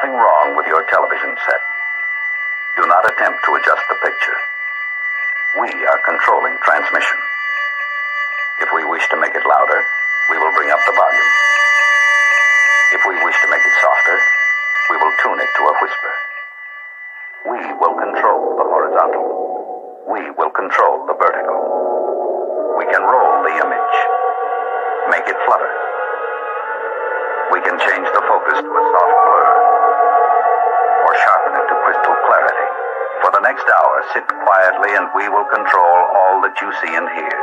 nothing wrong with your television set. Do not attempt to adjust the picture. We are controlling transmission. If we wish to make it louder, we will bring up the volume. If we wish to make it softer, we will tune it to a whisper. We will control the horizontal. We will control the vertical. We can roll the image, make it flutter. We can change the focus to a soft blur, or sharpen it to crystal clarity. For the next hour, sit quietly and we will control all that you see and hear.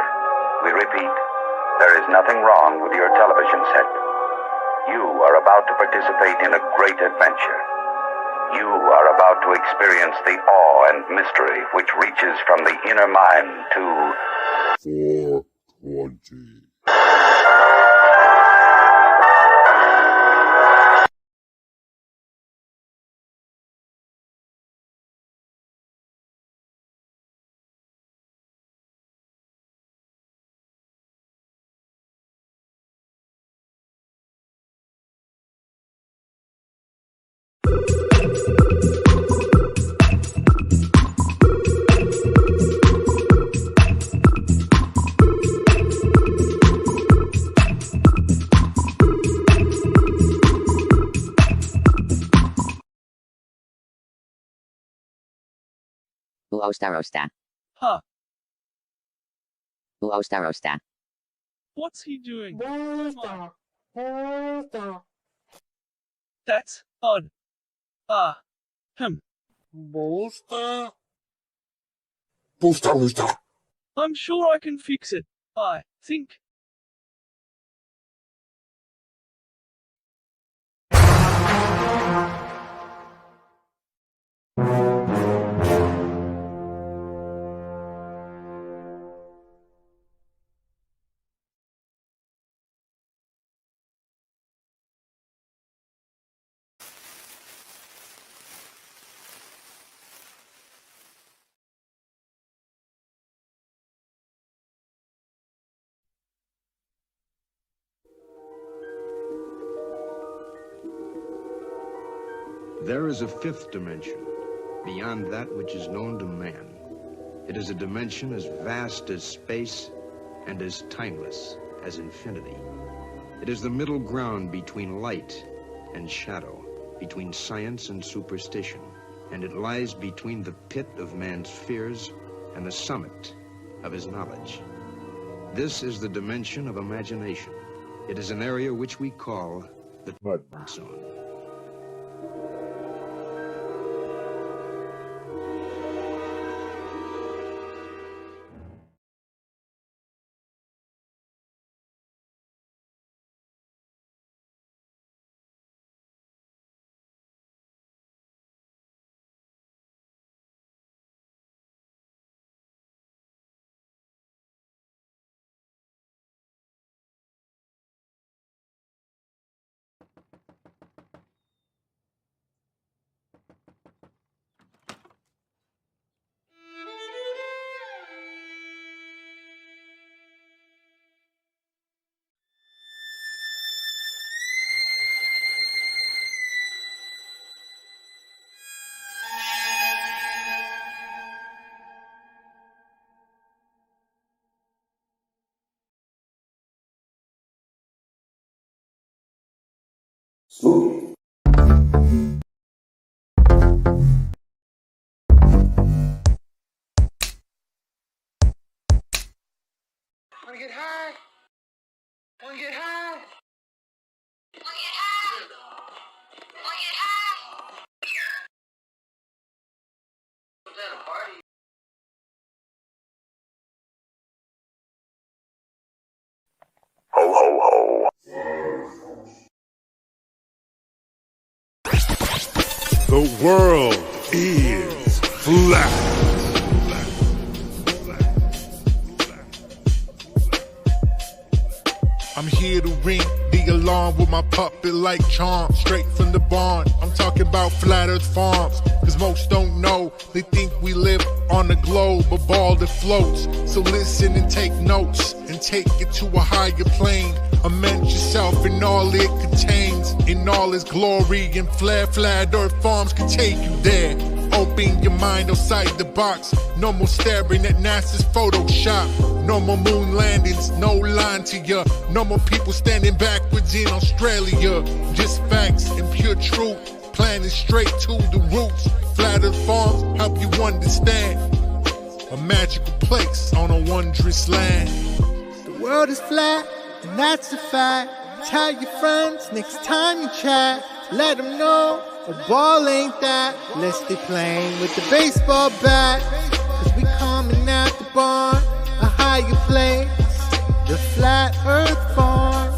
We repeat, there is nothing wrong with your television set. You are about to participate in a great adventure. You are about to experience the awe and mystery which reaches from the inner mind to 420. Uostarosta. Huh. Uostarosta. What's he doing? That's odd. Busta. Busta, busta. I'm sure I can fix it. I think. There is a fifth dimension, beyond that which is known to man. It is a dimension as vast as space and as timeless as infinity. It is the middle ground between light and shadow, between science and superstition, and it lies between the pit of man's fears and the summit of his knowledge. This is the dimension of imagination. It is an area which we call the Mud zone. Spooky. Wanna get high? Wanna get high? Wanna get high? Wanna get high? Was that a party? ho ho ho. The world is flat. I'm here to ring the alarm with my puppet like charm, straight from the barn. I'm talking about Flat Earth Farms, cause most don't know. They think we live on a globe, a ball that floats. So listen and take notes, and take it to a higher plane. Immense yourself in all it contains, in all its glory, and flat earth farms can take you there. Open your mind outside the box. No more staring at NASA's Photoshop. No more moon landings, no line to ya. No more people standing backwards in Australia. Just facts and pure truth, planning straight to the roots. Flat earth farms help you understand. A magical place on a wondrous land. The world is flat, and that's a fact. Tell your friends next time you chat. Let them know a ball ain't that. Let's stay playing with the baseball bat. Cause we coming at the barn, a higher place, the Flat Earth Farm.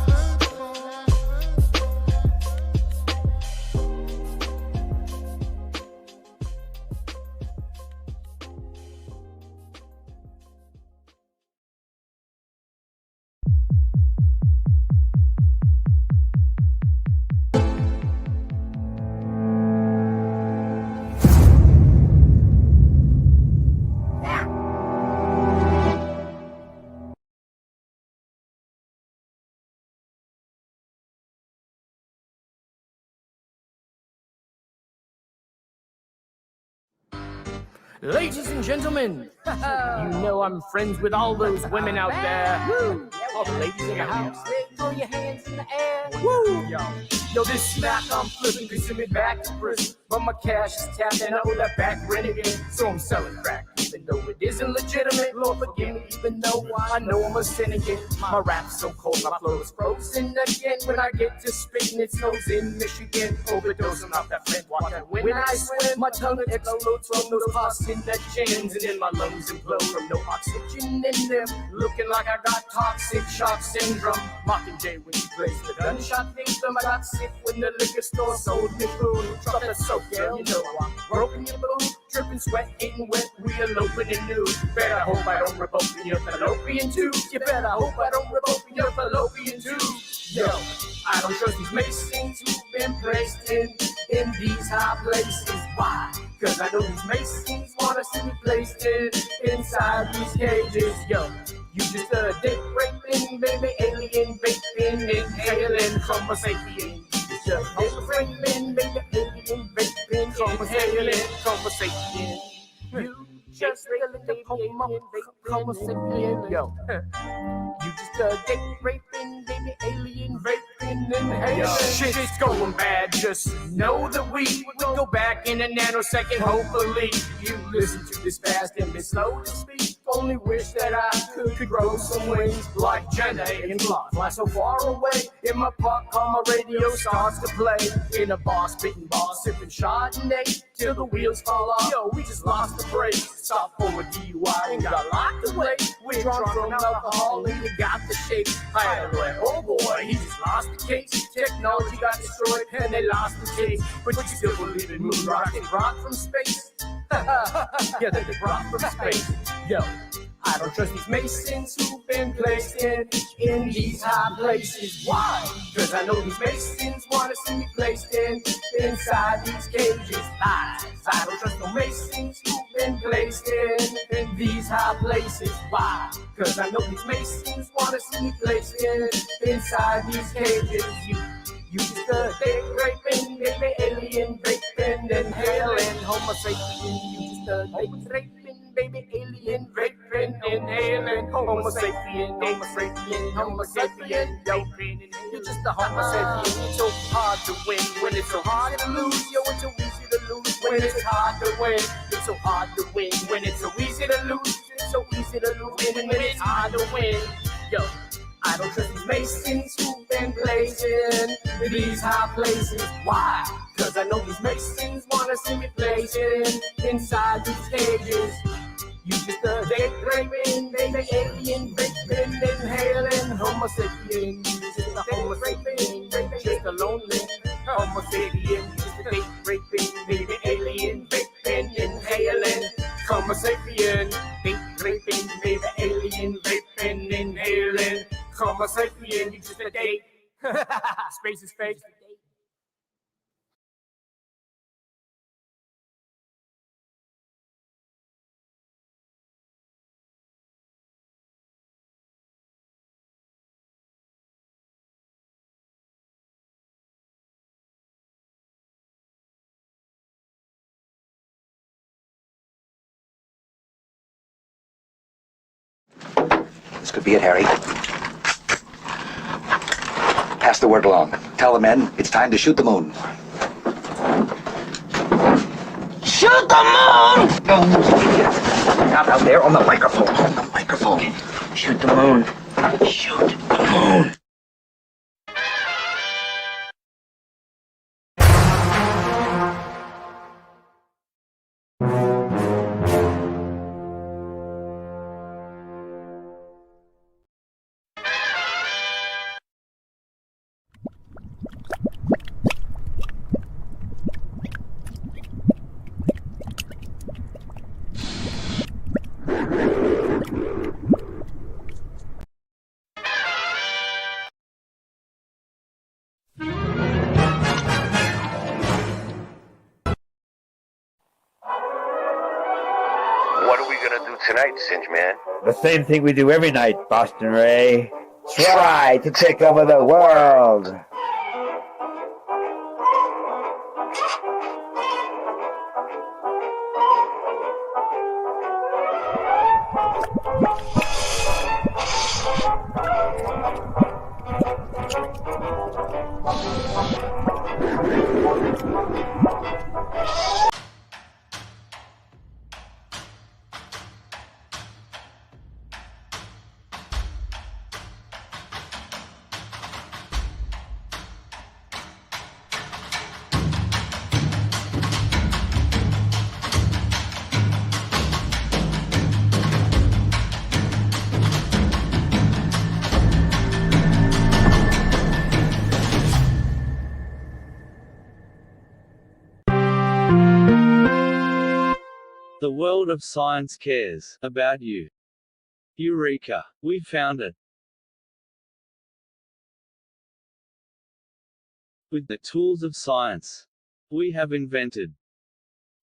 Ladies and gentlemen, you know I'm friends with all those women out there. Woo! All the ladies in the house, throw your hands in the air. Woo! Yo, this smack I'm flipping, can send me back to prison. But my cash is tapped and I owe that back rent again. So I'm selling crack, even though it isn't legitimate. Lord forgive me, even though I know I'm a sin again. My rap's so cold, my flow is frozen again. When I get to spitting, it snows in Michigan. Overdosing off that Flint water. When I swim, my tongue explodes from those pus in the chins. And then my lungs implode from no oxygen in them. Looking like I got toxic shock syndrome. Mockingjay when he plays the gunshot victim. I got sick when the liquor store sold me food. Drop that soap, girl, you know I'm broken your mood. Dripping sweat, getting wet, we eloping in nude. Better hope I don't rip open your fallopian tube. You better hope I don't rip open your fallopian tube. Yo, I don't trust these Masons who've been placed in these high places. Why? Cause I know these Masons wanna see me placed inside these cages. Yo, you just a dick raping, baby, alien vaping, inhaling Homo sapien. You just dick raping, baby, alien vaping, inhaling Homo sapien. You just a Homo sapien. Yo, you just a dick raping, baby, alien vaping, inhaling. Shit's going bad, just know that we will go back in a nanosecond. Hopefully, you listen to this fast and this slow to speak. Only wish that I could grow some wings like Jenna and fly so far away. In my park, car, my radio starts to play. In a bar, spitting bar, sipping Chardonnay till the wheels fall off. Yo, we just lost the brake. Stop for a DUI and got locked away. We're drunk from alcohol and you got the shake. I had like, oh boy, he just lost the case. Technology got destroyed and they lost the case. But you still believe in moon rock and rock from space. Yeah, they rock from space. Yo, I don't trust these Masons who've been placed in these high places. Why? Cause I know these Masons wanna see me placed inside these cages. Lies. I don't trust no Masons who've been placed in these high places. Why? Cause I know these Masons wanna see me placed inside these cages. You just a dick raping, baby, alien vaping, inhaling Homo sapien. You just a dick raping, baby, alien vaping, inhaling Homo sapien, Homo sapien, Homo sapien, vaping. You're just a Homo sapien. It's so hard to win when it's so hard to lose. Yo, it's so easy to lose when it's hard to win. It's so hard to win when it's so easy to lose. It's so easy to lose when it's hard to win. Yo, I don't trust these Masons who've been placed in these high places. Why? Cause I know these Masons wanna see me placed inside these cages. You just a dick raping, baby, alien vaping, inhaling Homo sapien. You just a Homo sapien, just a lonely Homo sapien. You just a dick raping, baby, alien vaping, inhaling Homo sapien. Dick raping, baby, alien vaping, inhaling Homo sapien. You just a date. Space is fake. This could be it, Harry. Pass the word along. Tell the men it's time to shoot the moon. Shoot the moon! Not out there on the microphone. On the microphone. Shoot the moon. Shoot the moon. What are we gonna do tonight, Singe Man? The same thing we do every night, Boston Ray. Try to take over the world. The world of science cares about you. Eureka! We found it. With the tools of science, we have invented,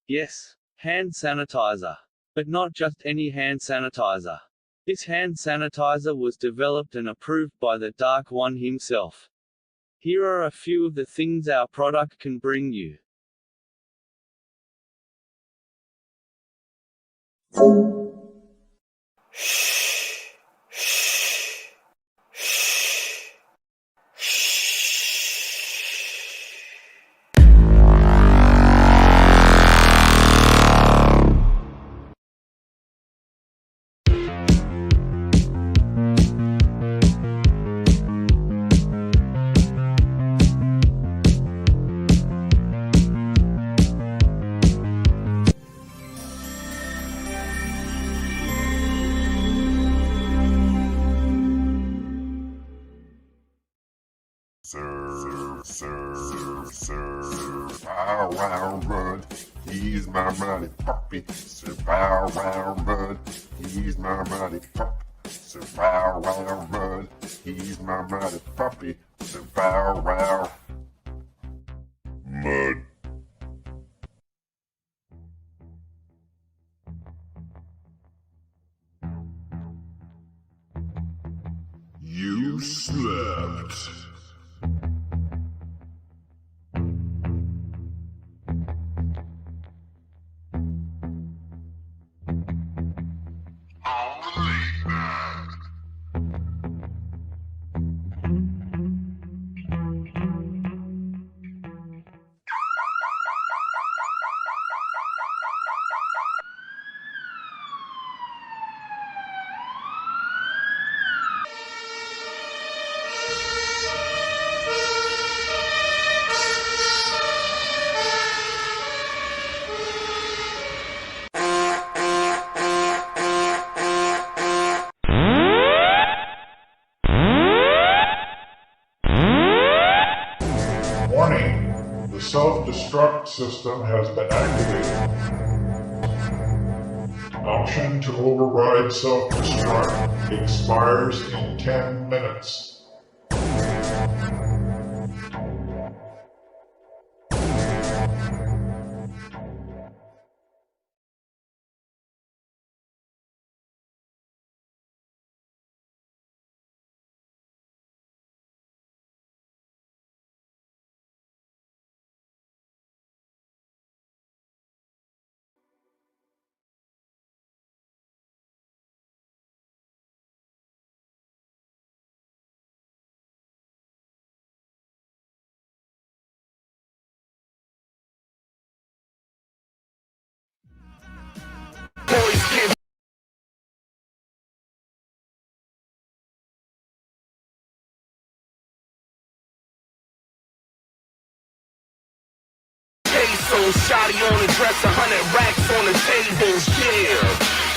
yes, hand sanitizer. But not just any hand sanitizer. This hand sanitizer was developed and approved by the Dark One himself. Here are a few of the things our product can bring you. Sir, Bow Wow Run, he's my mighty puppy. Sir Bow Wow Run, he's my mighty puppy. Sir Bow Wow Run, he's my mighty puppy. Sir Bow Wow Mud. You slept. Warning, the self-destruct system has been activated. Option to override self-destruct expires in 10 minutes. shawty on the dress, 100 racks on the tables, yeah.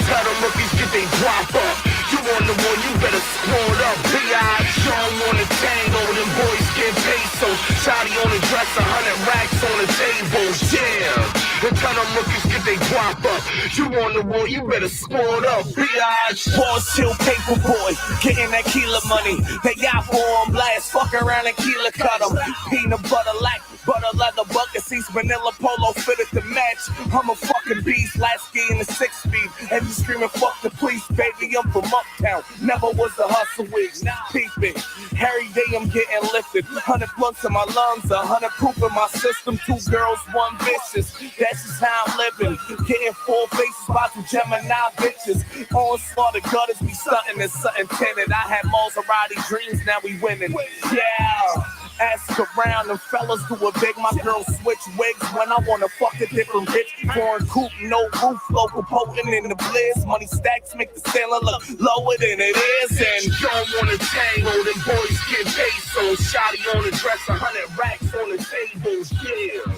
Tell them rookies get they drop up. You on the one, you better squad up. B.I.G. on the tango, them boys get pesos. Shawty on the dress, 100 racks on the tables, yeah. And tell them rookies get they drop up. You on the one, you better squad up. B.I.G. Boss chill paper boy, getting that killer money. They got on blast, fuck around and killer cut them. Peanut butter lack, butter leather bucket seats, vanilla polo fitted to match. I'm a fucking beast, last ski in the 6-speed. And you screaming fuck the police, baby, I'm from uptown. Never was a hustle wig, peeping. Every day I'm getting lifted. 100 blunts in my lungs, 100 proof in my system. 2 girls, 1 vicious. That's just how I'm living. Getting 4 faces by some Gemini bitches. On slaughter gutters, we stunting and something tinted. I had Maserati dreams, now we winning. Yeah. Ask around, them fellas do a big. My girls switch wigs when I wanna fuck a different bitch. Foreign coupe, no roof, local potent in the blizz. Money stacks make the sailor look lower than it is. And don't wanna tango, them boys get pesos. Shawty on the dress, 100 racks on the tables, yeah.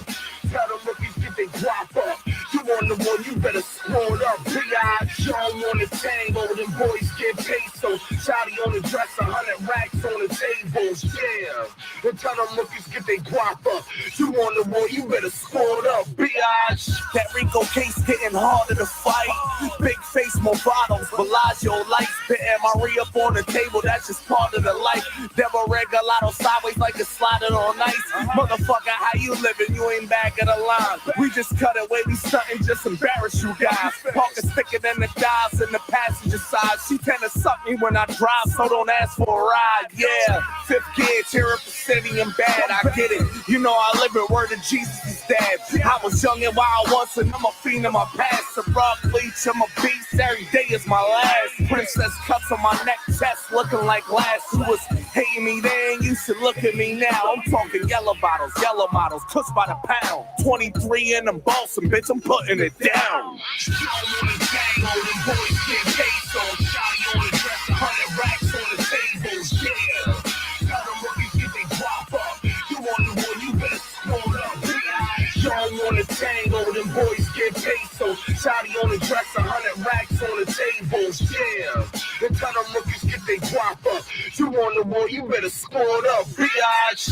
Tell them rookies get they drop up. You on the one, you better squad up. B.I.G. on the tango, them boys get pesos. Shawty on the dress, 100 racks on the tables, yeah. And tell them rookies get they drop up. You on the one, you better squad up. B.I.G. That Rico case getting harder to fight. Big face, more bottles, Bellagio lights. Pitting my re-up on the table, that's just part of the life. Devil regalado sideways like it's sliding on ice. Motherfucker, how you living? You ain't back of the line. We just cut away, we stunting, just embarrass you guys. Pockets thicker than the dials in the passenger side. She tend to suck me when I drive, so don't ask for a ride. Yeah, 5th gear, tear up the city and bad. I get it. You know I live it. Word of Jesus is dead. I was young and wild once, and I'm a fiend in my past. The rock bleach, I'm a beast. Every day is my last. Princess cuts on my neck, chest looking like glass. You was hating me then, you should look at me now. I'm talking yellow bottles, yellow models, push by the pound. 23 in them balls, and bitch, I'm putting it down. Tango, them boys get pesos. Shawty on the dress, 100 racks on the tables, yeah. And tell them rookies get they drop up. You on the one, you better squad up, B.I.G.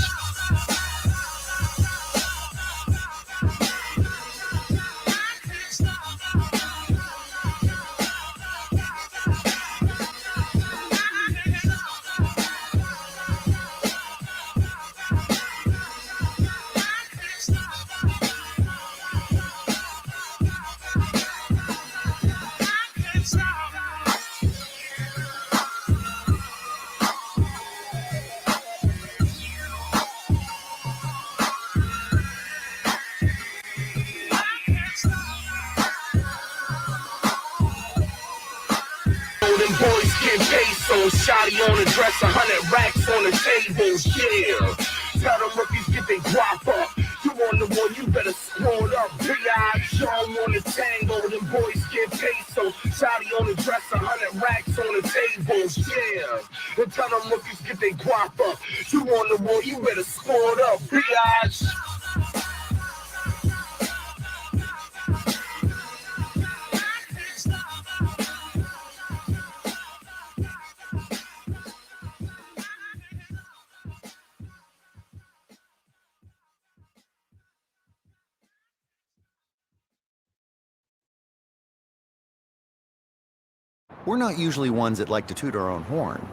Boys get pesos, shawty on the dress, 100 racks on the tables, yeah. Tell them rookies get they drop up. You on the one, you better squad up. B.I.G. on the tango, them boys get pesos. Shawty on the dress, 100 racks on the tables, yeah. And tell them rookies get they drop up. You on the one, you better squad up. B.I.G. We're not usually ones that like to toot our own horn.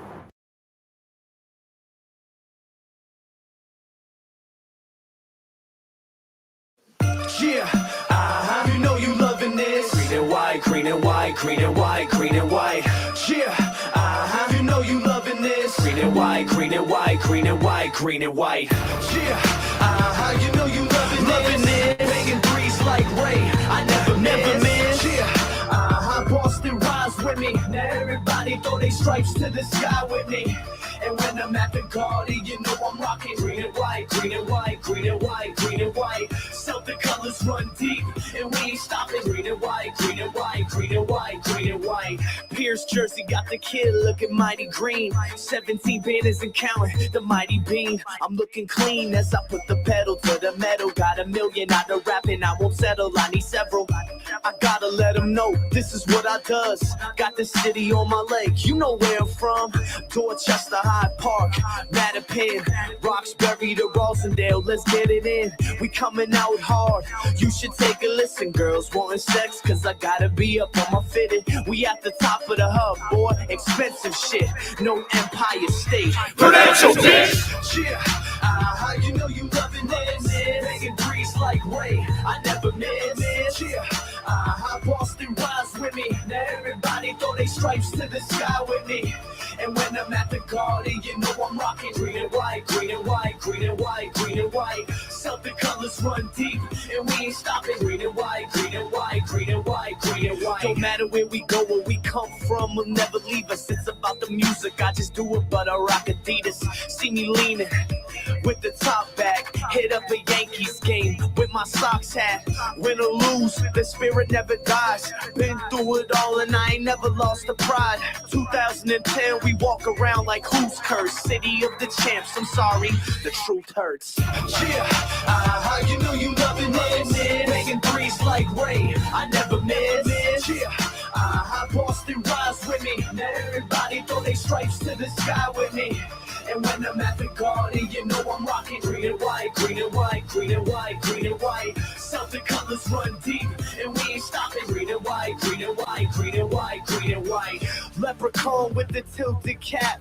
Yeah, you know you loving this. Green and white, green and white, green and white, green and white. Yeah, you know you loving this. Green and white, green and white, green and white, green and white. Yeah, you know you loving this. Banging threes like Ray, I never miss. Yeah, Boston rise with me. Now everybody throw their stripes to the sky with me. And when I'm at the Garden, you know I'm rocking green and white, green and white, green and white, green and white. Celtic colors run deep, and we ain't stopping. Green and white, green and white, green and white, green and white. Pierce jersey got the kid looking mighty green. 17 banners and counting, the mighty bean. I'm looking clean as I put the pedal to the metal. Got $1 million out of rapping, I won't settle, I need several. I gotta let them know this is what I does. Got the city on my leg, you know where I'm from. Dorchester, Hyde Park, Mattapan, Roxbury to Rosendale, let's get it in. We coming out hard, you should take a listen. Girls wanting sex, cause I gotta be up on my fitted. We at the top of the hub, boy, expensive shit. No Empire State, Prudential bitch. Yeah, you know you loving this. Making breeze like Ray, I never miss. Yeah, Boston rise with me. Now everybody throw their stripes to the sky with me. And when I'm at the Garden, you know I'm rocking green and white, green and white, green and white, green and white. Celtic colors run deep, and we ain't stopping. Green and white, green and white, green and white, green and white. Don't matter where we go, where we come from, will never leave us. It's about the music, I just do it, but I rock Adidas. See me leaning with the top back, hit up a Yankees game with my socks hat. Win or lose, the spirit never dies. Been through it all and I ain't never lost the pride. 2010, we walk around like who's cursed? City of the champs, I'm sorry, the truth hurts. Yeah, you know you loving this. Making threes like Ray, I never miss. Yeah, Boston rise with me. Now everybody throw their stripes to the sky with me. And when I'm at the Garden, you know I'm rocking green and white, green and white, green and white, green and white. Celtic colors run deep, and we ain't stopping. Green and white, green and white, green and white, green and white. Leprechaun with the tilted cap.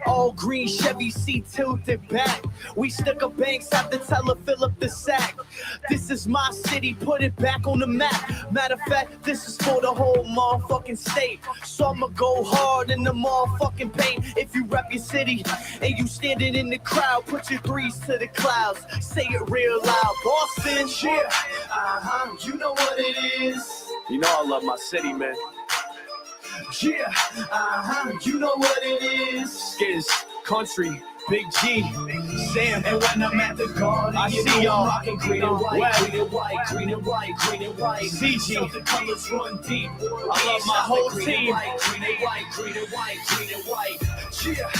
All green Chevy seat tilted back. We stuck a banks at the teller, fill up the sack. This is my city, put it back on the map. Matter of fact, this is for the whole motherfucking state. So I'ma go hard in the motherfucking paint. If you rep your city and you standing in the crowd, put your threes to the clouds. Say it real loud, Boston. Yeah, you know what it is. You know I love my city, man. Yeah, you know what it is. Skiz, country, Big G, Sam. And when I'm at the Garden, I see y'all rocking green and white, green and white, green and white, green and white. CG, the colors run deep. I love my whole team. Green and white, green and white, green and white. Yeah,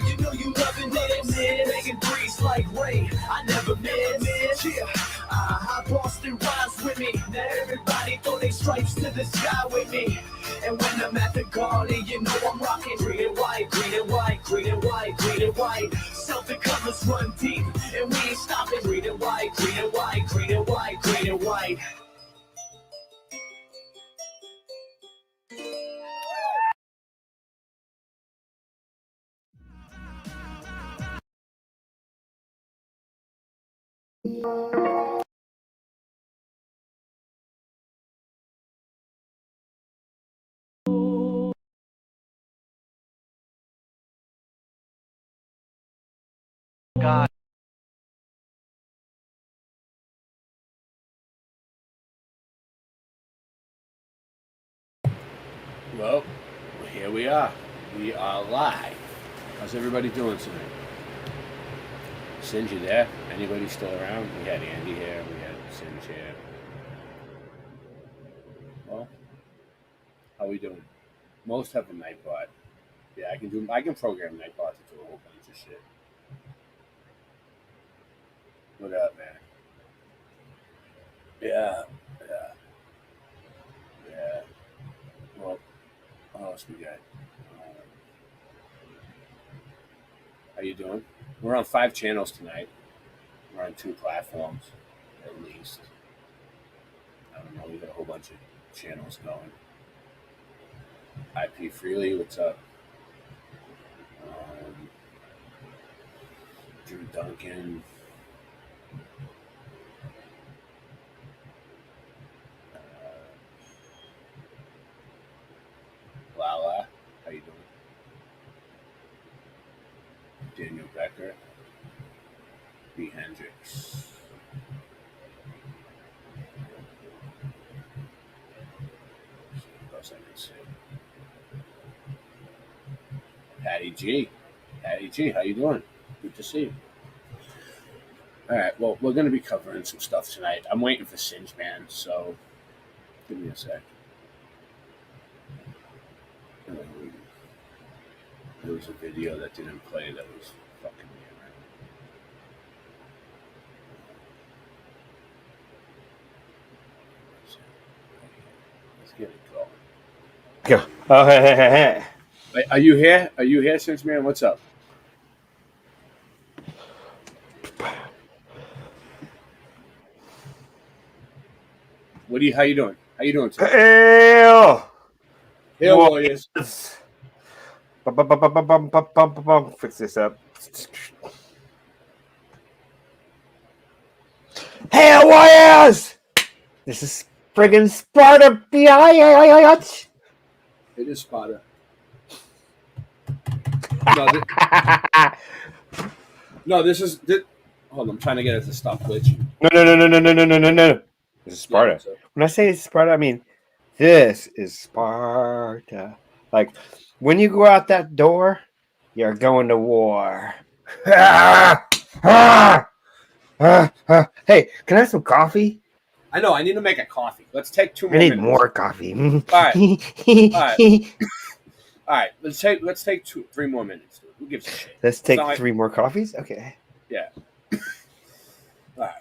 you know you loving this. Making threes like Ray, I never miss. Yeah, Boston rise with me. Now everybody throw their stripes to the sky with me. And when I'm at the Garden, you know I'm rocking green and white, green and white, green and white, green and white. Celtic colors run deep, and we ain't stopping. Green and white, green and white, green and white, green and white. God. Well, here we are. We are live. How's everybody doing tonight? Singe, you there? Anybody still around? We had Andy here. We had Singe here. Well, how we doing? Most have a Nightbot. Yeah, I can program Nightbot to do a whole bunch of shit. What up, man? Yeah. Well, what else we got? How you doing? We're on 5 channels tonight. We're on 2 platforms, at least. I don't know. We got a whole bunch of channels going. IP Freely, what's up? Drew Duncan. Lala, how you doing? Daniel Becker. B. Hendricks. What else I can say? Patty G. Patty G, how you doing? Good to see you. All right, well, we're going to be covering some stuff tonight. I'm waiting for Singe Man, so give me a sec. There was a video that didn't play that was fucking weird. Let's get it going. Go. Oh, hey. Are you here? Are you here, Singe Man? What's up? How you doing? How you doing today? Hail! Hail, Warriors. Fix this up. Hail, Warriors! This is friggin' Sparta, biatch! It is Sparta. No, this is... Hold on, I'm trying to get it to stop glitching. No. This is Sparta. When I say it's Sparta, I mean this is Sparta. Like, when you go out that door, you're going to war. Hey, can I have some coffee? I know, I need to make a coffee. Let's take 2 more I need minutes. more coffee. All right. All right. Let's take 3 more minutes. Who gives a shit? Let's take 3 more coffees? Okay. Yeah. All right.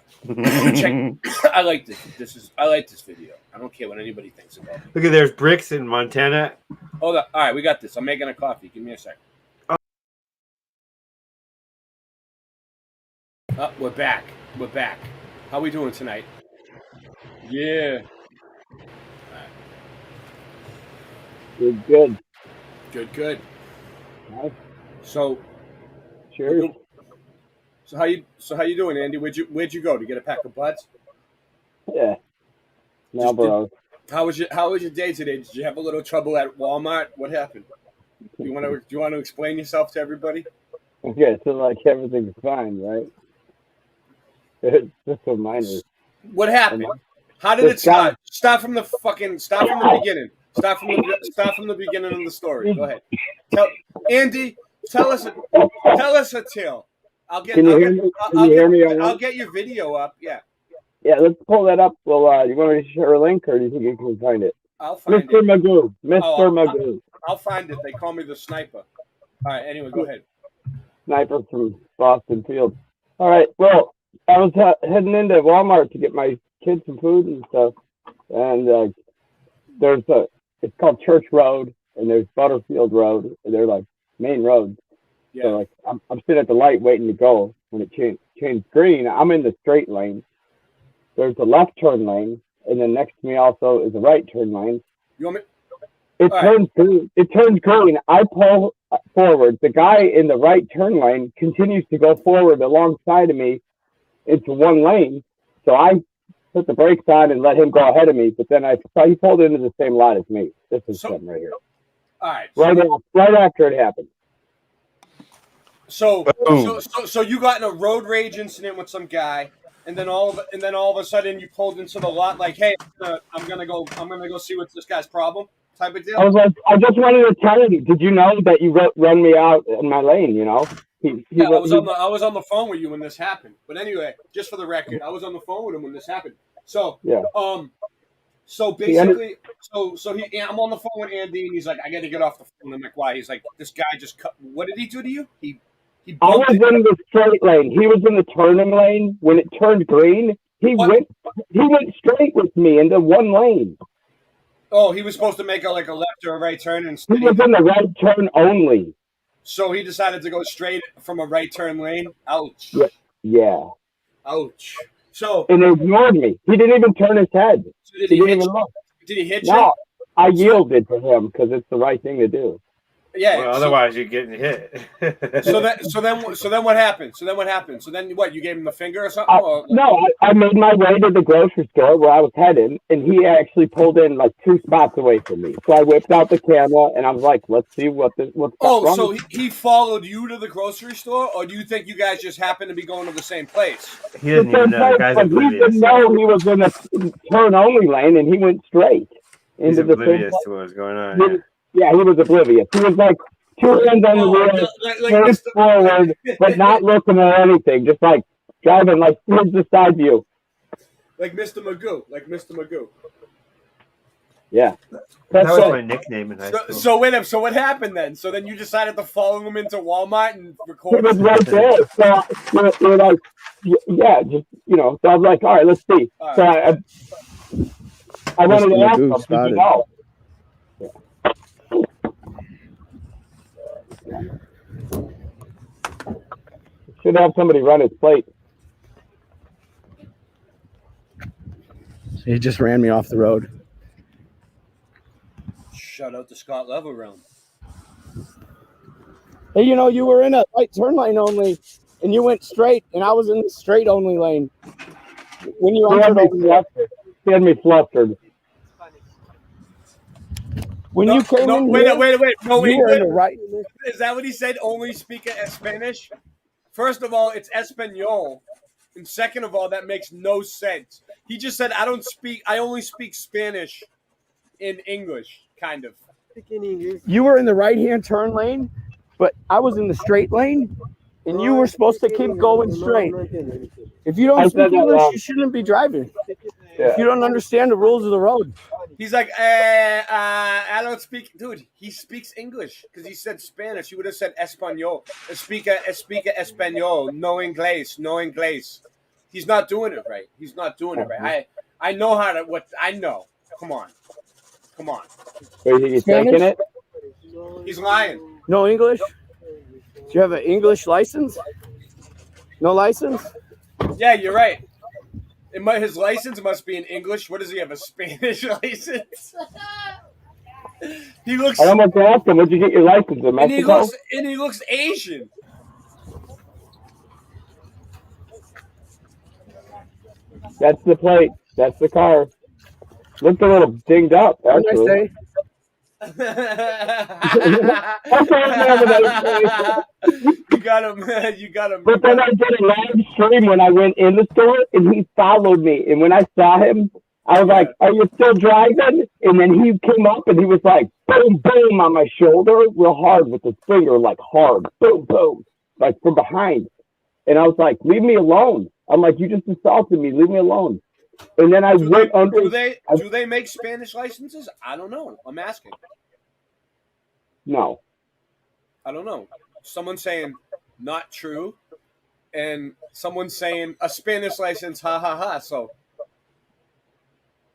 I like this. I like this video. I don't care what anybody thinks about it. Look at there's bricks in Montana. Hold on. All right, we got this. I'm making a coffee. Give me a second. Oh, we're back. We're back. How we doing tonight? Yeah. Good. Good. Nice. So. Cheers. So how you doing, Andy? Where'd you go to get a pack of buds? Yeah. Marlboro. How was your day today? Did you have a little trouble at Walmart? What happened? Do you want to explain yourself to everybody? Okay, so like everything's fine, right? It's just a minor. What happened? How did it start? Start from the beginning. Start from the beginning of the story. Go ahead. Andy, tell us a tale. I'll get your video up. Yeah. Yeah, let's pull that up. Well, you want me to share a link, or do you think you can find it? I'll find it. Mr. Magoo. Magoo. I'll find it. They call me the sniper. All right. Anyway, go ahead. Sniper from Boston Field. All right. Well, I was heading into Walmart to get my kids some food and stuff, and it's called Church Road, and there's Butterfield Road, and they're like main roads. Yeah. So like I'm sitting at the light waiting to go. When it changed green, I'm in the straight lane. There's a left turn lane, and then next to me also is a right turn lane. You want me? It turns green. I pull forward. The guy in the right turn lane continues to go forward alongside of me into one lane. So I put the brakes on and let him go ahead of me. But then he pulled into the same lot as me. This is something right here. All right. Right after it happened. So you got in a road rage incident with some guy, and then all of a sudden you pulled into the lot like, hey, I'm gonna go see what's this guy's problem type of deal. I was like, I just wanted to tell you. Did you know that you run me out in my lane? You know. I was on the phone with you when this happened. But anyway, just for the record, I was on the phone with him when this happened. So yeah. So basically, I'm on the phone with Andy, and he's like, I got to get off the phone. I'm like, why? He's like, this guy just cut. What did he do to you? I was in the straight lane. He was in the turning lane. When it turned green, he went straight with me into one lane. Oh, he was supposed to make a left or a right turn, and he was in the right turn only. So he decided to go straight from a right turn lane. Ouch. Yeah. Ouch. So and ignored me. He didn't even turn his head. So did he hit you? Did he hit you? No, I yielded to him because it's the right thing to do. Yeah. Well, otherwise you're getting hit. So then what happened? So then what? You gave him the finger or something? No, I made my way to the grocery store where I was headed, and he actually pulled in like 2 spots away from me. So I whipped out the camera, and I was like, "Let's see what's wrong." So he followed you to the grocery store, or do you think you guys just happened to be going to the same place? He didn't even know. The guy's oblivious. He didn't know he was in a turn-only lane, and he went straight into the same place. He's oblivious to what was going on. Yeah, he was oblivious. He was like 2 hands on the wheel, like face forward, but not looking at anything, just like driving like towards the side view. Like Mr. Magoo. Yeah. That was So- my nickname in high school. So what happened then? So then you decided to follow him into Walmart and It record. was right there. So we're like, yeah, just, so I was like, all right, let's see. So I wanted to ask him, did you know? Should have somebody run his plate. He just ran me off the road. Shout out to Scott Level Realm. Hey, you were in a right turn lane only, and you went straight, and I was in the straight only lane. When you entered over there. He had me flustered. When you came in wait. here, No, you were in the right. Is that what he said? Only speak Spanish? First of all, it's Espanol. And second of all, that makes no sense. He just said, I only speak Spanish in English, kind of. You were in the right-hand turn lane, but I was in the straight lane, and you were supposed to keep going straight. If you don't speak English, you shouldn't be driving. Yeah. If you don't understand the rules of the road. He's like, I don't speak. Dude, he speaks English because he said Spanish. He would have said Espanol. Speak Espanol. No Inglés. No Inglés. He's not doing it right. He's not doing it right. I know how to. What I know. Come on. Wait, he's taking it? He's lying. No English? Do you have an English license? No license? Yeah, you're right. His license must be in English. What does he have? A Spanish license? He looks. I almost asked him, where'd you get your license in Mexico? And he looks Asian. That's the plate. That's the car. Looked a little dinged up, actually. You got him. But then I did a live stream when I went in the store, and he followed me. And when I saw him, I was like, "Are you still driving?" And then he came up, and he was like, "Boom, boom," on my shoulder, real hard with his finger, like hard, boom, boom, like from behind. And I was like, "Leave me alone." I'm like, "You just assaulted me. Leave me alone." And then I went under. Do they make Spanish licenses? I don't know. I'm asking. No. I don't know. Someone's saying not true, and someone's saying a Spanish license. Ha ha ha. So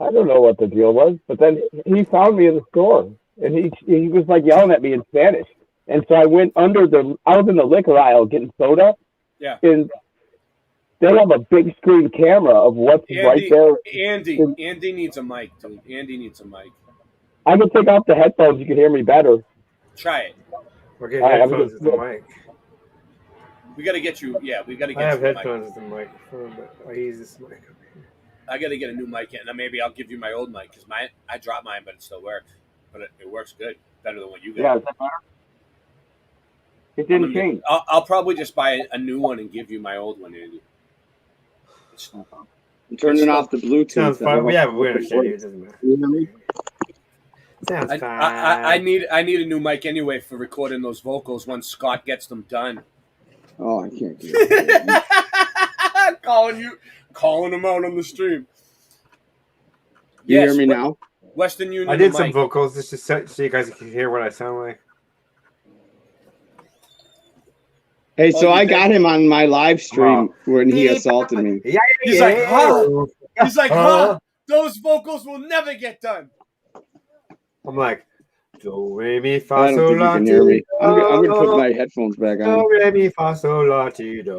I don't know what the deal was, but then he found me in the store, and he was like yelling at me in Spanish. And so I went under I was in the liquor aisle getting soda. Yeah. And they have a big screen camera of what's right there. Andy needs a mic, dude. Andy needs a mic. I can take off the headphones. You can hear me better. Try it. We're getting headphones with the mic. We got to get you. Yeah, we got to get. I have you a headphones mic. with the microphone, but I use this mic over here. I got to get a new mic in, and maybe I'll give you my old mic because I dropped mine, but it still works. But it works good, better than what you got. Yeah, it didn't change. I'll probably just buy a new one and give you my old one, Andy. I'm turning off the Bluetooth. Sounds fine. Yeah, but we understand you. It doesn't matter. You hear me? Sounds fine. I need a new mic anyway for recording those vocals when Scott gets them done. Oh, I can't do it. calling them out on the stream. You hear me now? Western Union. I did mic. some vocals just so you guys can hear what I sound like. Hey, so I got him on my live stream when he assaulted me. Yeah, He's like, huh? He's like, huh? Those vocals will never get done. I'm like, do re mi fa I don't sol think you la can ti hear me. I'm do. gonna put my headphones back on. Do re mi fa sol la ti do.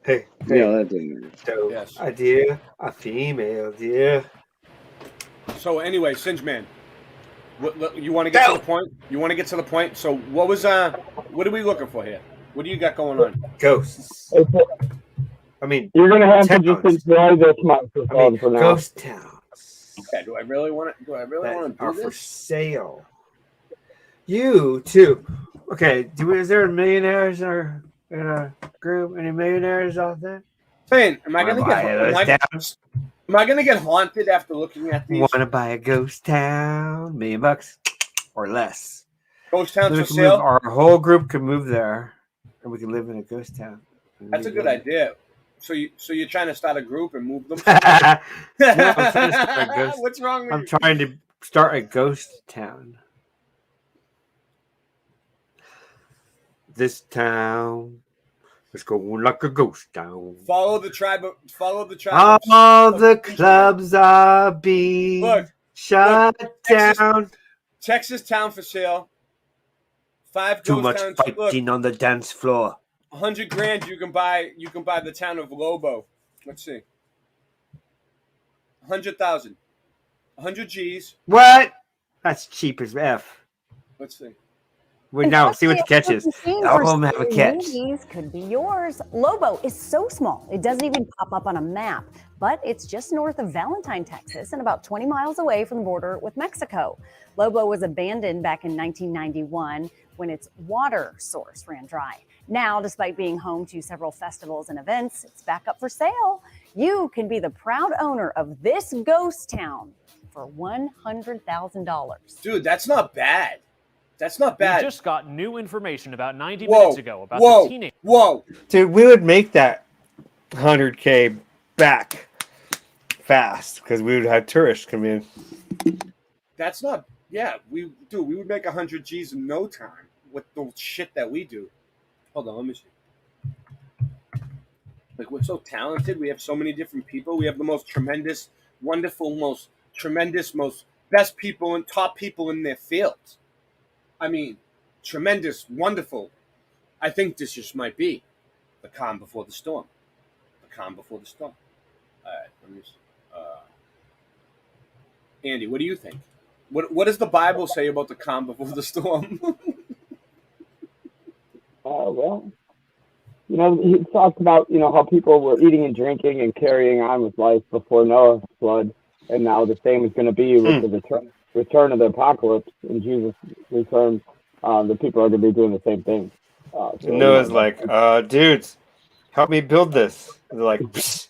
Hey, Yeah, that didn't. so Yes. a deer, a female deer. So anyway, Singe Man, what you want to get to the point? You want to get to the point? So what are we looking for here? What do you got going on? Ghosts. I mean, You're gonna have to towns. just enjoy this microphone for now. Ghost towns Okay, do I really want to? that are do for this? sale. You too. Okay, is there millionaires in our group? Any millionaires out there? Saying, am I gonna Wanna buy those get? Am I gonna get haunted after looking at these? Want to buy a ghost town? $1 million or less. Ghost towns So for sale? our whole group can move there, and we can live in a ghost town. That's a good idea. So you're trying to start a group and move them? No, I'm trying to start a ghost. What's wrong with I'm you? trying to start a ghost town. This town is going like a ghost town. Follow the tribe. All the clubs are being shut down. Texas town for sale. 5 Too ghost much towns. fighting on the dance floor. $100,000 you can buy the town of Lobo. Let's see. 100,000. 100 G's. What? That's cheap as F. Let's see. Well, now see what the catch is. All of them have a catch. Movies could be yours. Lobo is so small, it doesn't even pop up on a map, but it's just north of Valentine, Texas, and about 20 miles away from the border with Mexico. Lobo was abandoned back in 1991 when its water source ran dry. Now, despite being home to several festivals and events, it's back up for sale. You can be the proud owner of this ghost town for $100,000. Dude, that's not bad. That's not bad. We just got new information about 90 minutes ago about the teenage. Whoa. Dude, we would make that 100K back fast because we would have tourists come in. That's not. Yeah, we would make 100 G's in no time with the shit that we do. Hold on, let me see. Like, we're so talented. We have so many different people. We have the most tremendous, wonderful, most tremendous, most best people and top people in their fields. I mean, tremendous, wonderful. I think this just might be the calm before the storm. The calm before the storm. All right, let me see. Andy, what do you think? What does the Bible say about the calm before the storm? Well, he talked about, how people were eating and drinking and carrying on with life before Noah's flood. And now the same is going to be with the return of the apocalypse and Jesus' return. The people are going to be doing the same thing. So Noah's like, dudes, help me build this. And they're like, psst.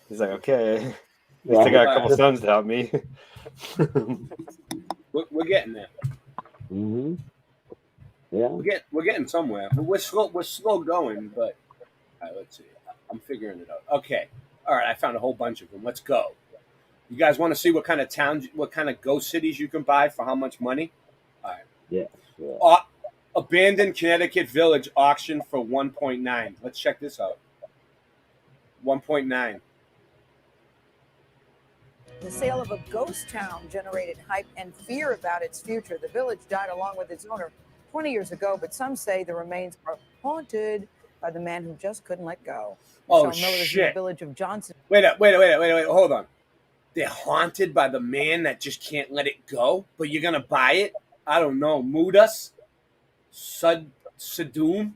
He's like, okay. At least I got a couple sons to help me. We're getting there. Mm-hmm. Yeah. We're getting somewhere. We're slow going, but all right, let's see. I'm figuring it out. Okay. All right, I found a whole bunch of them. Let's go. You guys want to see what kind of towns, what kind of ghost cities you can buy for how much money? All right. Yeah. Abandoned Connecticut village auction for 1.9. Let's check this out. 1.9. The sale of a ghost town generated hype and fear about its future. The village died along with its owner 20 years ago, but some say the remains are haunted by the man who just couldn't let go. Oh, Michelle Miller is in shit. the village of Johnson. Wait. Hold on. They're haunted by the man that just can't let it go, but you're going to buy it? I don't know. Mudas? Sudum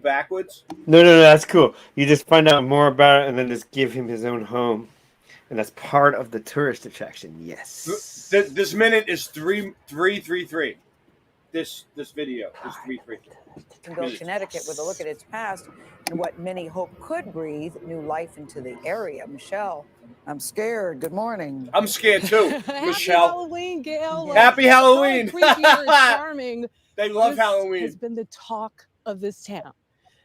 backwards? No, that's cool. You just find out more about it and then just give him his own home. And that's part of the tourist attraction. Yes. This minute is 333. This video is 333. Connecticut with a look at its past and what many hope could breathe new life into the area. Michelle, I'm scared. Good morning. I'm scared too, Happy Michelle. Halloween, Gail. Happy Halloween. So creepy or charming. They love This Halloween. has been the talk of this town.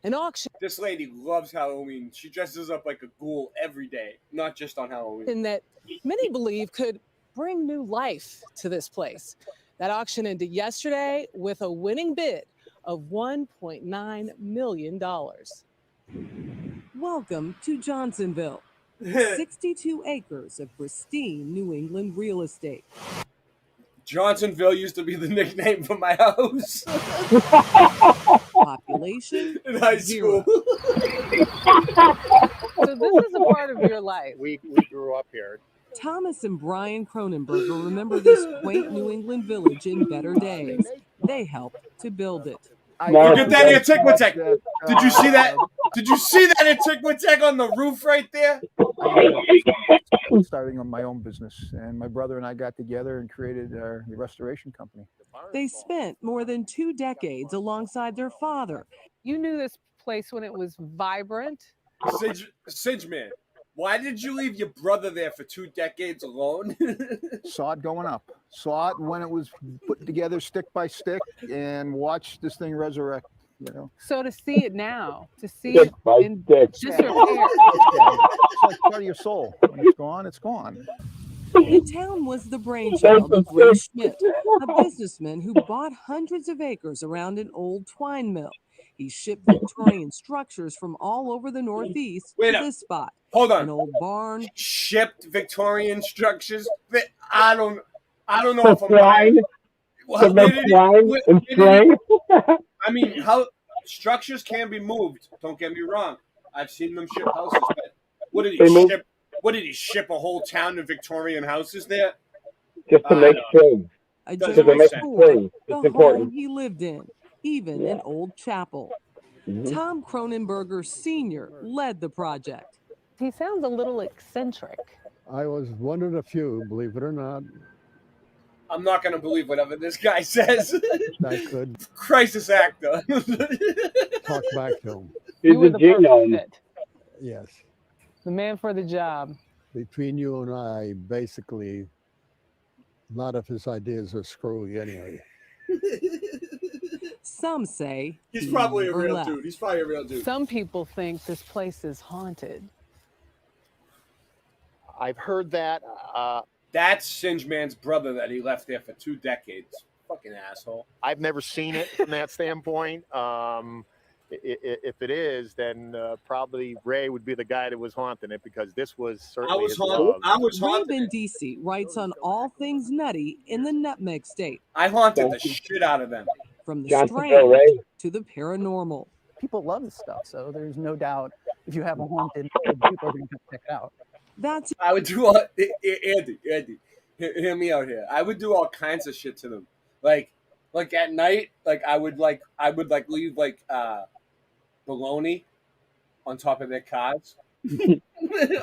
An auction This lady loves Halloween. She dresses up like a ghoul every day, not just on Halloween. that many believe could bring new life to this place. That auction ended yesterday with a winning bid of $1.9 million. Welcome to Johnsonville. 62 acres of pristine New England real estate. Johnsonville used to be the nickname for my house. Population in high school. So this is a part of your life. We grew up here. Thomas and Brian Cronenberger remember this quaint New England village in better days. They helped to build it. Look at that Antiquitech. Did you see that? Did you see that Antiquitech on the roof right there? I'm starting on my own business, and my brother and I got together and created the restoration company. They spent more than 2 decades alongside their father. You knew this place when it was vibrant. Sidge Man. Why did you leave your brother there for 2 decades alone? Saw it going up. Saw it when it was put together stick by stick, and watched this thing resurrect. You know. So to see it now, to see Stick it by in stick. disrepair. It's like part of your soul. When it's gone, it's gone. The town was the brainchild of Ray Schmidt, a businessman who bought hundreds of acres around an old twine mill. He shipped Victorian structures from all over the Northeast to this spot. Hold on. An old barn. Shipped Victorian structures. I don't know if I'm Twine. I mean, how structures can be moved. Don't get me wrong. I've seen them ship houses. But what did he ship? What did he ship? A whole town of Victorian houses there? Just to make trade. Just to make trade. The It's important. home he lived in, even an old chapel. Tom Cronenberger Sr. led the project. He sounds a little eccentric. I was one of the few, believe it or not. I'm not going to believe whatever this guy says. I could Crisis actor. talk back to him. You were the perfect fit. Yes. The man for the job. Between you and I, basically, a lot of his ideas are screwy anyway. Some say He's probably a never real left. dude. He's probably a real dude. Some people think this place is haunted. I've heard that. That's Singe Man's brother that he left there for 2 decades. Fucking asshole. I've never seen it from that standpoint. If it is, then probably Ray would be the guy that was haunting it, because this was certainly his love. Ray Bendisi writes on all things nutty in the Nutmeg State. I haunted the shit out of them. From the Johnsonville strange Ray. to the paranormal. People love this stuff, so there's no doubt if you have a haunted, people are going to check it out. That's I would do all Andy, hear me out here. I would do all kinds of shit to them. Like at night, I would leave bologna on top of their cars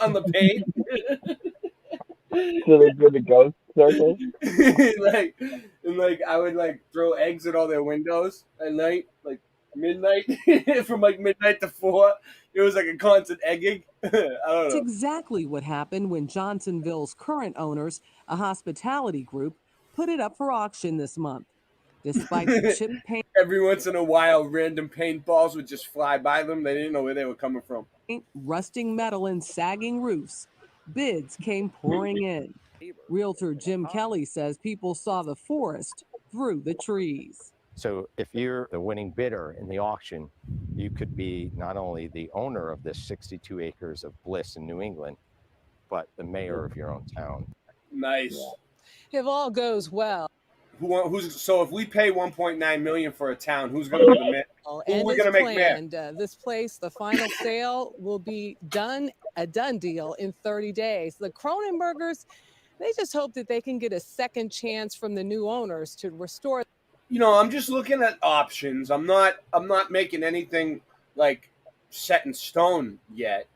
on the paint. So they do the ghost circle. I would throw eggs at all their windows at night, midnight, from midnight to 4. It was like a constant egging. I don't That's know. exactly what happened when Johnsonville's current owners, a hospitality group, put it up for auction this month. Despite the chip paint, Every once in a while, random paintballs would just fly by them. They didn't know where they were coming from. rusting metal, and sagging roofs, bids came pouring in. Realtor Jim Kelly says people saw the forest through the trees. So if you're the winning bidder in the auction, you could be not only the owner of this 62 acres of bliss in New England, but the mayor of your own town. Nice. If all goes well. So if we pay $1.9 million for a town, who's going to be the mayor? Who And we're it's going to make mayor? planned. This place, the final sale will be a done deal in 30 days. The Cronenbergers, they just hope that they can get a second chance from the new owners to restore. I'm just looking at options. I'm not making anything set in stone yet.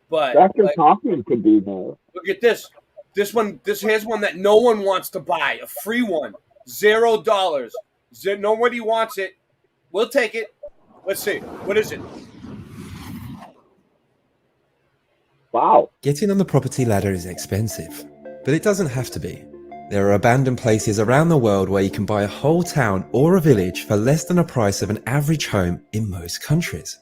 But Dr. Kaufman could be there. Look at this. Here's one that no one wants to buy. A free one. $0. Nobody wants it. We'll take it. Let's see. What is it? Wow. Getting on the property ladder is expensive, but it doesn't have to be. There are abandoned places around the world where you can buy a whole town or a village for less than the price of an average home in most countries.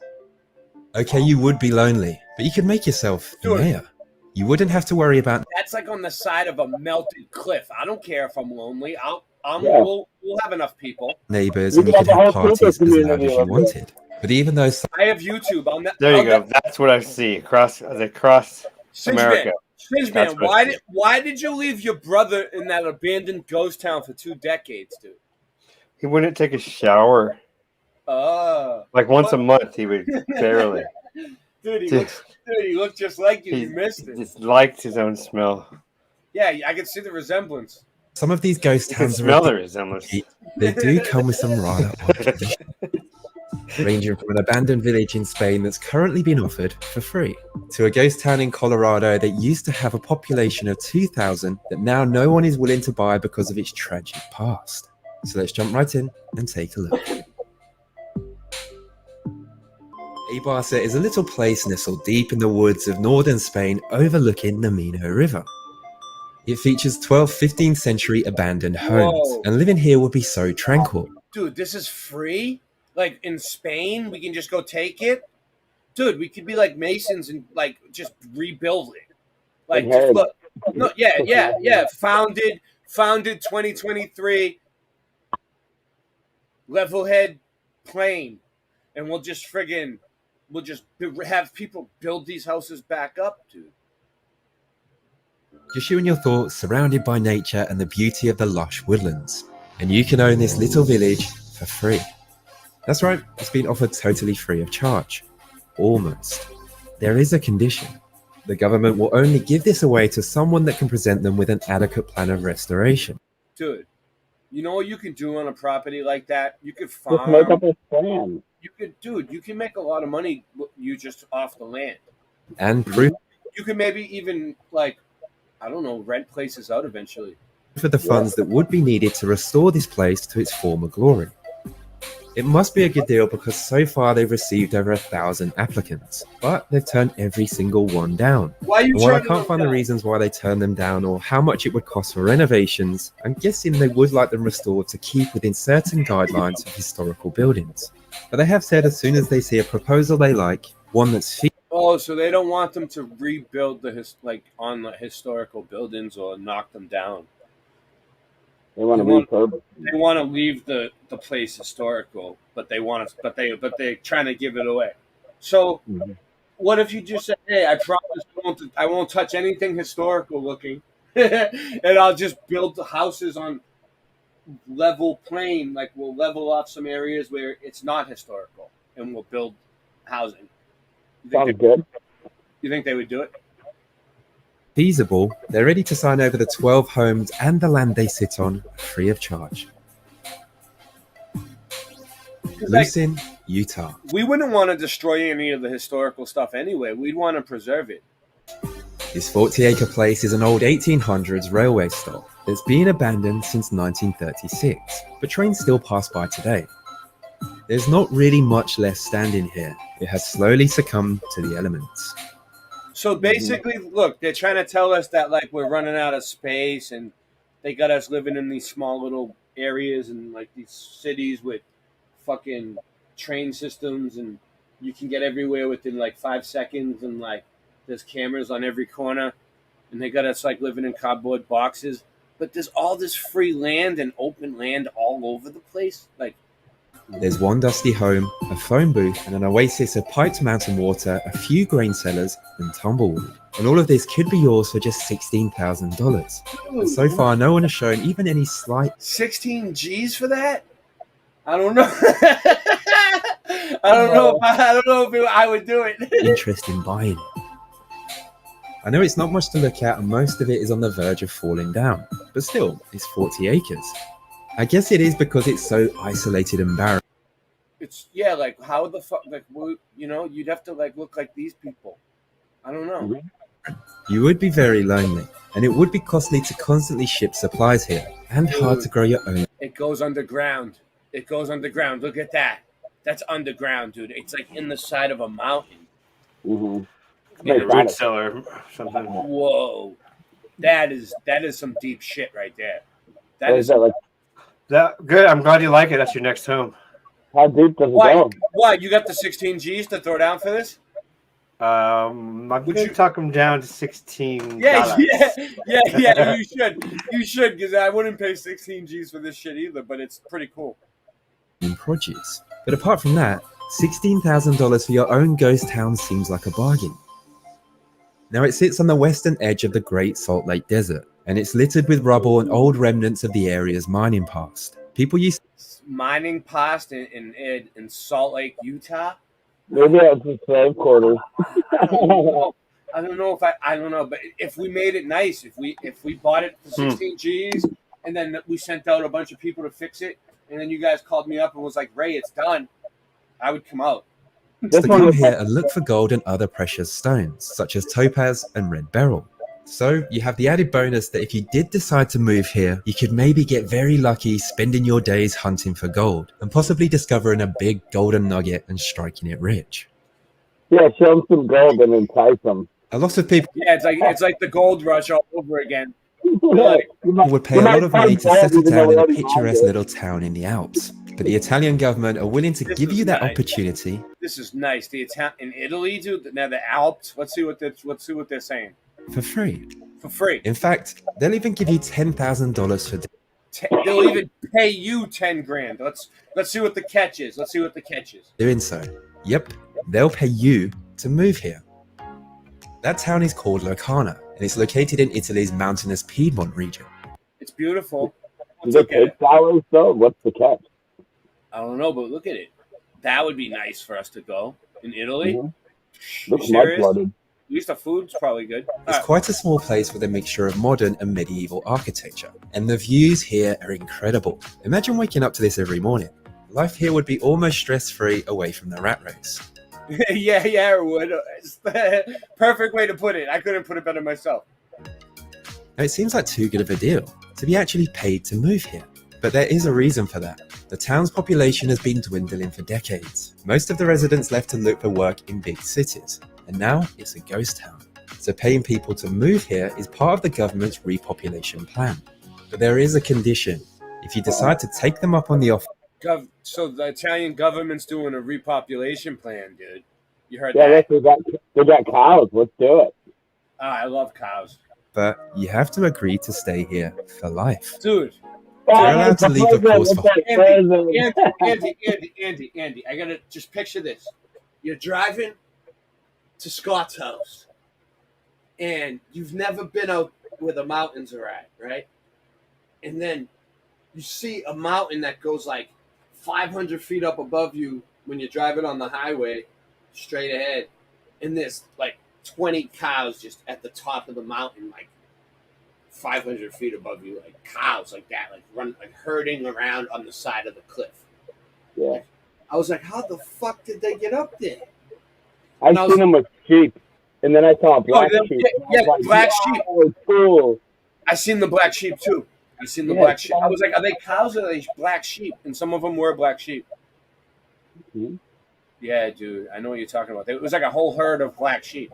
Okay, you would be lonely, but you could make yourself the mayor. You wouldn't have to worry about That's on the side of a melted cliff. I don't care if I'm lonely. We'll have enough people. neighbors, and you could have parties as loud as you wanted. But even though I have YouTube. There you go. That's what I see across America. Singe Man, why did you leave your brother in that abandoned ghost town for 2 decades, dude? He wouldn't take a shower. Once a month, he would barely. Dude, he looked just like you. You missed it. He liked his own smell. Yeah, I can see the resemblance. some of these ghost You can towns smell the are resemblance. they do come with some rather odd traditions, ranging from an abandoned village in Spain that's currently been offered for free, to a ghost town in Colorado that used to have a population of 2,000 that now no one is willing to buy because of its tragic past. So let's jump right in and take a look. Eibarsa is a little place nestled deep in the woods of northern Spain overlooking the Minho River. It features 12th, 15th century abandoned homes, Whoa. and living here would be so tranquil. Dude, this is free? Like in Spain, we can just go take it? Dude, we could be like Masons and like just rebuild it. Like, just look. No, yeah. Founded 2023. Levelhead plain. And we'll just have people build these houses back up, dude. Just you and your thoughts, surrounded by nature and the beauty of the lush woodlands. And you can own this little village for free. That's right, it's been offered totally free of charge. Almost. There is a condition. The government will only give this away to someone that can present them with an adequate plan of restoration. Dude, you know what you can do on a property like that? You could Just farm. make up a plan. You can make a lot of money you just off the land. And proof You can maybe even rent places out eventually. for the funds that would be needed to restore this place to its former glory. It must be a good deal because so far they've received over 1,000 applicants, but they've turned every single one down. Why are you And while I turning can't them find the down? reasons why they turned them down or how much it would cost for renovations, I'm guessing they would like them restored to keep within certain guidelines of historical buildings. But they have said as soon as they see a proposal they like, one that's Oh, so they don't want them to rebuild the historical buildings or knock them down. They want to refurbish. They want to leave the place historical, but they're trying to give it away. So, what if you just say, "Hey, I promise I won't touch anything historical looking, and I'll just build the houses on level plain. Like we'll level off some areas where it's not historical, and we'll build housing." Sounds good. You think they would do it? feasible, they're ready to sign over the 12 homes and the land they sit on free of charge. Lucin, Utah. We wouldn't want to destroy any of the historical stuff anyway. We'd want to preserve it. This 40-acre place is an old 1800s railway stop that's been abandoned since 1936, but trains still pass by today. There's not really much left standing here. It has slowly succumbed to the elements. So basically, look, they're trying to tell us that like we're running out of space and they got us living in these small little areas and like these cities with fucking train systems and you can get everywhere within like 5 seconds and like there's cameras on every corner and they got us like living in cardboard boxes. But there's all this free land and open land all over the place. Like, there's one dusty home, a phone booth, and an oasis of piped mountain water, a few grain cellars, and tumbleweed. And all of this could be yours for just $16,000. And so far, no one has shown even any slight 16 G's for that? I don't know. I don't know if I would do it. interest in buying it. I know it's not much to look at, and most of it is on the verge of falling down. But still, it's 40 acres. I guess it is because it's so isolated and barren. It's like how the fuck, like, you know, you'd have to like look like these people. I don't know. You would be very lonely, and it would be costly to constantly ship supplies here, and hard to grow your own. It goes underground. It goes underground. Look at that. That's underground, dude. It's like in the side of a mountain. In a root cellar or something. Whoa, that is some deep shit right there. That good. I'm glad you like it. That's your next home. How deep does it go? Why? You got the 16 G's to throw down for this? I'm gonna talk them down to 16. Yeah. You should, because I wouldn't pay 16 G's for this shit either. But it's pretty cool. In produce, but apart from that, $16,000 for your own ghost town seems like a bargain. Now it sits on the western edge of the Great Salt Lake Desert, and it's littered with rubble and old remnants of the area's mining past. People used mining past in Salt Lake, Utah. Maybe that's the slave quarters. I don't know, but if we made it nice, if we bought it for 16 G's and then we sent out a bunch of people to fix it, and then you guys called me up and was like, "Ray, it's done," I would come out. to come here and look for gold and other precious stones, such as topaz and red beryl. So you have the added bonus that if you did decide to move here, you could maybe get very lucky spending your days hunting for gold and possibly discovering a big golden nugget and striking it rich. Yeah, show them some gold and entice them. A lot of people Yeah, it's like the gold rush all over again. would pay a lot of money to settle down in a picturesque little town in the Alps. But the Italian government are willing to give you that opportunity This is nice. The in Italy, dude. Now the Alps. Let's see what they're saying. for free. For free. In fact, they'll even give you $10,000 for They'll even pay you 10 grand. Let's see what the catch is. Let's see what the catch is. doing so. Yep, they'll pay you to move here. That town is called Locarno, and it's located in Italy's mountainous Piedmont region. It's beautiful. Is it $8 though? What's the catch? I don't know, but look at it. That would be nice for us to go in Italy. Mhm. You Looks serious? mud-flooded. At least the food's probably good. It's quite a small place with a mixture of modern and medieval architecture, and the views here are incredible. Imagine waking up to this every morning. Life here would be almost stress-free away from the rat race. yeah, it would. It's the perfect way to put it. I couldn't put it better myself. Now, it seems like too good of a deal to be actually paid to move here. But there is a reason for that. The town's population has been dwindling for decades. Most of the residents left to look for work in big cities, and now it's a ghost town. So paying people to move here is part of the government's repopulation plan. But there is a condition. If you decide to take them up on the offer, So the Italian government's doing a repopulation plan, dude. You heard Yeah, that? they got cows. Let's do it. I love cows. but you have to agree to stay here for life. Dude. You're allowed to leave, of course, for Andy, I gotta just picture this. You're driving to Scott's house, and you've never been out where the mountains are at, right? And then you see a mountain that goes like 500 feet up above you when you're driving on the highway straight ahead, and there's like 20 cows just at the top of the mountain, like 500 feet above you, like cows like that, like herding around on the side of the cliff. Yeah. I was like, how the fuck did they get up there? I seen them with sheep, and then I saw a black sheep. Yeah, I was like, black sheep. "Wow, cool." I seen the black sheep too. I seen the Yeah, black sheep. I was like, are they cows or are they black sheep? And some of them were black sheep. Mm-hmm. Yeah, dude, I know what you're talking about. It was like a whole herd of black sheep.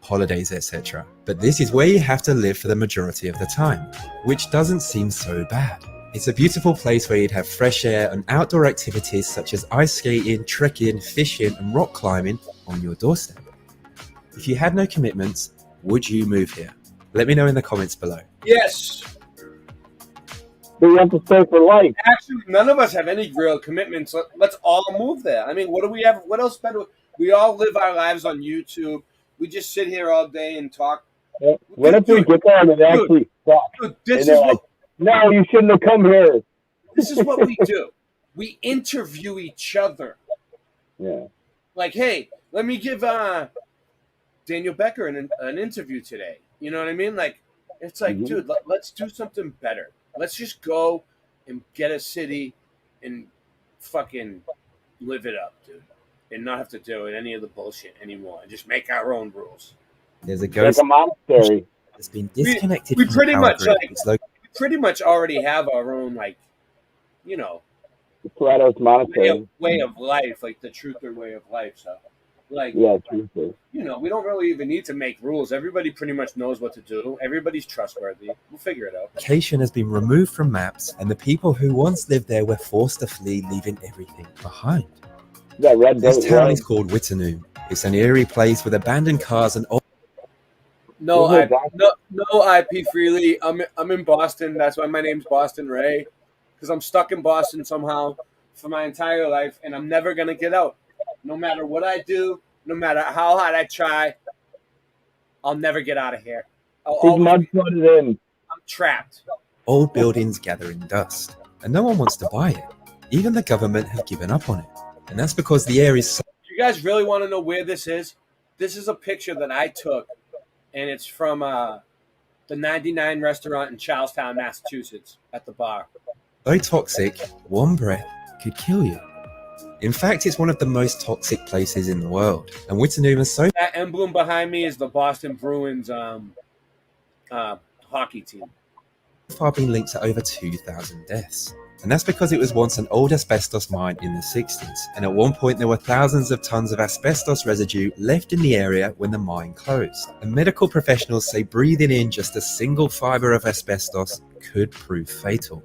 holidays, etc. But this is where you have to live for the majority of the time, which doesn't seem so bad. It's a beautiful place where you'd have fresh air and outdoor activities such as ice skating, trekking, fishing, and rock climbing on your doorstep. If you had no commitments, would you move here? Let me know in the comments below. Yes. But you have to stay for life. Actually, none of us have any real commitments. Let's all move there. I mean, what do we have? What else better? We all live our lives on YouTube. We just sit here all day and talk. What if we get there and it actually sucks? Dude, this And they're is like, what, no, you shouldn't have come here. this is what we do. We interview each other. Yeah. Like, hey, let me give Daniel Becker an interview today. You know what I mean? Like, it's like, dude, let's do something better. Let's just go and get a city and fucking live it up, dude. And not have to do any of the bullshit anymore. And just make our own rules. There's a ghost Like a monastery. that's been disconnected We from pretty the much power grid. like It's located we pretty much already have our own, like, you know, Plato's monastery. way of life, like the truther way of life. So, like, Yeah, true. you know, we don't really even need to make rules. Everybody pretty much knows what to do. Everybody's trustworthy. We'll figure it out. location has been removed from maps, and the people who once lived there were forced to flee, leaving everything behind. That red This boat, town right? is called Wittenoom. It's an eerie place with abandoned cars and old. No, no IP freely. I'm in Boston. That's why my name's Boston Ray, because I'm stuck in Boston somehow for my entire life, and I'm never gonna get out. No matter what I do, no matter how hard I try, I'll never get out of here. He's mud flooded in. I'm trapped. Old buildings gathering dust, and no one wants to buy it. Even the government have given up on it, and that's because the air is so You guys really want to know where this is? This is a picture that I took, and it's from the 99 restaurant in Charlestown, Massachusetts, at the bar. toxic, one breath could kill you. In fact, it's one of the most toxic places in the world, and Wittenoom is so That emblem behind me is the Boston Bruins hockey team. far been linked to over 2,000 deaths. And that's because it was once an old asbestos mine in the 60s, and at one point there were thousands of tons of asbestos residue left in the area when the mine closed. And medical professionals say breathing in just a single fibre of asbestos could prove fatal.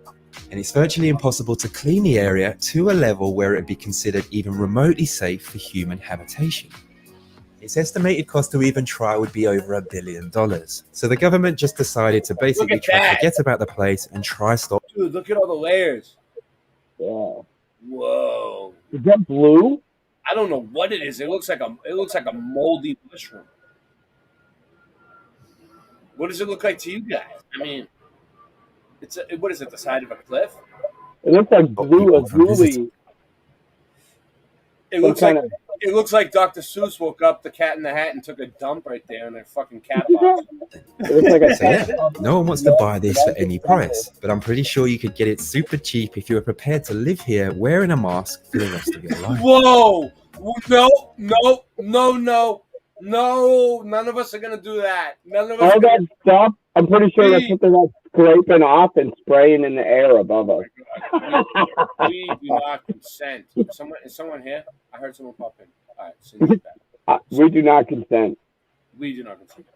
And it's virtually impossible to clean the area to a level where it would be considered even remotely safe for human habitation. Its estimated cost to even try would be over $1 billion. So the government just decided to basically try to forget about the place and try stop. Dude, look at all the layers. Yeah. Whoa. Is that blue? I don't know what it is. It looks like a moldy mushroom. What does it look like to you guys? I mean, what is it? The side of a cliff? It looks like blue, a bluey. It looks like Dr. Seuss woke up the Cat in the Hat and took a dump right there in their fucking cat box. So yeah, no one wants to buy this for any price, but I'm pretty sure you could get it super cheap if you were prepared to live here wearing a mask for the rest of your life. Whoa! No! None of us are gonna do that. None of us. All that stuff, I'm pretty sure that's something that's scraping off and spraying in the air above us. We do not consent. Is someone here? I heard someone pop in. All right, so we do not consent. We do not consent.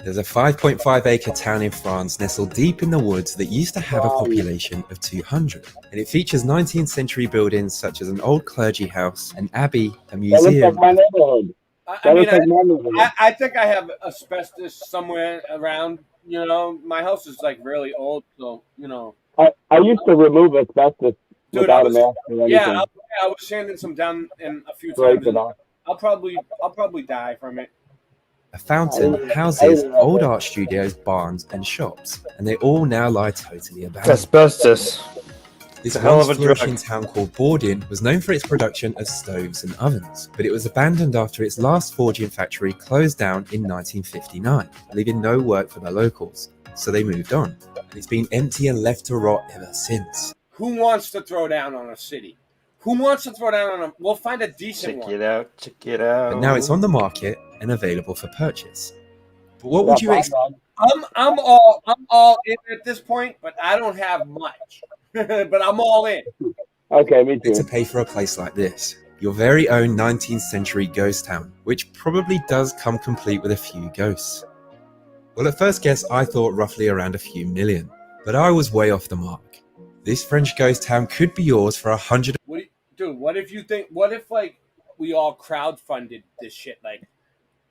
There's a 5.5 acre town in France nestled deep in the woods that used to have a population of 200. And it features 19th century buildings such as an old clergy house, an abbey, a museum. That looks like my neighborhood. I think I have asbestos somewhere around. You know, my house is like really old, so you know. I used to remove asbestos without a mask or anything. Yeah, I was sanding some down in a few times. I'll probably die from it. A fountain, houses, old art studios, barns, and shops, and they all now lie totally abandoned. Asbestos. This a hell once of a flourishing drug. town called Bordin was known for its production of stoves and ovens, but it was abandoned after its last forging factory closed down in 1959, leaving no work for the locals. So they moved on, and it's been empty and left to rot ever since. Who wants to throw down on a city? Who wants to throw down on a? We'll find a decent one. Check it out. But now it's on the market and available for purchase. But what would you expect? I'm all in at this point, but I don't have much. But I'm all in. Okay, me too. To pay for a place like this, your very own 19th century ghost town, which probably does come complete with a few ghosts. Well, at first guess, I thought roughly around a few million, but I was way off the mark. This French ghost town could be yours for 100. What if like we all crowdfunded this shit? Like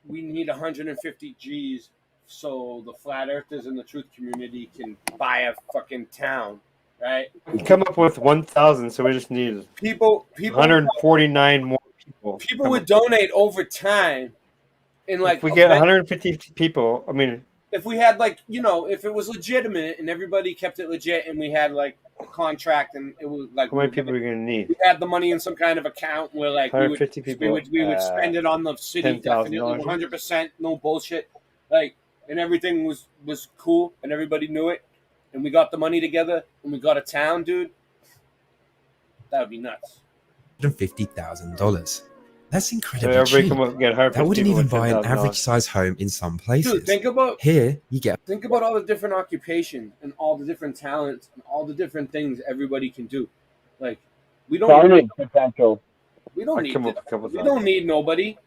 we need 150 G's so the flat earthers and the truth community can buy a fucking town. Right. We come up with 1,000, so we just need people 149 more people. People would donate over time. In like if we get 150 people, I mean, if we had like if it was legitimate and everybody kept it legit and we had like a contract and it was like how many people are we gonna need? We had the money in some kind of account where like 150 we would spend it on the city definitely 100%, no bullshit, like, and everything was cool and everybody knew it. And we got the money together, and we got a town, dude. That would be nuts. $150,000. That's incredibly So everybody cheap. come up and get That wouldn't even with buy an $10,000. average-sized home in some places. Dude, think about here. You get. Think about all the different occupations and all the different talents and all the different things everybody can do. Like we don't Farming potential. We don't need. We don't need nobody.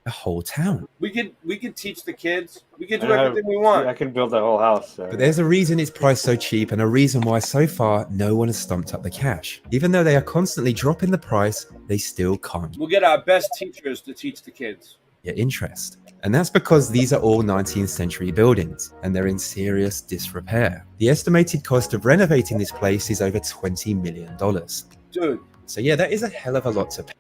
A whole town. We could teach the kids. We could do everything we want. I can build a whole house. So. But there's a reason it's priced so cheap and a reason why so far no one has stumped up the cash. Even though they are constantly dropping the price, they still can't We'll get our best teachers to teach the kids. get interest. And that's because these are all 19th century buildings and they're in serious disrepair. The estimated cost of renovating this place is over $20 million. Dude. So yeah, that is a hell of a lot to pay.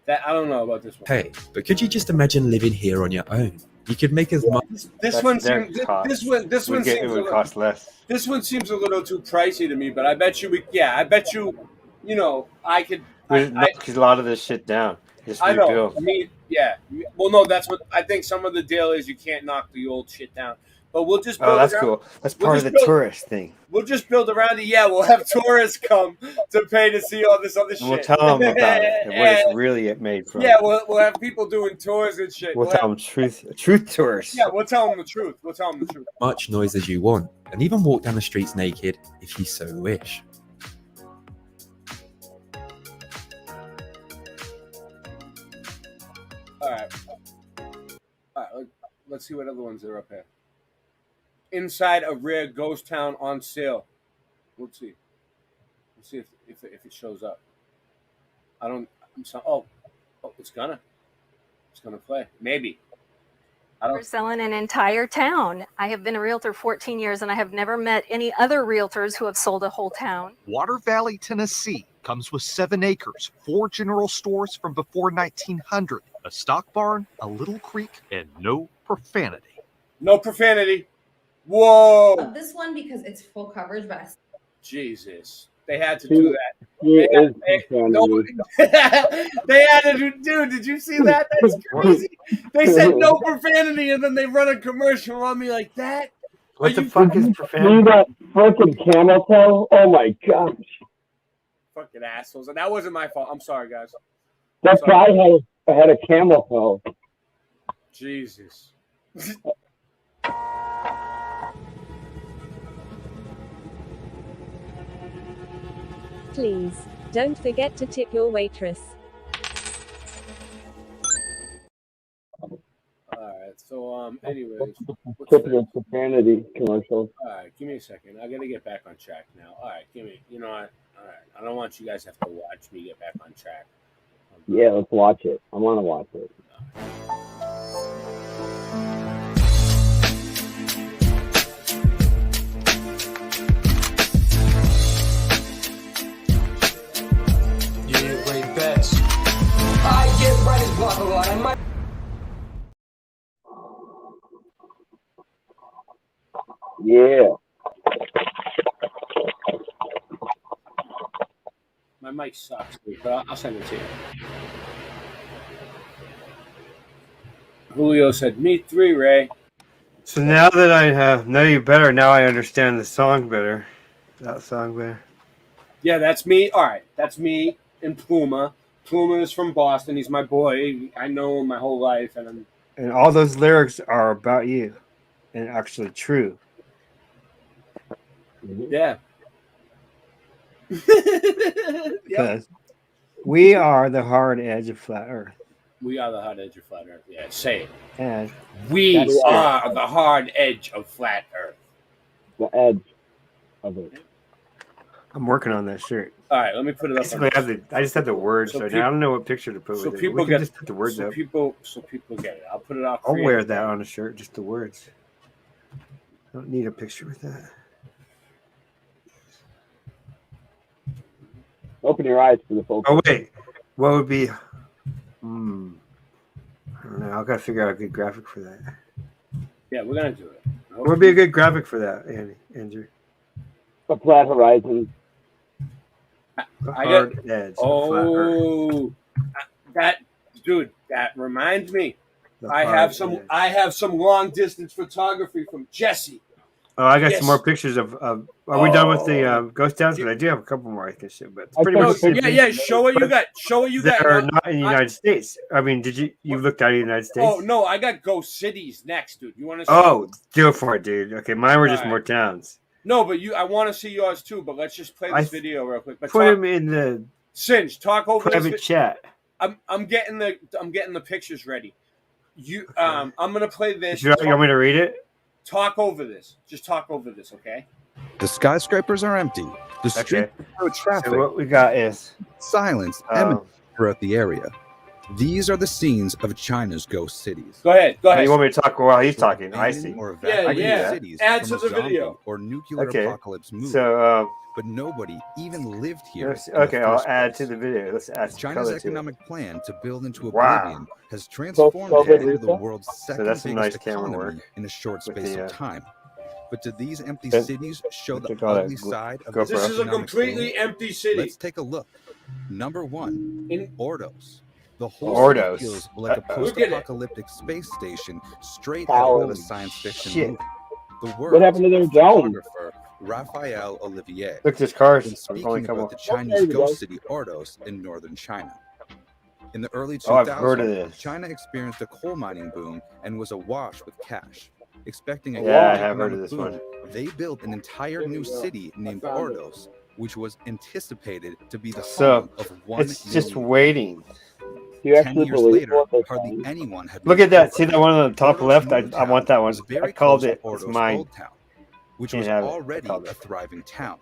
That I don't know about this one. Hey, but could you just imagine living here on your own? You could make as much. This one seems cost less. This one seems a little too pricey to me, but I bet you I could. Because a lot of this shit down. Just I know. rebuild. I mean, yeah. Well, no, that's what I think. Some of the deal is you can't knock the old shit down. But we'll just build that's around, cool. That's part of the tourist thing. We'll just build around it. Yeah, we'll have tourists come to pay to see all this other shit. And we'll tell them about it and what it's really made from. Yeah, we'll have people doing tours and shit. We'll tell them truth tourists. Yeah, we'll tell them the truth. We'll tell them the truth. Much noise as you want, and even walk down the streets naked if you so wish. All right. Let's see what other ones are up here. Inside a rare ghost town on sale. Let's see. Let's see if it shows up. It's gonna play. Maybe. We're selling an entire town. I have been a realtor 14 years, and I have never met any other realtors who have sold a whole town. Water Valley, Tennessee comes with 7 acres, 4 general stores from before 1900, a stock barn, a little creek, and no profanity. No profanity. Whoa. Love this one because it's full coverage, but Jesus. They had to do that. They had to do, dude, did you see that? That's crazy. They said no profanity, and then they run a commercial on me like that. What the fuck is profanity? You got freaking camel toe? Oh my gosh. Fucking assholes. And that wasn't my fault. I'm sorry, guys. That guy had a camel toe. Jesus. Please, don't forget to tip your waitress. Alright, so anyways. Typical profanity commercials. Alright, give me a second. I gotta get back on track now. Alright, you know what? Alright. I don't want you guys to have to watch me get back on track. Yeah, let's watch it. I want to watch it. I get right as block a lot. I might. Yeah. My mic sucks, but I'll send it to you. Julio said, "Me 3, Ray." So now that I know you better, now I understand the song better. That song better. Yeah, that's me. All right, that's me and Pluma. Pluma is from Boston. He's my boy. I know him my whole life, and all those lyrics are about you, and actually true. Yeah. Because we are the hard edge of flat Earth. We are the hard edge of flat Earth. Yeah, say it. And we are the hard edge of flat Earth. The edge of it. I'm working on that shirt. All right, let me put it up. I just have the words, so I don't know what picture to put so with people it. We get can just put the words up. So people get it. I'll put it out. I'll wear that on a shirt, just the words. I don't need a picture with that. Open your eyes for the folks. Oh wait, what would be? I don't know. I've got to figure out a good graphic for that. Yeah, we're gonna do it. What would be a good graphic for that, Andrew? A flat horizon. Hard edge. Oh, that reminds me. I have some long distance photography from Jesse. Oh, I got some more pictures of. Are we done with the ghost towns? But I do have a couple more I can show. But it's pretty much. Yeah. Show what you got. Show what you got. They're not in the United States. I mean, you looked at the United States? Oh no, I got ghost cities next, dude. You want to? Oh, go for it, dude. Okay, mine were just more towns. No, but I want to see yours too. But let's just play this video real quick. But put him in the Singe. Talk over private chat. I'm getting the pictures ready. I'm gonna play this. You want me to read it? Talk over this. Just talk over this, okay? The skyscrapers are empty. The street no traffic. So what we got is silence emanating throughout the area. These are the scenes of China's ghost cities. Go ahead. You want me to talk while he's talking? I see. Cities add to the video. Or nuclear apocalypse movie. So, but nobody even lived here. Okay, I'll add to the video. Let's add China's economic plan to build into oblivion has transformed it into the world's second biggest economy in a short space of time. But do these empty cities show the ugly side of this? This is a completely empty city. Let's take a look. Number 1, Ordos. The whole Ordos feels like a post-apocalyptic space station straight out of a science fiction movie. The What happened to their dome? Raphael Olivier. Look, this car is speaking about the Chinese ghost city Ordos in northern China. In the early 2000s, I've heard of this. China experienced a coal mining boom and was awash with cash. expecting a Yeah, I huge have heard of economic this boom. one. They built an entire new city named Ordos, which was anticipated to be the So home of 1 it's just million. waiting. You 10 actually years believe later, what they're hardly saying? anyone had Look moved at that. over. See that one on the top Ordos left? New I Town want that one. was very I called close it. to It's Ordos mine. Old Town, which Can't was have it. I already called a it. thriving town.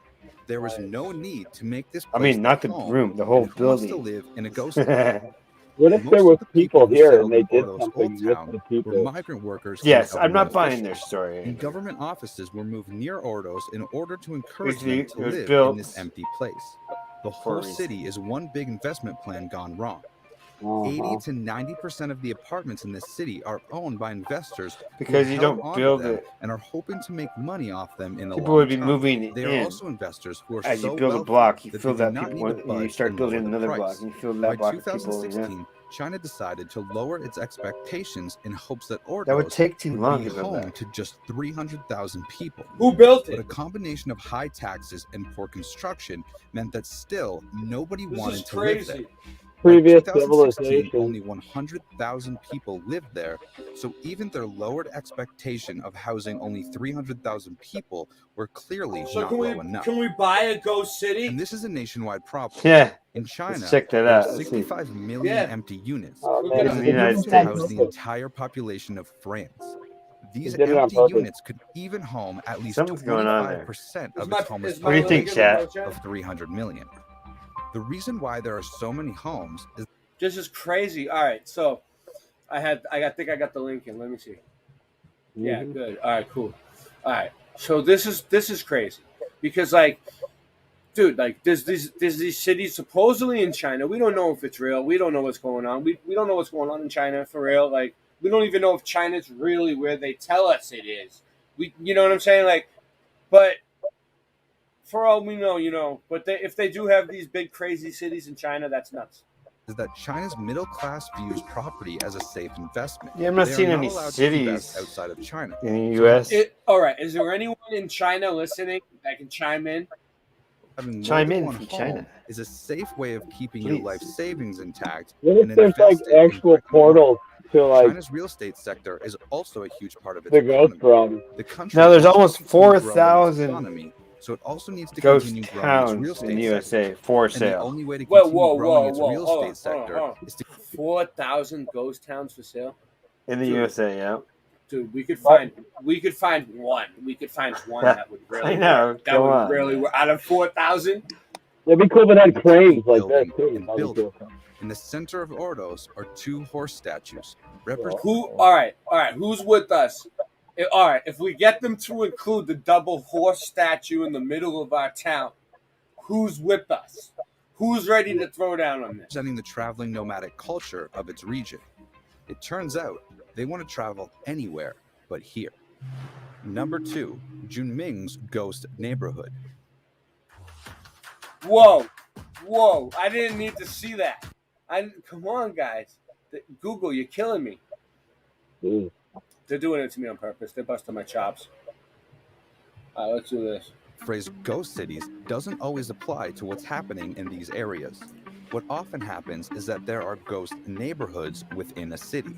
There was no need to make this I place mean, not the home, room, the whole and who wants to building. live in a ghost town? What if Most there of was the people who here settled and they in did Ordos something Old with the Town were people? migrant workers and Yes, I'm government not buying their officials. story. And government offices were moved near Ordos in order to encourage It them was to live in built this empty place. The for a whole reason. city is one big investment plan gone wrong. 80 to 90% of the apartments in this city are owned by investors who Because have you held don't onto build them it. and are hoping to make money off them in the People long would be term. moving They are in. also investors who are As so you build a wealthy block, you that fill they do that not people, need to and you budge start and lower building the another price. block, and you fill By that block of people. 2016, China decided to lower its expectations in hopes that That would Ordos take too long would be to build home that. to just 300,000 people. Who built But it? a combination of high taxes and poor construction meant that still nobody wanted to live there. Crazy. By Previous 2016, civilization. only 100,000 people lived there, so even their lowered expectation of housing only 300,000 people were clearly So not low enough. can we buy a ghost city? And this is a nationwide problem. Yeah. In China, Let's check that there out. are Let's see. 65 million Yeah. empty units. Oh, Look man, at In us. the United Enough to States. house the entire population of France. These They did it on empty purpose. units could even home at least Something's going on there. 25% Is of my- its homeless is What do you think, population chat? of 300 million. The reason why there are so many homes is This is crazy. All right, so I think I got the link in. Let me see. Yeah, Mhm. good. All right, cool. All right, so this is crazy because like, dude, like there's these cities supposedly in China. We don't know if it's real. We don't know what's going on. We don't know what's going on in China for real. Like we don't even know if China's really where they tell us it is. You know what I'm saying? Like, but for all we know, But if they do have these big crazy cities in China, that's nuts. that China's middle class views property as a safe investment. Yeah, I'm not They are seeing any allowed to invest cities outside of China. in the U.S. All right, is there anyone in China listening that can chime in? Having more Chime than in one from home China. is a safe way of keeping your Please. life savings intact. What and if there's like investing in actual brick and mortar. portals to like China's real estate sector is also a huge part of its the ghost economy. realm? The country Now there's wants almost to continue growing its 4,000 economy, so it also needs to ghost continue growing its real towns estate in the sector. USA for And the sale. only way to Whoa, continue whoa, growing whoa, its whoa! real Hold estate on, sector is to 4,000 ghost towns for sale, In the Dude. USA, yeah. dude. We could find one. We could find one that would really. I know, That go would on. really work. Out of 4,000. It'd be cool if it had cranes like this building too. and That'd be building. cool. In the center of Ordos are two horse statues. Who? All right. Who's with us? All right. If we get them to include the double horse statue in the middle of our town, who's with us? Who's ready to throw down on this? Representing the traveling nomadic culture of its region. It turns out they want to travel anywhere but here. Number 2, Junming's Ghost Neighborhood. Whoa! I didn't need to see that. Come on, guys. Google, you're killing me. Jeez. They're doing it to me on purpose. They're busting my chops. All right, let's do this. The phrase ghost cities doesn't always apply to what's happening in these areas. What often happens is that there are ghost neighborhoods within a city.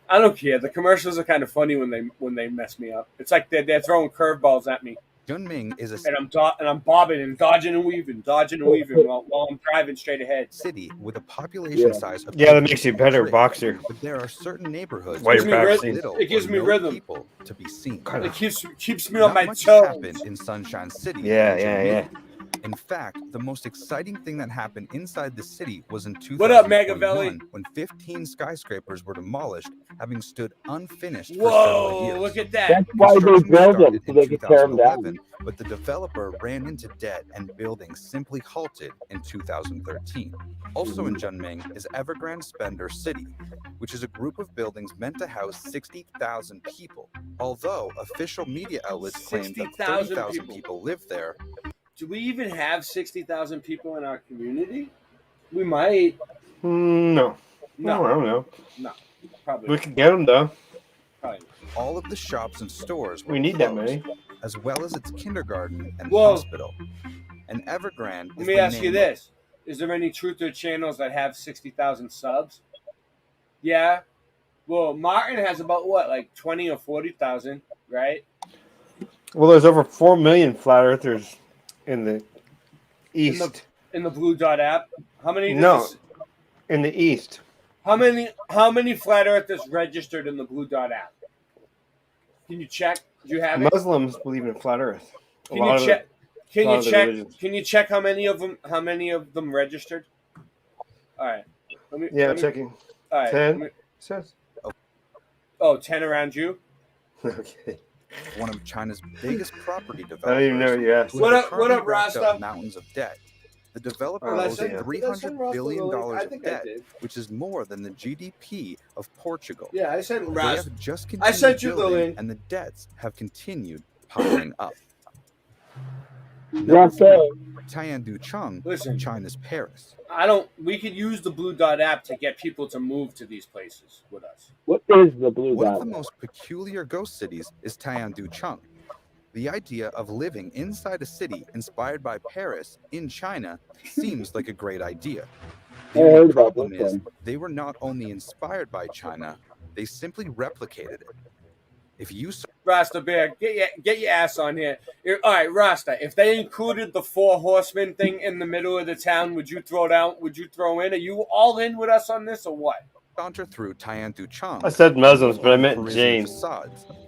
I don't care. The commercials are kind of funny when they mess me up. It's like they're throwing curveballs at me, Junming is a and I'm bobbing and dodging and weaving while I'm driving straight ahead. city with a population size of Yeah, that makes you a better 3. boxer. But there are certain neighborhoods While with you're practicing. little It gives or me no rhythm. people to be seen. It keeps me on Not my much has toes. happened in Sunshine City. Yeah, in yeah, Junming. yeah. In fact, the most exciting thing that happened inside the city was in What up, 2021 Magavelli? when 15 skyscrapers were demolished, having stood unfinished for Whoa! several years. Look at that. That's why they Construction build them started so in they can tear them down. 2011, but the developer ran into debt and building simply halted in 2013. Also in Junming is Evergrande Spender City, which is a group of buildings meant to house 60,000 people. Although official media outlets claim that 60,000 30,000 people live there, Do we even have 60,000 people in our community? We might. No. No. I don't know. No, probably. We could get them though. Probably. all of the shops and stores were We need that closed, many. as well as its kindergarten and Whoa. hospital. And Evergrande Let is me the ask you name this: is there any Truther channels that have 60,000 subs? Yeah. Well, Martin has about what, like 20 or 40,000, right? Well, there's over 4 million flat earthers in the east. In the Blue Dot app, how many? In the east. How many flat earthers registered in the Blue Dot app? Can you check? Do you have it? Muslims believe in flat Earth. Can you check? Can you check how many of them registered? All right. Checking. All right. 10 says. Oh, 10 around you. Okay. One of China's biggest property developers. I don't even know you asked. What up, Rasta? Mountains of debt. The developer Oh, owes that's $300 billion I of think I debt, did. which is more than the GDP of Portugal. Yeah, I sent They Rasta. have just I sent you continued the building, link. and the debts have continued piling up. Tiandu Cheng, Listen, China's Paris. We could use the Blue Dot app to get people to move to these places with us. What is the Blue One Dot? of the most peculiar ghost cities is Tiandu Cheng. The idea of living inside a city inspired by Paris in China seems like a great idea. The only problem is they were not only inspired by China, they simply replicated it. If you Rasta Bear, get your ass on here. All right, Rasta. If they included the 4 horsemen thing in the middle of the town, would you throw in? Are you all in with us on this or what? saunter through Tiandu Cheng. I said Muslims, but I meant Jain.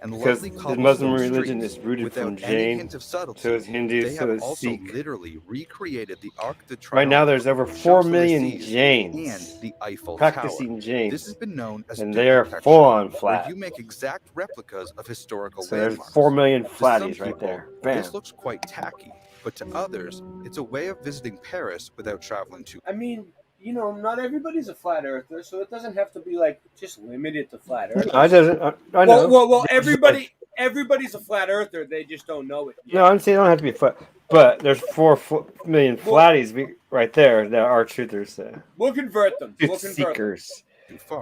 And Because lovely the Muslim cobblestone religion streets is rooted without from any Jain. hint of subtlety. So is Hindu, They so have is also Sikh. literally recreated the Arc de Triomphe. Right now, there's over 4 million Champs-Élysées, Jains and the Eiffel practicing Tower. Jains. This has been known as And they are duplicity, full-on where flat. you make exact replicas of historical So there's landmarks. 4 million To some flatties right people, there. Bam. This looks quite tacky, but to others, it's a way of visiting Paris without traveling too. I mean, you know, not everybody's a flat earther, so it doesn't have to be like just limited to flat earthers. I know. Well, everybody's a flat earther. They just don't know it. No, I'm saying it don't have to be flat. But there's 4 million flatties right there that are truthers. We'll convert them. Truth seekers.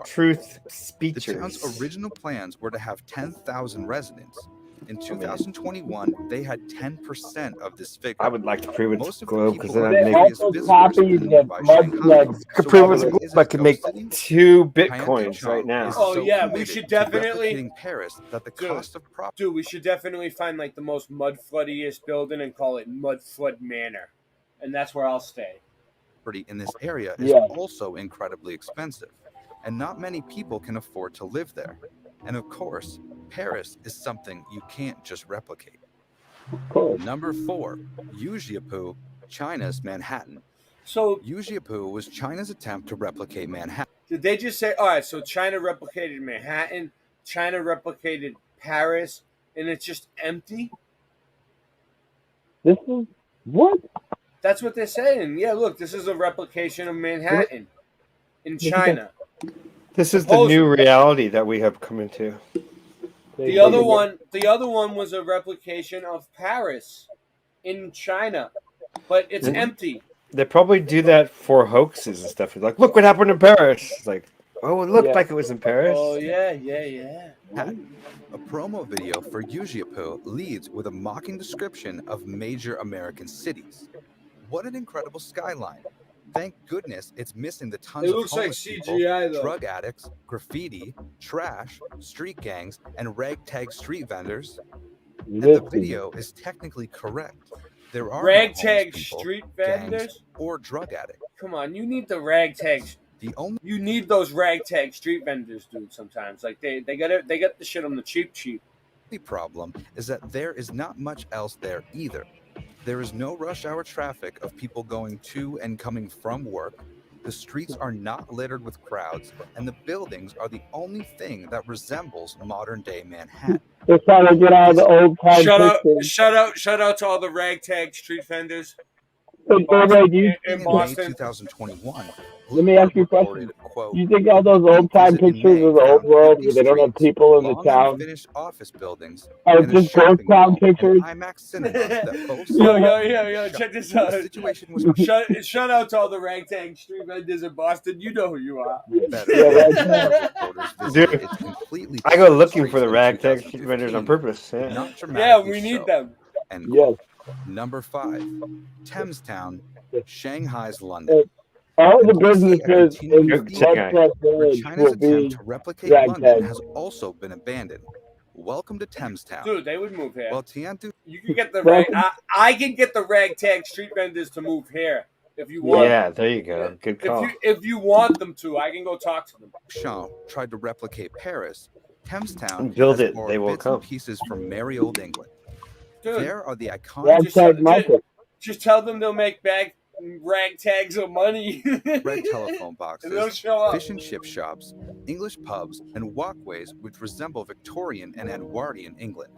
Truth speechers. The town's original plans were to have 10,000 residents. In 2021, they had 10% of this figure. I would like to prove it's Most a of the globe people because then are I'd make various Also visitors copied been the by mud Shanghai. slugs. I could So prove while it's a it globe. is I could make ghost city, 2 Tiandu bitcoins Cheng right now. is Oh, so yeah, we committed should to definitely- replicating Paris that the cost of property. Dude, we should definitely find like the most mud floodiest building and call it Mud Flood Manor, and that's where I'll stay. In this area is Yeah. also incredibly expensive, and not many people can afford to live there. And of course, Paris is something you can't just replicate. Number 4, Ujiapu, China's Manhattan. So Ujiapu was China's attempt to replicate Manhattan. Did they just say, all right, so China replicated Manhattan, China replicated Paris, and it's just empty? This is what? That's what they're saying. Yeah, look, this is a replication of Manhattan in China. This is the new reality that we have come into. The other one was a replication of Paris in China, but it's empty. They probably do that for hoaxes and stuff. It's like, look what happened in Paris. It's like, oh, it looked like it was in Paris. Oh, yeah. A promo video for Ujiapu leads with a mocking description of major American cities. What an incredible skyline. Thank goodness it's missing the tons It of looks like homeless people, CGI though. drug addicts, graffiti, trash, street gangs, and ragtag street vendors. And the video is technically correct. There are no Ragtag homeless people, street gangs, vendors? or drug addicts. Come on, you need the ragtag. You need those ragtag street vendors, dude. Sometimes, like they got the shit on the cheap. The problem is that there is not much else there either. There is no rush hour traffic of people going to and coming from work. The streets are not littered with crowds, and the buildings are the only thing that resembles modern day Manhattan. They're trying to get all the old time pictures. Shout out to all the ragtag street vendors. So, Burbank, In May 2021, let me ask you a question. You think all those old time pictures of the old world where they don't have people in the town unfinished office buildings are and a just ghost shopping town mall pictures? and IMAX cinemas that boast Yo, check this out. The situation was Shout out to all the ragtag street vendors in Boston. You know who you are. Dude, I go looking for the ragtag street vendors on purpose. Yeah, Not Yeah, dramatically we need so. them. And Number 5, Thamestown, Shanghai's London. All the And Dorsey businesses in continued Bloodshot where Village China's will attempt be to replicate London ragtag. has also been abandoned. Welcome to Thames Town. Dude, they would move here. Well, Tiantu, You can get the rag. I can get the ragtag street vendors to move here if you want. Yeah, there you go. Good call. If you want them to, I can go talk to them. Shaw tried to replicate Paris. Thames Town Build has it, borrowed they will bits and come. pieces from merry old England. Dude, There are the iconic Ragtag market. just tell them they'll make ragtags of money. red telephone And they'll boxes, show up. fish and chip shops, English pubs, and walkways which resemble Victorian and Edwardian England.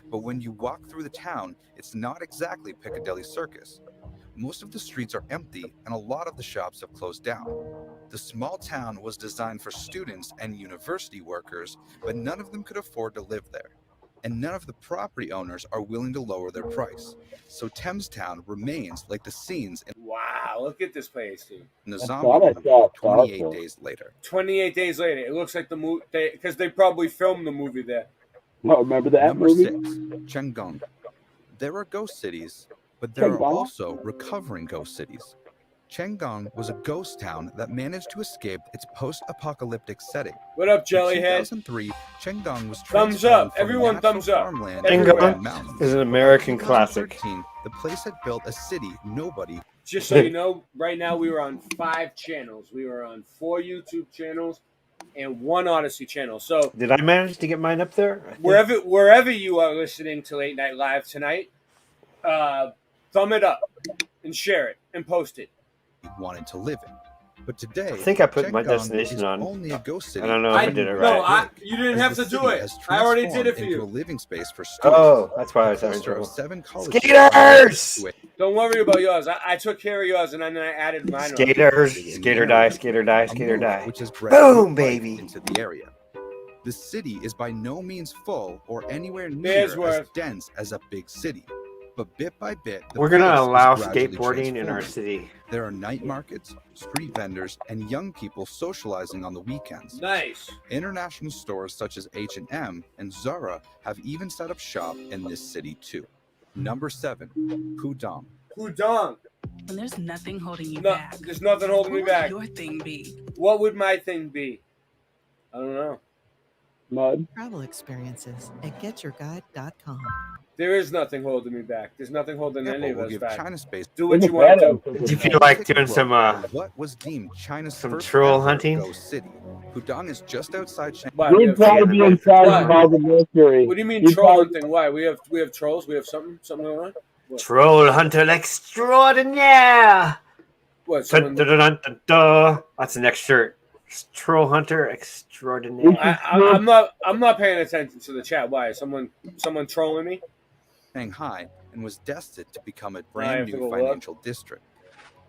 But when you walk through the town, it's not exactly Piccadilly Circus. Most of the streets are empty and a lot of the shops have closed down. The small town was designed for students and university workers, but none of them could afford to live there. And none of the property owners are willing to lower their price. So Thames Town remains like the scenes in Wow, look at this place, dude. the I zombie thought I movie saw 28 Starfield. days later. 28 days later, it looks like the movie because they probably filmed the movie there. Oh, remember that Number movie? 6, Chenggang. There are ghost cities, but there are Chenggang? also recovering ghost cities. Chenggang was a ghost town that managed to escape its post-apocalyptic setting. What up, In Jellyhead? 2003, Chenggang was Thumbs transformed up. from Everyone, natural thumbs up. farmland Everywhere. to Chenggang mountains. is an American classic. 2013, the place had built a city nobody. Just so you know, right now we were on 5 channels. We were on 4 YouTube channels and 1 Odyssey channel. So Did I manage to get mine up there? I think- wherever you are listening to Late Night Live tonight, thumb it up and share it and post it. Wanted to live in. But today, I think I put my Chenggang destination is on. only a ghost city. I don't know if I did it No, right. you didn't As have the to do city it. has I already did transformed it for into a you. living space for students. Oh, that's why I was A having cluster of trouble. 7 college Skaters! Don't worry about yours. I took care of yours and then I added mine. on. Skaters, skater die, skater die, a skater move die. which has bred Boom, life baby. into the area. The city is by no means full or anywhere near There's as worth. dense as a big city. But bit by bit, the We're gonna place is allow gradually skateboarding in our transforming. city. There are night markets, street vendors, and young people socializing on the weekends. Nice. International stores such as H&M and Zara have even set up shop in this city too. Number 7, Pudong. Pudong. When there's nothing holding you No, back. there's nothing holding me What would back. your thing be? What would my thing be? I don't know. Mud. Travel experiences at getyourguide.com. There is nothing holding me back. There's nothing holding Yeah, any but of we'll us give back. China space. Do what you want to do. Do you feel like doing some What was deemed China's some first troll ever hunting? ghost city? Pudong is just outside Shanghai. Why, we You'd have- probably be in charge Why? of all the mystery. What do you mean You'd troll probably- hunting? Why? We have trolls? We have something going on? What? Troll hunter extraordinaire. What? Dun, Someone, dun, dun, dun, dun, dun. That's the next shirt. Troll hunter extraordinaire. I'm not paying attention to the chat. Why? Someone trolling me? Shanghai and was destined to become a I brand have to new go look. financial district.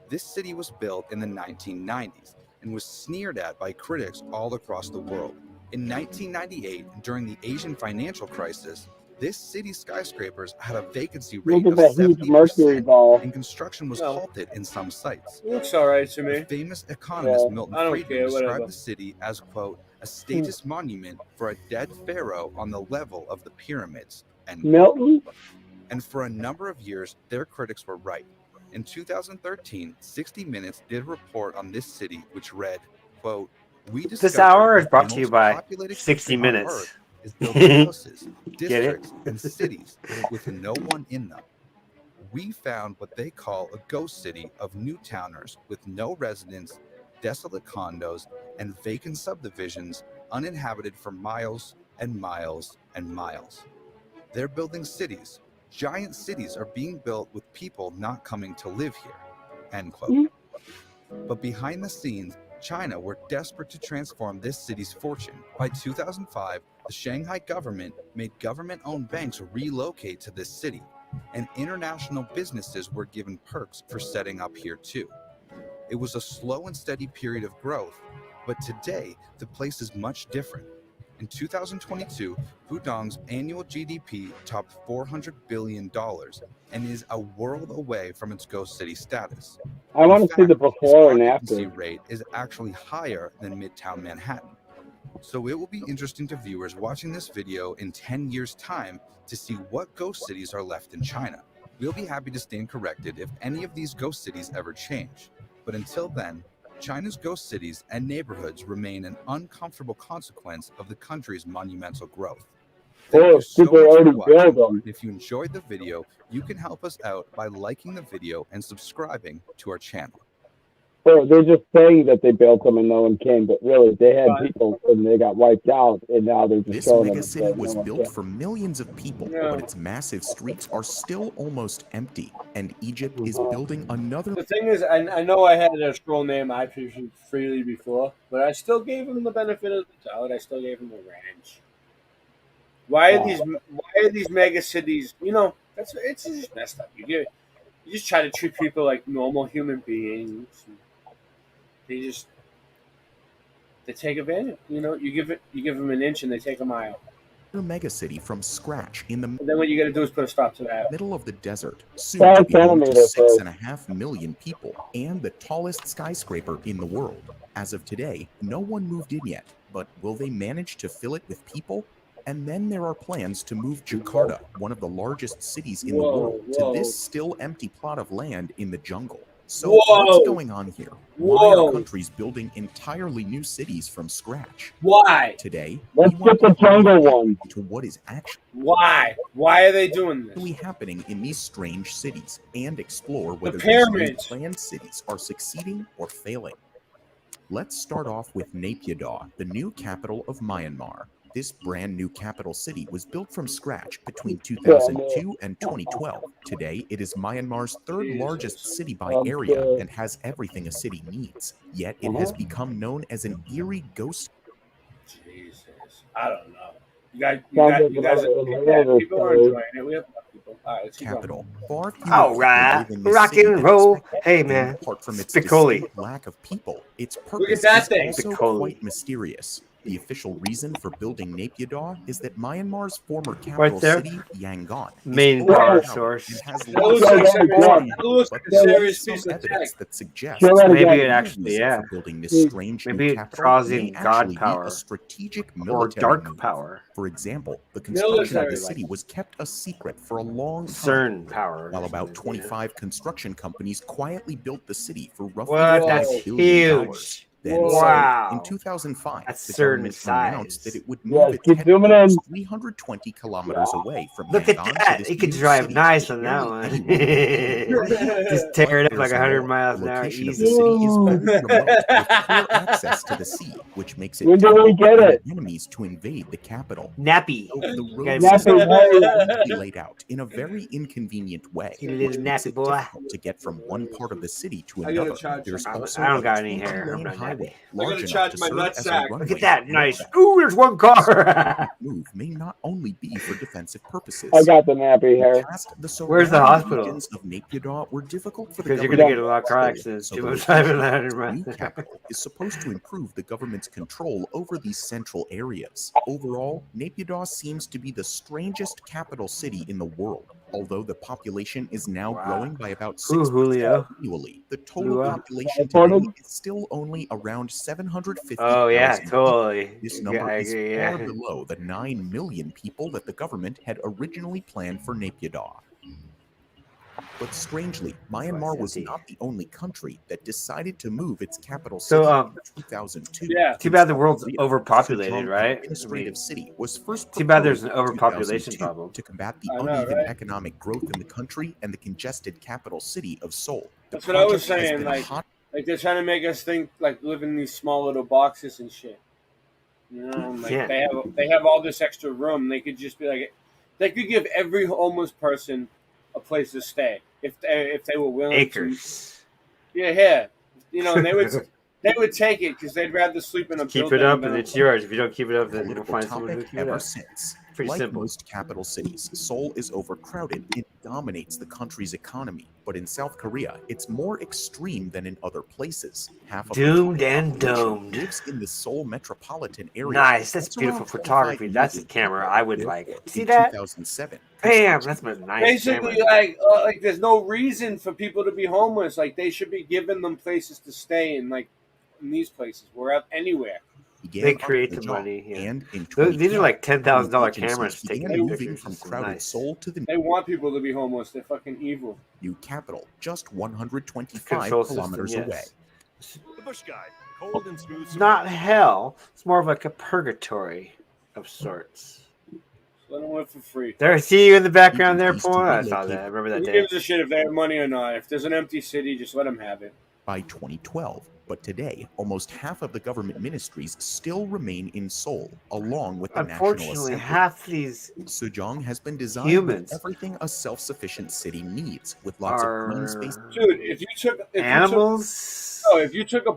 This city was built in the 1990s and was sneered at by critics all across the world. In 1998, during the Asian financial crisis, this city's skyscrapers had a vacancy rate Look of at that huge mercury 70%, ball. and construction was No. halted in some sites. It looks all right to me. The famous economist Yeah. Milton I don't Friedman care, described whatever. the city as, quote, a status monument for a dead pharaoh on the level of the pyramids, end quote. Milton? And for a number of years, their critics were right. In 2013, 60 Minutes did a report on this city, which read, quote, "We This discovered hour is that the brought to you most by populated 60 country on Minutes." Earth is building houses, Get it? districts, and cities with no one in them. We found what they call a ghost city of new towners with no residents, desolate condos, and vacant subdivisions uninhabited for miles and miles and miles. They're building cities. Giant cities are being built with people not coming to live here." End quote. But behind the scenes, China were desperate to transform this city's fortune. By 2005, the Shanghai government made government-owned banks relocate to this city, and international businesses were given perks for setting up here too. It was a slow and steady period of growth, but today the place is much different. In 2022, Pudong's annual GDP topped $400 billion and is a world away from its ghost city status. I want to see the Its before and occupancy after. rate is actually higher than Midtown Manhattan. So it will be interesting to viewers watching this video in 10 years' time to see what ghost cities are left in China. We'll be happy to stand corrected if any of these ghost cities ever change. But until then, China's ghost cities and neighborhoods remain an uncomfortable consequence of the country's monumental growth. Thank you so much for watching. If you enjoyed the video, you can help us out by liking the video and subscribing to our channel. So they're just saying that they built them and no one came, but really they had people and they got wiped out, and now they're just This showing mega them. city was built for millions of people, but its massive streets are still almost empty, and Egypt is building another. The thing is, I know I had a scroll name I previewed freely before, but I still gave him the benefit of the doubt. I still gave him the ranch. Why are these mega cities? You know, it's just messed up. You just try to treat people like normal human beings. They take advantage. You know, you give them an inch and they take a mile. Mega city from scratch in the. And then what you got to do is put a stop to that. Middle of the desert, soon to be home to 6.5 million people, and the tallest skyscraper in the world. As of today, no one moved in yet, but will they manage to fill it with people? And then there are plans to move Jakarta, one of the largest cities in the world, to this still empty plot of land in the jungle. So what's going on here? Why are countries building entirely new cities from scratch? Why? Today, Let's get the jungle one. To what is actually Why are they doing this? Happening in these strange cities, and explore whether these pyramids. planned cities are succeeding or failing. Let's start off with Naypyidaw, the new capital of Myanmar. This brand new capital city was built from scratch between 2002 and 2012. Today, it is Myanmar's third largest city by area and has everything a city needs. Yet it has become known as an eerie ghost. Jesus, I don't know. You guys people are enjoying it. We have people. All right, let's keep Capital. going. All right, rock and roll. Hey man, Apart from its Spicoli. distinct lack of people, its Look at purpose that is thing. also Spicoli. quite mysterious. The official reason for building Naypyidaw is that Myanmar's former capital there. city, Yangon, Main is power overpowered source. and has That looks lots like of that land, looks but like a there serious is some piece of evidence tech. that suggests Kill that that again. Maybe the it actually, reason yeah. for building this strange Maybe new it's capital causing may God actually be power a strategic or military dark move. power, For example, the construction of Military, the city was kept a secret for a long time, CERN power. while about 25 construction companies quietly built the city for roughly What? $5 That's billion. huge. Then Wow. in 2005, That's the certain government size. announced that it would Yeah, move its keep zooming headquarters in. 320 kilometers away from Look at Yangon to that. this He could new drive city nice where on that barely one. anyone lived. Just tear it up like There's 100 more. miles The an hour. location of Easy. the city is very remote, with poor access to the sea, which makes it When do we difficult get for it? enemies to invade the capital. Nappy. So the You road gotta system Nappy, is hey. neatly laid out in a very inconvenient way, You which little makes nappy it boy. difficult to get from one part of the city to I gotta another. charge There's you. also I don't a got any hair. I'm 20-lane not highway, nappy. large gotta enough charge to my serve as a nutsack. runway Look at that. for Nice. aircraft. Ooh, there's one car. Move may not only be for defensive purposes. I got the nappy In the hair. past, the Where's the surrounding hospital? regions of Naypyidaw were difficult for the Because you're government going to get a lot of car accidents. so Too the much time in location of that. its new capital is supposed to improve the government's control over these central areas. Overall, Naypyidaw seems to be the strangest capital city in the world. Although the population is now growing by about 6% Julio. annually, the total Lua. population today is still only around 750,000 Oh, yeah, people. totally. This Yeah, number I is agree, far yeah. below the 9 million people that the government had originally planned for Naypyidaw. But strangely, Myanmar was not the only country that decided to move its capital city So, in 2002. Yeah. Too bad the world's Korea, overpopulated, Sejong right? Administrative city was first Too bad there's an proposed in overpopulation 2002 problem. to combat the I know, uneven right? economic growth in the country and the congested capital city of Seoul. The That's what I was project has saying. been a Like, hot like they're trying to make us think like live in these small little boxes and shit. You know, like Yeah. they have all this extra room. They could just be like, they could give every homeless person a place to stay if they were willing Acres. to. Yeah. You know, and they would take it because they'd rather sleep in a Keep building it up than and a- it's yours. If you don't keep it up, then you'll political find someone who topic keep it ever up. since. Pretty Like simple. most capital cities, Seoul is overcrowded and dominates the country's economy. But in South Korea, it's more extreme than in other places. Half of the Doomed total and population domed. lives in the Seoul metropolitan area. Nice. That's beautiful around 25 photography. That's the million camera people I would lived like. there See in that? 2007. Bam! That's my nice Basically, camera. like there's no reason for people to be homeless. Like they should be giving them places to stay in, like in these places, anywhere. began They up create the Sojong, money. Yeah. and in These are like 2010, $10,000 government agencies cameras taking began moving pictures. from This is crowded nice. Seoul to the They want people to be homeless. They're fucking evil. new capital, just 125 Control kilometers system, away. yes. The Bush Guy, cold and smooth. It's not hell. It's more of like a purgatory of sorts. Let them live for free. There, I see you in the background there, Paul. I saw that. I remember that Who day. gives a shit if they have money or not? If there's an empty city, just let them have it. By 2012, but today, almost half of the government ministries still remain in Seoul, along with the National Unfortunately, Assembly. half these Sojong has been designed humans with everything a self-sufficient city needs, with lots of green space. Dude, if you took if you took a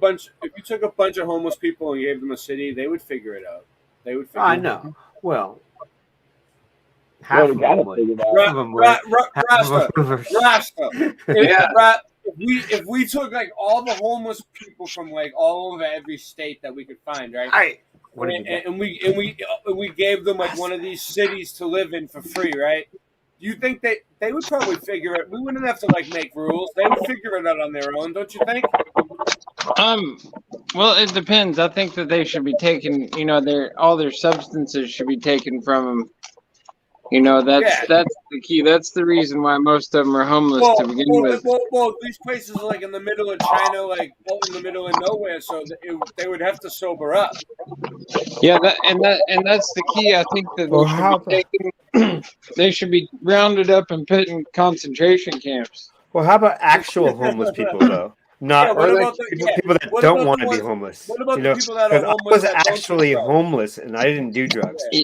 bunch of homeless people and gave them a city, they would figure it out. They would figure I it out. know. Well, half of them would. Half of them would. Rasta. If we took like all the homeless people from like all over every state that we could find, right? And we gave them like one of these cities to live in for free, right? You think they would probably figure it? We wouldn't have to like make rules. They would figure it out on their own, don't you think? Well, it depends. I think that they should be taken. You know, all their substances should be taken from them. You know, that's the key. That's the reason why most of them are homeless to begin with. Well, these places are like in the middle of China, like in the middle of nowhere, so they would have to sober up. Yeah, that's the key. I think that they should be rounded up and put in concentration camps. Well, how about actual homeless people though? Not or like people that don't want to be homeless. What about you the know, people that are 'cause homeless? I was that don't actually do drugs? homeless and I didn't do drugs. Yeah,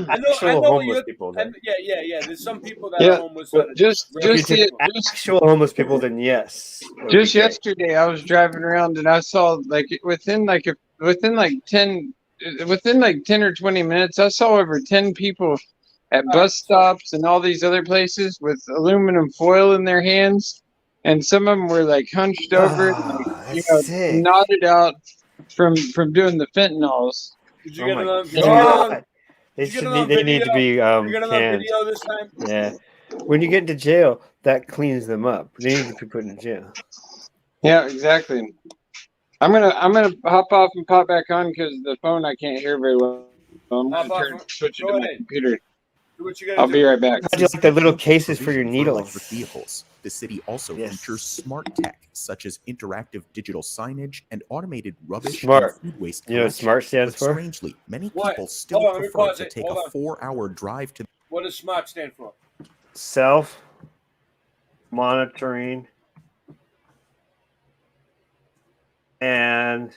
I know. Actual homeless people. Yeah. There's some people that are homeless. That If you take actual homeless people, then yes. Just yesterday, I was driving around and I saw within 10 or 20 minutes, I saw over 10 people at bus stops and all these other places with aluminum foil in their hands, and some of them were like hunched over, nodded out from doing the fentanyls. Did you get another? They need to be canned. Video this time? Yeah. When you get into jail, that cleans them up. They need to be put in jail. Yeah, exactly. I'm gonna hop off and pop back on because the phone I can't hear very well. I'm gonna switch it to my computer. I'll be right back. How'd you like the little cases for your needles? Electric vehicles. The city also features smart tech, such as interactive digital signage and automated rubbish Smart. and food waste You know what collection. SMART stands But for? strangely, many What? people still Hold on, let me prefer pause to it. take Hold a on. 4-hour drive to. What does SMART stand for? Self monitoring and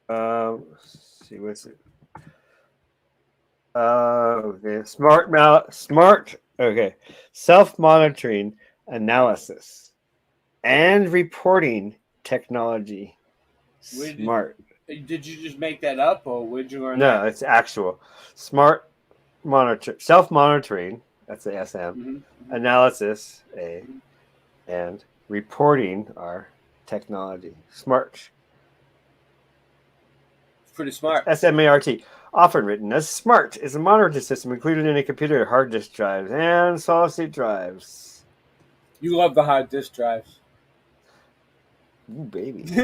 let's see what's it? Okay, okay, self-monitoring analysis and reporting technology. Smart. Did you just make that up, or where'd you learn No, that? it's actual. Smart monitor, self-monitoring. That's the SM. Mm-hmm. Analysis, A, and reporting are technology. Smart. Pretty smart. SMART. Often written as SMART is a monitoring system included in a computer, hard disk drives, and solid-state drives. You love the hard disk drives. Ooh, baby. to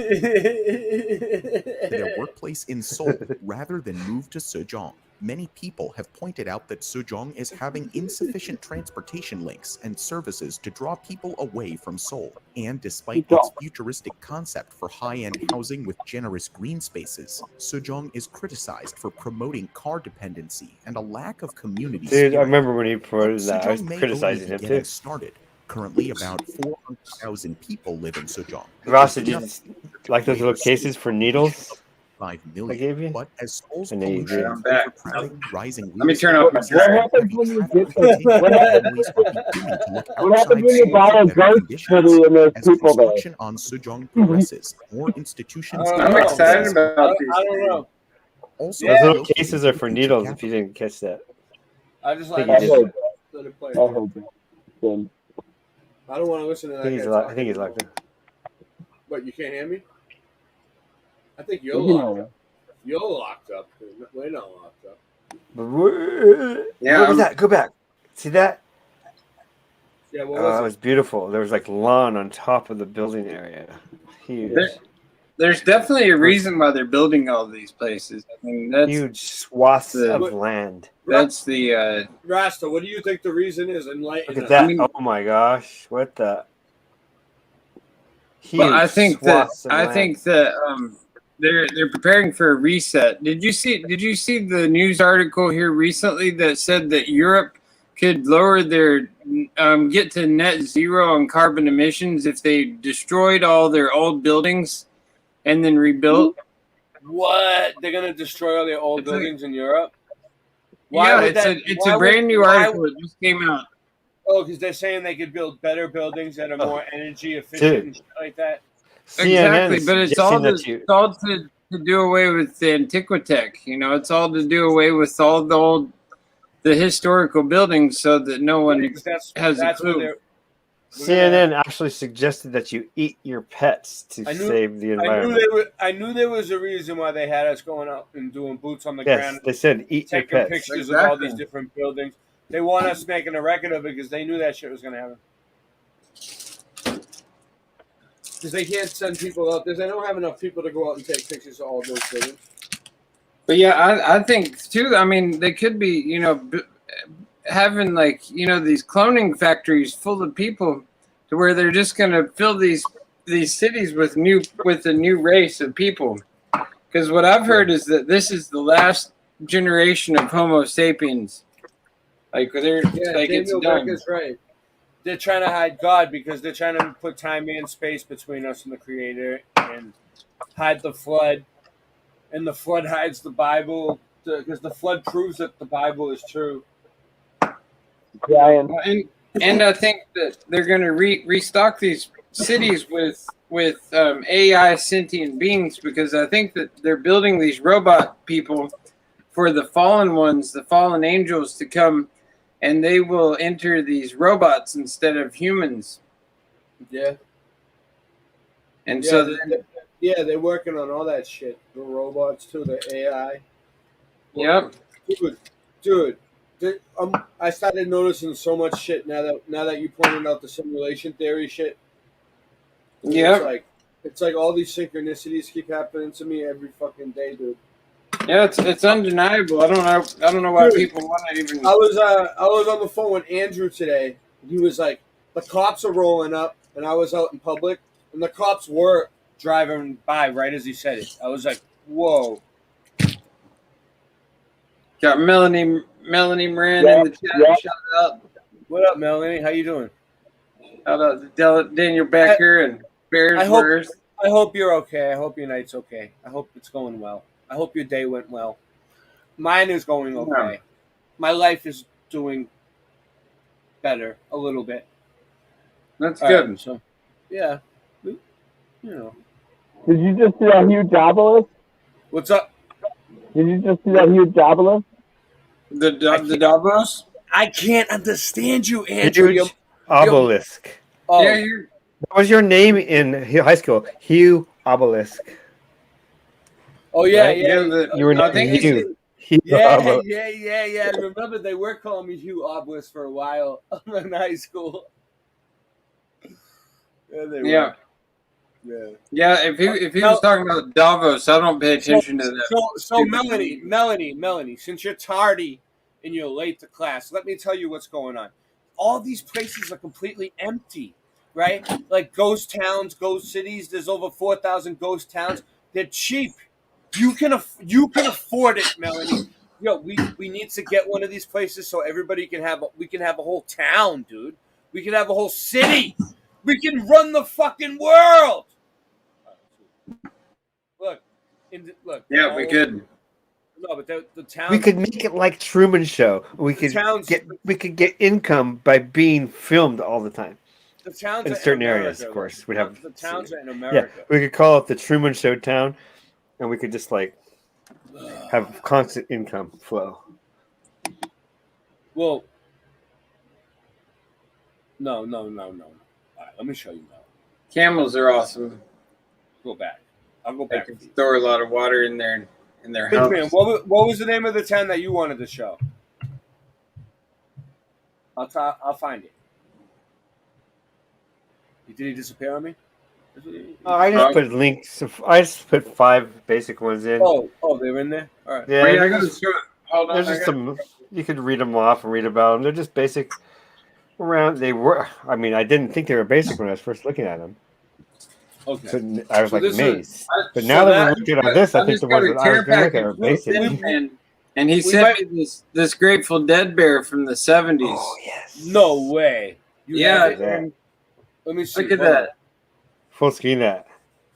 their workplace in Seoul rather than move to Sojong. Many people have pointed out that Sojong is having insufficient transportation links and services to draw people away from Seoul. And despite its futuristic concept for high-end housing with generous green spaces, Sojong is criticized for promoting car dependency and a lack of community Dude, I spirit. remember when he promoted that. I was Sojong may criticizing only him be too. getting started. Currently, about 400,000 people live in Sojong. Ross, did you like those little cases for needles? 5 I million. gave you? But as Seoul's And then you pollution, did. I'm back. overcrowding, rising Let me turn off my What happens when you get what happens when you buy a ghost city and there's as people there? construction on Sojong progresses, more institutions. I'm excited about these. I don't know. Also, Those little located cases are for in needles. capital. If you didn't catch that, I just I like think he did. let it play. I heard that. Then I don't want to listen to I that think he's guy locked. talk. I think he's locked in. What, you can't hear me? I think you you're locked know, up. You're locked up. We're not locked up. Yeah. What was that? Go back. See that? Yeah, what Oh, was it was beautiful. There was like lawn on top of the building area. Huge. there's definitely a reason why they're building all these places. I mean, that's huge swaths of land. That's the Rasta, what do you think the reason is? Enlighten Look at us. that! I mean- Oh my gosh! What the? Well, I Huge think that swaths of land. they're preparing for a reset. Did you see the news article here recently that said that Europe could lower their get to net zero on carbon emissions if they destroyed all their old buildings and then rebuilt? What? They're gonna destroy all the old buildings in Europe? Yeah, it's a brand new article that just came out. Oh, because they're saying they could build better buildings that are more energy efficient and shit like that. Exactly, but it's all suggesting to do away with the Antiquitech. You know, it's all to do away with all the historical buildings, so that no one has a clue. CNN actually suggested that you eat your pets to save the environment. I knew there was a reason why they had us going out and doing boots on the Yes, ground. they said eat your taking pets. pictures of all these different buildings. They want us making a record of it because they knew that shit was going to happen. Because they can't send people out there. They don't have enough people to go out and take pictures of all those buildings. But yeah, I think too. I mean, they could be, you know, having like, you know, these cloning factories full of people, to where they're just going to fill these cities with a new race of people. Because what I've heard is that this is the last generation of Homo sapiens. Like Daniel Beck is right. They're trying to hide God because they're trying to put time and space between us and the Creator, and hide the flood. And the flood hides the Bible because the flood proves that the Bible is true. And I think that they're going to restock these cities with AI sentient beings, because I think that they're building these robot people for the fallen ones, the fallen angels, to come, and they will enter these robots instead of humans. Yeah. And they're working on all that shit. The robots too, the AI. Yep. Dude, I started noticing so much shit now that you pointed out the simulation theory shit. Yeah. It's like all these synchronicities keep happening to me every fucking day, dude. Yeah, it's undeniable. I don't know why people want to even. I was on the phone with Andrew today. He was like, the cops are rolling up, and I was out in public, and the cops were driving by right as he said it. I was like, whoa. Got Melanie Moran in the chat. Shout out. What up, Melanie? How you doing? Shout out to Daniel Becker and Bears. I hope you're okay. I hope your night's okay. I hope it's going well. I hope your day went well. Mine is going okay. Yeah. My life is doing better a little bit. That's good. Right, so, yeah, you know. Did you just see that huge obelisk? What's up? Did you just see that huge obelisk? The Davos? I can't understand you, Andrew. Huge obelisk. Oh. Yeah, that was your name in high school, Hugh Obelisk. Oh yeah, right? yeah. You were not Hugh. Yeah. I remember they were calling me Hugh Obelisk for a while in high school. Yeah, they were. Yeah. If he was talking about Davos, I don't pay attention to that. So Melanie, since you're tardy and you're late to class, let me tell you what's going on. All these places are completely empty, right? Like ghost towns, ghost cities. There's over 4,000 ghost towns. They're cheap. You can afford it, Melanie. Yo, we need to get one of these places so everybody can have a whole town, dude. We can have a whole city. We can run the fucking world. Look. Yeah, we could. No, but the town. We could make it like Truman Show. We could get income by being filmed all the time. The towns in certain areas, of course. We'd have the towns are in America. Yeah, we could call it the Truman Show town, and we could just like have constant income flow. Well, no. All right, let me show you now. Camels are awesome. Go back. I'll go back. They can store a lot of water in their Big house. man, what was the name of the town that you wanted to show? I'll find it. Did he disappear on me? Oh, I just put links. I just put 5 basic ones in. Oh, they're in there. All right. Yeah, Wait, I gotta show it. Hold on. there's just some. You could read them off and read about them. They're just basic. Around they were. I mean, I didn't think they were basic when I was first looking at them. Okay. So I was So like this is- amazed. But so now that that- we're looking at this, I think the ones that I was going to look at are basic. And he sent me this Grateful Dead bear from the 70s. Oh yes. No way. You Yeah. have it? Let me see. Look at Hold on. that. Full screen that.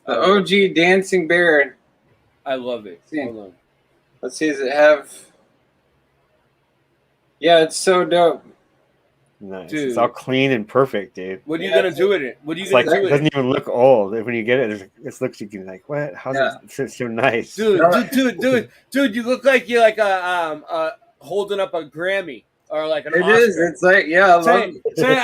The OG dancing bear. I love it. See. Hold on. Let's see, does it have? Yeah, it's so dope. Nice. Dude. It's all clean and perfect, dude. What are you gonna do with it? What are you It's gonna like do it with doesn't it? even look old. When you get it, it looks you can like what? How's it so nice? Dude, you look like you're like a holding up a Grammy or like an It Oscar. is. It's like, yeah, I love Say, it. say,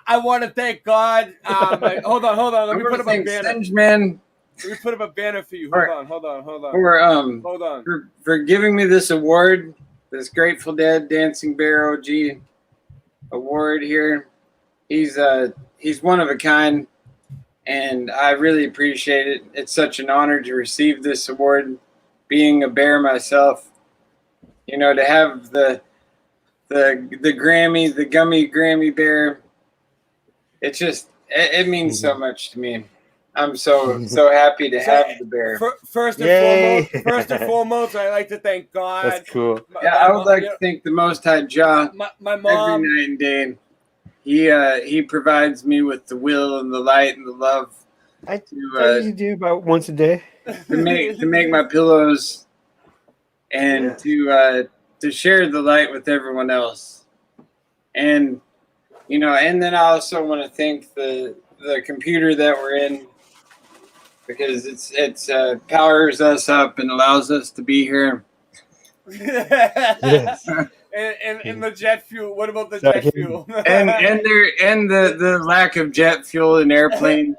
I want to thank God. Hold on. Let me put up a Thank banner. Singe, man, Let me put up a banner for you. For- Hold on. for Hold on. for giving me this award, this Grateful Dead Dancing Bear OG award here. He's one of a kind, and I really appreciate it. It's such an honor to receive this award, being a bear myself. You know, to have the Grammy, the gummy Grammy bear. It means so much to me. I'm so happy to have the bear. First Yay. and foremost, I like to thank God. That's cool. Yeah, I would like to thank the Most High Jah My mom. every night and day. He provides me with the will and the light and the love I usually do about once a day. to make my pillows and to share the light with everyone else. And and then I also want to thank the computer that we're in, because it's powers us up and allows us to be here. Yes. and the jet fuel. What about the jet fuel? and the lack of jet fuel in airplanes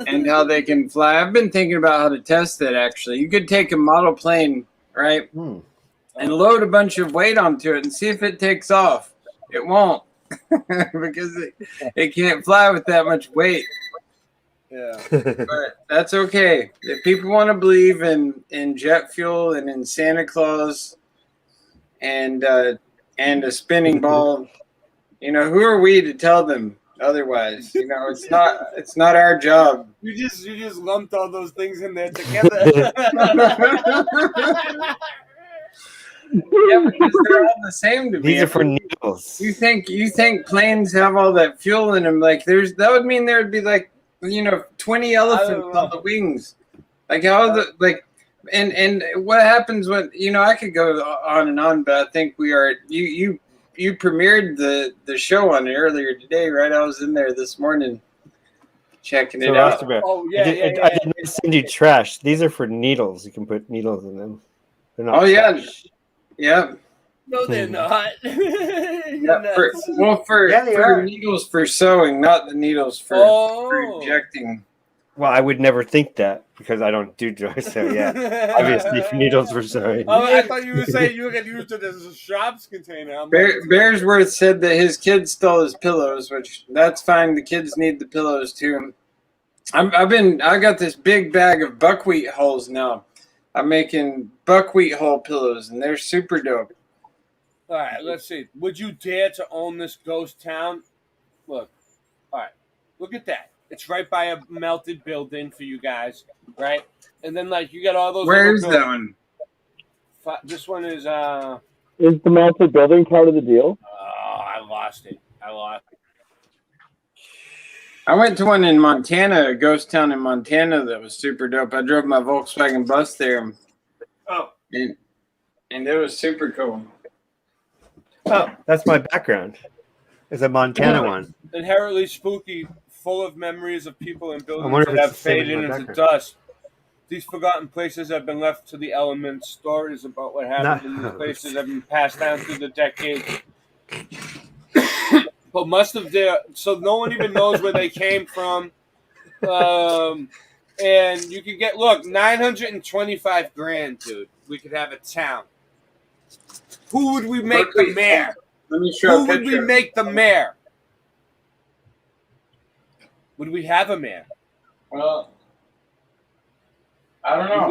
and how they can fly. I've been thinking about how to test it. Actually, you could take a model plane, right, and load a bunch of weight onto it and see if it takes off. It won't because it can't fly with that much weight. Yeah, but that's okay. If people want to believe in jet fuel and in Santa Claus and a spinning ball, who are we to tell them otherwise? It's not our job. You just lumped all those things in there together. Yeah, because they're all the same to me. These are for needles. You think planes have all that fuel in them? Like that would mean there would be like 20 elephants on the wings. Like how and what happens when I could go on and on, but I think we are you premiered the show on it earlier today, right? I was in there this morning checking it out. Oh yeah, I did not send you trash. These are for needles. You can put needles in them. They're not trash. Yeah. No, they're not. For needles for sewing, not the needles for injecting. Well, I would never think that because I don't do drugs. So yeah, obviously for needles for sewing. Oh, I thought you were saying you were gonna use it as a shops container. Bearsworth said that his kids stole his pillows, which that's fine. The kids need the pillows too. I got this big bag of buckwheat hulls now. I'm making buckwheat hull pillows, and they're super dope. All right, let's see. Would you dare to own this ghost town? Look, all right, look at that. It's right by a melted building for you guys, right? And then you got all those. Where's that one? This one is. Is the melted building part of the deal? Oh, I lost it. I went to one in Montana, a ghost town in Montana that was super dope. I drove my Volkswagen bus there. Oh. And it was super cool. Oh, that's my background. It's a Montana one. Inherently spooky, full of memories of people and buildings wonder if that it's have the same faded as my into background. dust. These forgotten places have been left to the elements. Stories about what happened in these places have been passed down through the decades. But so no one even knows where they came from. And you could get, $925,000, dude. We could have a town. Who would we make the mayor? Let me show Who would we make the mayor? Would we have a mayor? Well, I don't know.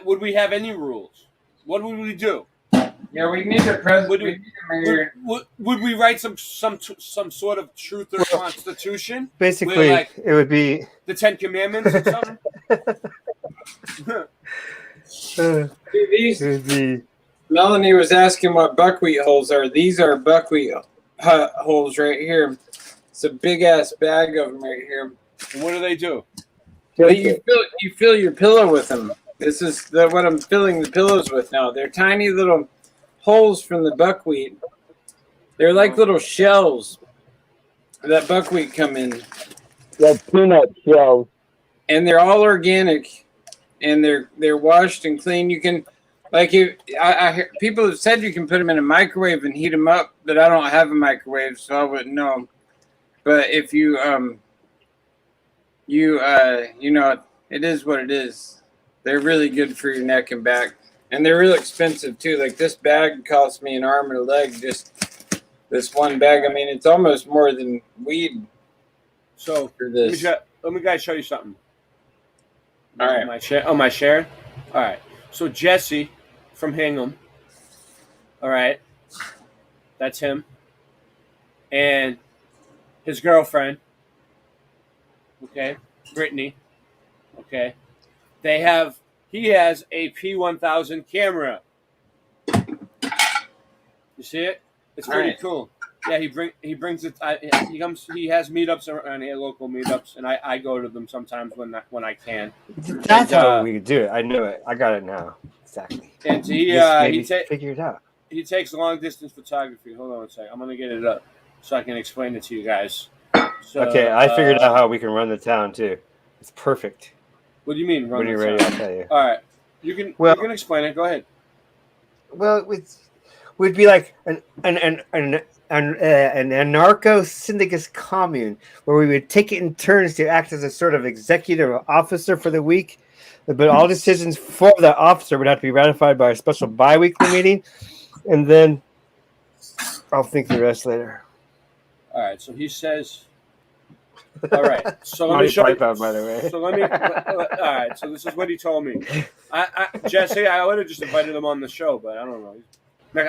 Would we have any rules? What would we do? Yeah, we need a president. Would we need a mayor. would we write some sort of truth or constitution? Basically, where, like, it would be the 10 Commandments or something. Melanie was asking what buckwheat holes are. These are buckwheat holes right here. It's a big ass bag of them right here. And what do they do? Well, you fill your pillow with them. This is what I'm filling the pillows with now. They're tiny little holes from the buckwheat. They're like little shells that buckwheat come in. Yeah, peanut shells. And they're all organic, and they're washed and clean. You can, like, I hear people have said you can put them in a microwave and heat them up, but I don't have a microwave, so I wouldn't know. But if you know, it is what it is. They're really good for your neck and back, and they're real expensive too. Like this bag cost me an arm and a leg. Just this one bag. I mean, it's almost more than weed. So for this. Let me guys show you something. All right. My share. All right. So Jesse from Hingham. All right. That's him. And his girlfriend. Okay. Brittany. Okay. He has a P1000 camera. You see it? It's pretty cool. Yeah, he brings it. He has meetups around here, local meetups, and I go to them sometimes when I can. That's how we do it. I know it. I got it now. Exactly. And he figure it out. He takes long distance photography. Hold on a second. I'm gonna get it up so I can explain it to you guys. So, okay, I figured out how we can run the town too. It's perfect. What do you mean? Run when you're ready, I'll tell you. All right, you can explain it. Go ahead. Well, we'd be like an anarcho-syndicus commune where we would take it in turns to act as a sort of executive officer for the week, but all decisions for the officer would have to be ratified by a special bi-weekly meeting, and then I'll think the rest later. All right, so he says. All right, so let me show you. Out, by the way. So let me. All right, so this is what he told me. Jesse, I would have just invited him on the show, but I don't know.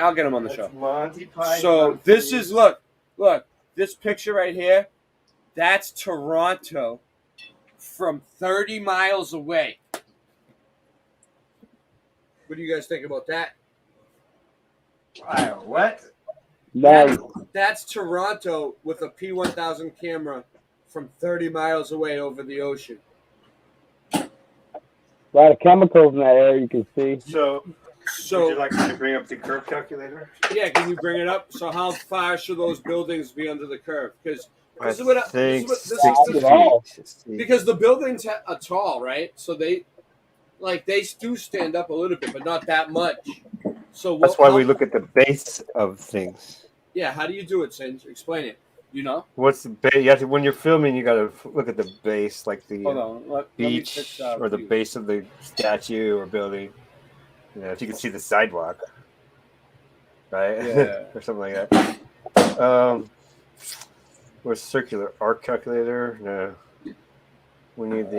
I'll get him on the show. Monty Python. So this is look, this picture right here. That's Toronto from 30 miles away. What do you guys think about that? What? Nice. That's Toronto with a P1000 camera from 30 miles away over the ocean. A lot of chemicals in that area you can see. So would you like me to bring up the curve calculator? Yeah, can you bring it up? So how far should those buildings be under the curve? Because because the buildings are tall, right? So they do stand up a little bit, but not that much. So that's why we look at the base of things. Yeah, how do you do it, Sage? Explain it. You know? What's the base? You have to, when you're filming, you got to look at the base, like the beach or the base of the statue or building. You know, if you can see the sidewalk, right? Yeah. Or something like that. Where's circular arc calculator? No. We need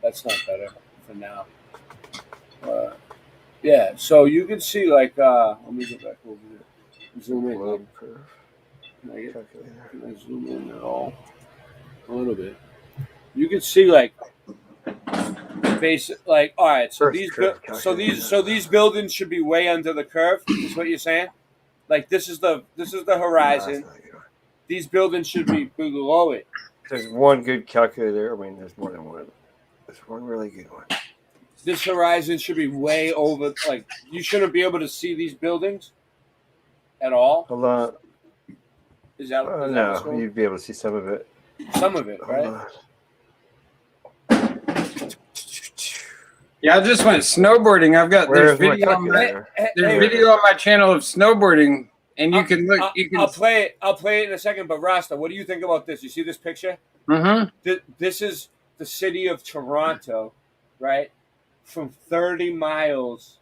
That's not better for now. Yeah, so you can see let me get back over here. Zoom in. Can I zoom in at all? A little bit. You can see basic all right. So these buildings should be way under the curve. Is what you're saying? Like this is the horizon. These buildings should be below it. There's one good calculator. I mean, there's more than one. There's one really good one. This horizon should be way over. Like you shouldn't be able to see these buildings at all. Hold on. Is that no? You'd be able to see some of it. Some of it, right? Yeah, I just went snowboarding. I've got there's video on my channel of snowboarding, and you can look. I'll play it. I'll play it in a second. But Rasta, what do you think about this? You see this picture? Mm-hmm. This is the city of Toronto, right? From 30 miles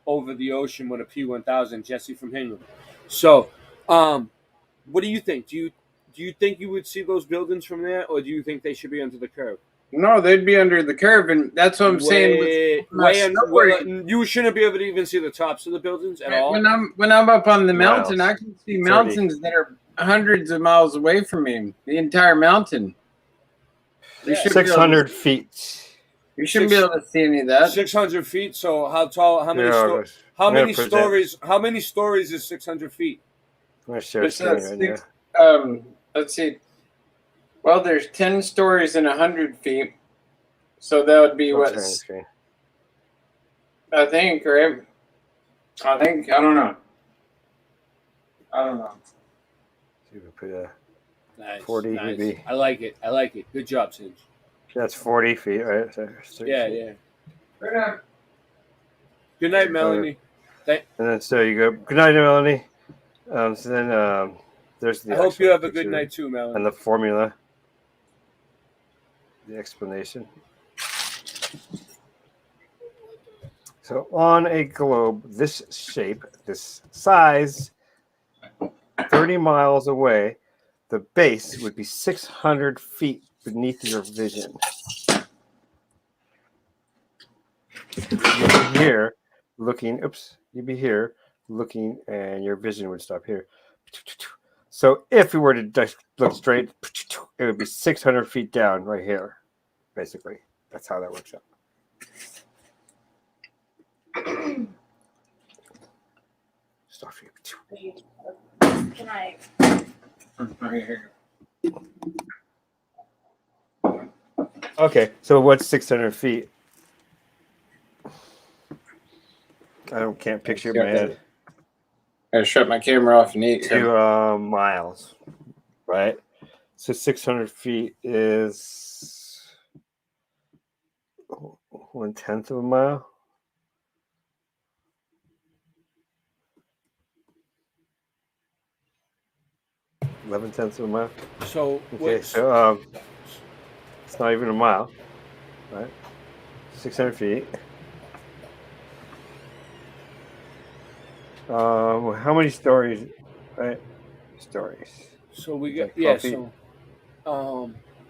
over the ocean with a P1000. Jesse from Hingham. So, what do you think? Do you think you would see those buildings from there, or do you think they should be under the curve? No, they'd be under the curve, and that's what I'm saying. You shouldn't be able to even see the tops of the buildings at all. When I'm up on the mountain, I can see mountains that are hundreds of miles away from me. The entire mountain. 600 feet. You shouldn't be able to see any of that. 600 feet. So how tall? How many? Stories? How many stories is 600 feet? Let's see. Well, there's 10 stories in 100 feet, so that would be what? I think, right? I don't know. Nice, 40 nice. maybe. I like it. Good job, Singe. That's 40 feet, right? So Yeah. Good night, Melanie. And then so you go. Good night, Melanie. So then there's the. I hope you have a good picture night too, Melanie. And the formula. The explanation. So on a globe this shape, this size, 30 miles away, the base would be 600 feet beneath your vision. You'd be here looking, you'd be here looking, and your vision would stop here. So if we were to just look straight, it would be 600 feet down right here, basically. That's how that works out. Stop here. Can I? Okay, so what's 600 feet? Can't picture it in my head. I shut my camera off and eat. 2 miles, right? So 600 feet is 1/10 of a mile. (11/10 of a mile). So okay, so it's not even a mile, right? 600 feet. How many stories? Right, stories. So we get like 12 feet.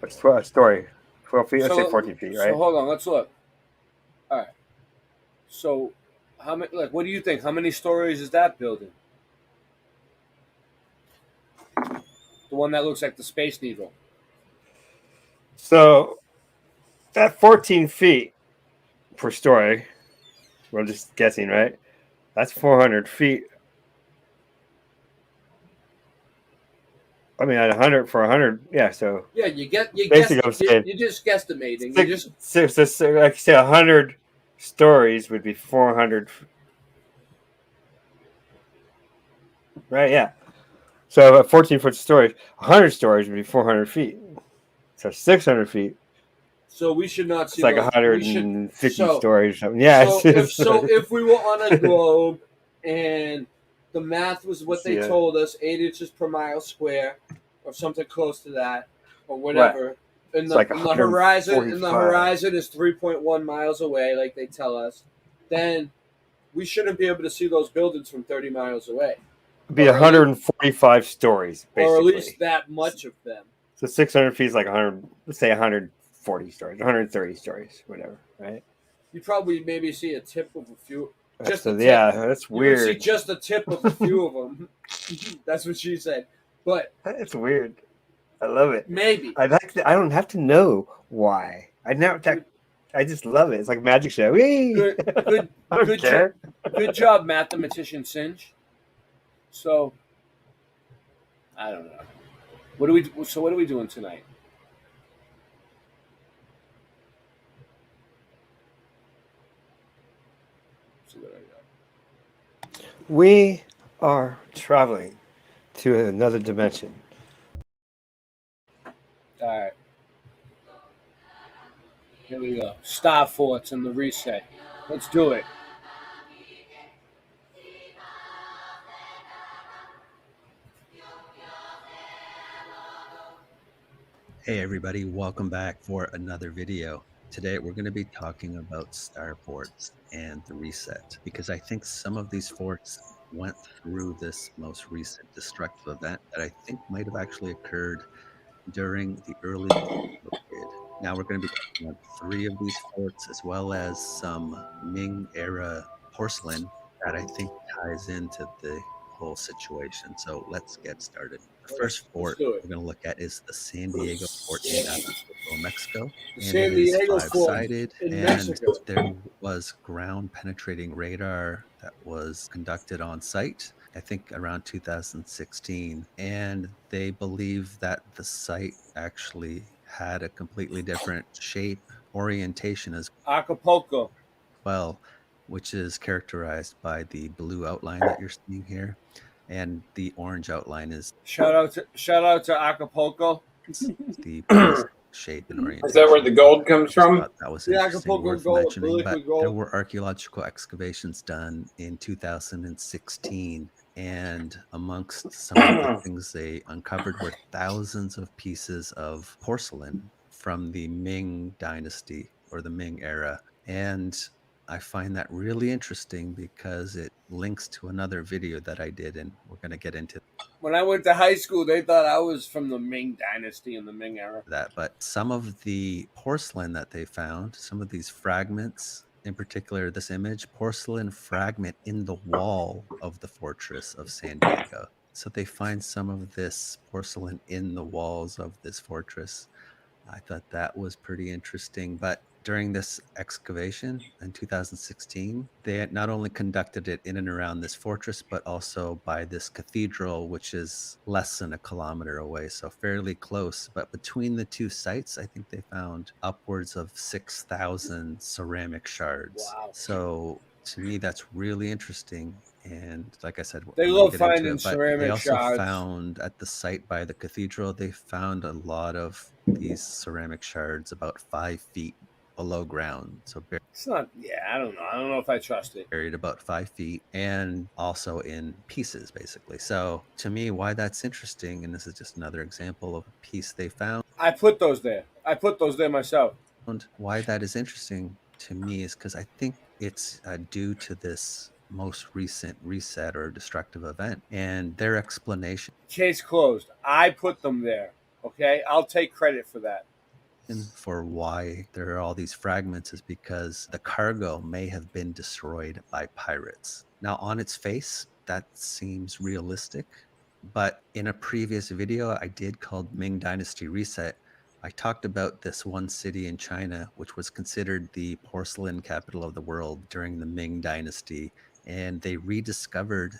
What's 12 story? 12 feet. Let's say 14 feet, right? So hold on, let's look. All right. So how many? Like, what do you think? How many stories is that building? The one that looks like the Space Needle. So that 14 feet per story. We're just guessing, right? That's 400 feet. I mean, at 100 for 100, yeah. So Yeah, you basically, I'm saying you're just guesstimating. like I say, 100 stories would be 400. Right? Yeah. So a 14-foot story, 100 stories would be 400 feet. So 600 feet. So we should not see. It's like 150 stories or something. Yeah. So if we were on a globe and the math was what they told us, 8 inches per mile square, or something close to that, or whatever. Right. And the horizon is 3.1 miles away, like they tell us. Then we shouldn't be able to see those buildings from 30 miles away. It'd be 145 stories, basically. Or at least that much of them. So 600 feet is like 100. Let's say 140 stories, 130 stories, whatever, right? You probably maybe see a tip of a few. That's You weird. see just a tip of a few of them. That's what she said. But it's weird. I love it. Maybe I don't have to know why. I just love it. It's like a magic show. Whee! Good job, mathematician Singe. So I don't know. What are we doing tonight? We are traveling to another dimension. All right. Here we go. Star Forts and the reset. Let's do it. Hey everybody, welcome back for another video. Today we're going to be talking about star forts and the reset, because I think some of these forts went through this most recent destructive event that I think might have actually occurred during the early period. Now we're going to be talking about 3 of these forts, as well as some Ming era porcelain that I think ties into the whole situation. So let's get started. The first fort we're going to look at is the San Diego Fort in Acapulco, Mexico. And San it is Diego Fort 5-sided, in and Mexico. there was ground penetrating radar that was conducted on site, I think around 2016. And they believe that the site actually had a completely different shape, orientation as Acapulco. well, which is characterized by the blue outline that you're seeing here. And the orange outline is Shout out to Acapulco. the place, shape, and orientation. Is that where the gold comes from? That was The interesting, Acapulco worth gold, mentioning. But liquid gold. there were archaeological excavations done in 2016, and amongst some of the things they uncovered were thousands of pieces of porcelain from the Ming Dynasty or the Ming era. And I find that really interesting because it links to another video that I did, and we're going to get into When I went to high school, they thought I was from the Ming Dynasty and the Ming era. that. But some of the porcelain that they found, some of these fragments, in particular this image, porcelain fragment in the wall of the fortress of San Diego. So they find some of this porcelain in the walls of this fortress. I thought that was pretty interesting. But during this excavation in 2016, they had not only conducted it in and around this fortress, but also by this cathedral, which is less than a kilometer away, so fairly close. But between the two sites, I think they found upwards of 6,000 ceramic shards. Wow. So to me, that's really interesting. And like I said, They we'll love get into finding it, but ceramic they also shards. found at the site by the cathedral, they found a lot of these ceramic shards about 5 feet below ground. So It's not. Yeah, I don't know. I don't know if I trust it. buried about 5 feet, and also in pieces, basically. So to me, why that's interesting, and this is just another example of a piece they found. I put those there. I put those there myself. Why that is interesting to me is because I think it's due to this most recent reset or destructive event, and their explanation Case closed. I put them there. Okay, I'll take credit for that. for why there are all these fragments is because the cargo may have been destroyed by pirates. Now, on its face, that seems realistic, but in a previous video I did called Ming Dynasty Reset, I talked about this one city in China, which was considered the porcelain capital of the world during the Ming Dynasty, and they rediscovered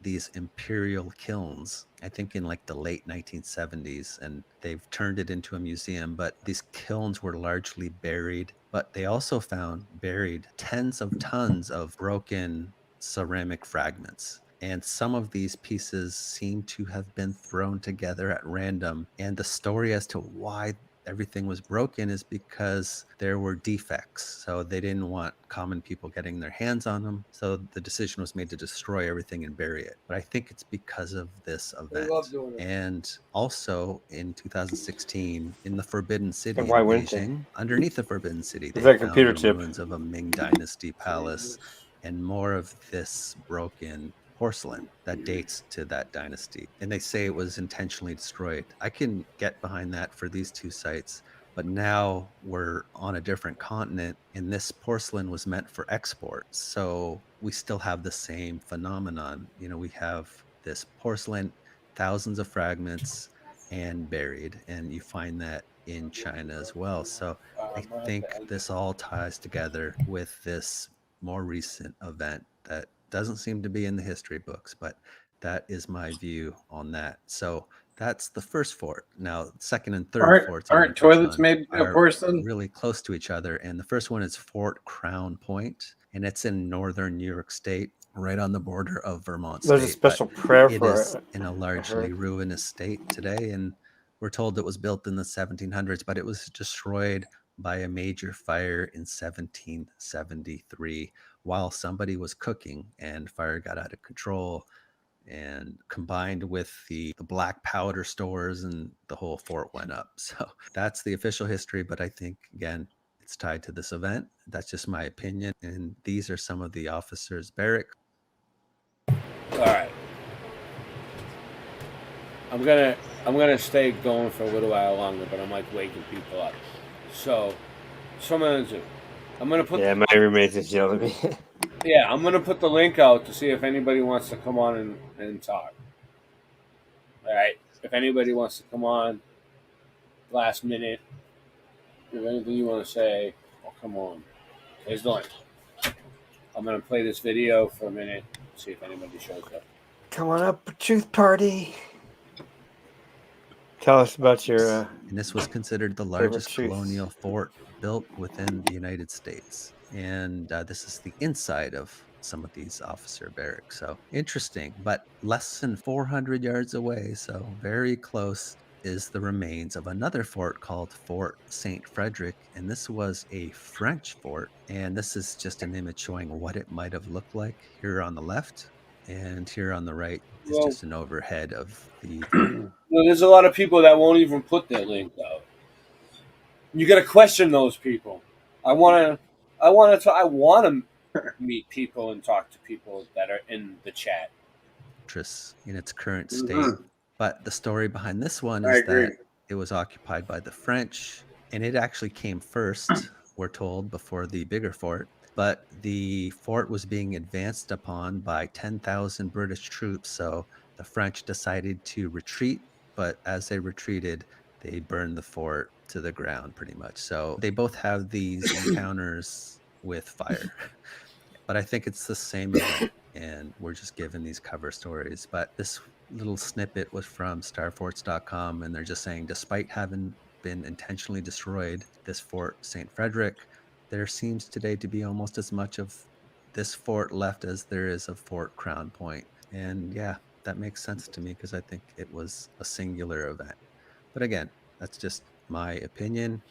these imperial kilns, I think in like the late 1970s, and they've turned it into a museum. But these kilns were largely buried, but they also found buried tens of tons of broken ceramic fragments. And some of these pieces seem to have been thrown together at random. And the story as to why everything was broken is because there were defects. So they didn't want common people getting their hands on them. So the decision was made to destroy everything and bury it. But I think it's because of this They event. love doing it. And also in 2016, in the Forbidden City in why wouldn't they? Beijing, underneath the Forbidden City, they It's like a found computer the chip. ruins of a Ming Dynasty palace and more of this broken porcelain that dates to that dynasty. And they say it was intentionally destroyed. I can get behind that for these two sites, but now we're on a different continent and this porcelain was meant for export. So we still have the same phenomenon. You know, we have this porcelain, thousands of fragments and buried, and you find that in China as well. So I think this all ties together with this more recent event that doesn't seem to be in the history books, but that is my view on that. So that's the first fort. Now, second and third forts Aren't toilets made of are porcelain? really close to each other. And the first one is Fort Crown Point, and it's in northern New York State, right on the border of Vermont There's a State. special But prayer it for is it, in a I largely heard. ruinous state today, and we're told it was built in the 1700s, but it was destroyed by a major fire in 1773 while somebody was cooking, and fire got out of control, and combined with the black powder stores, and the whole fort went up. So that's the official history, but I think again it's tied to this event. That's just my opinion, and these are some of the officers' barracks. All right. I'm gonna stay going for a little while longer, but I'm like waking people up. So, that's what I'm gonna do. I'm gonna put. Yeah, my roommate's just yelling at me. Yeah, I'm gonna put the link out to see if anybody wants to come on and talk. All right, if anybody wants to come on, last minute, if anything you want to say, oh come on. Here's the link. I'm gonna play this video for a minute, see if anybody shows up. Come on up, Truth Party. Tell us about your. And this was considered the largest colonial fort built within the United States. And this is the inside of some of these officer barracks. So interesting, but less than 400 yards away, so very close, is the remains of another fort called Fort St. Frederick. And this was a French fort. And this is just an image showing what it might have looked like here on the left. And here on the right is just an overhead of the... Well, there's a lot of people that won't even put their link out. You got to question those people. I want to meet people and talk to people that are in the chat. In its current state. But the story behind this one is that it was occupied by the French, and it actually came first, we're told, before the bigger fort. But the fort was being advanced upon by 10,000 British troops, so the French decided to retreat, but as they retreated, they burned the fort to the ground pretty much. So they both have these encounters with fire. But I think it's the same event, and we're just given these cover stories. But this little snippet was from starforts.com, and they're just saying, despite having been intentionally destroyed, this Fort St. Frederick, there seems today to be almost as much of this fort left as there is of Fort Crown Point. And yeah, that makes sense to me because I think it was a singular event. But again, that's just my opinion.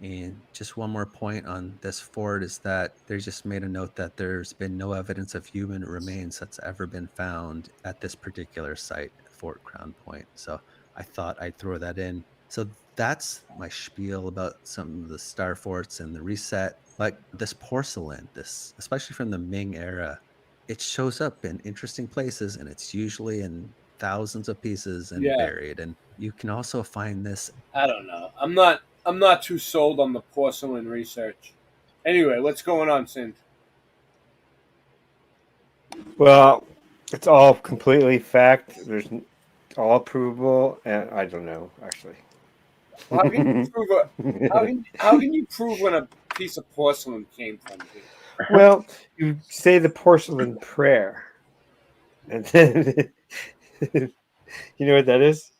And just one more point on this fort is that they just made a note that there's been no evidence of human remains that's ever been found at this particular site, Fort Crown Point. So I thought I'd throw that in. So that's my spiel about some of the star forts and the reset. Like this porcelain, especially from the Ming era, it shows up in interesting places, and it's usually in thousands of pieces and buried. And you can also find this. I don't know. I'm not too sold on the porcelain research. Anyway, what's going on, Sint? Well, it's all completely fact. There's all provable, and I don't know actually. How can you prove when a piece of porcelain came from here? Well, you say the porcelain prayer, and then you know what that is?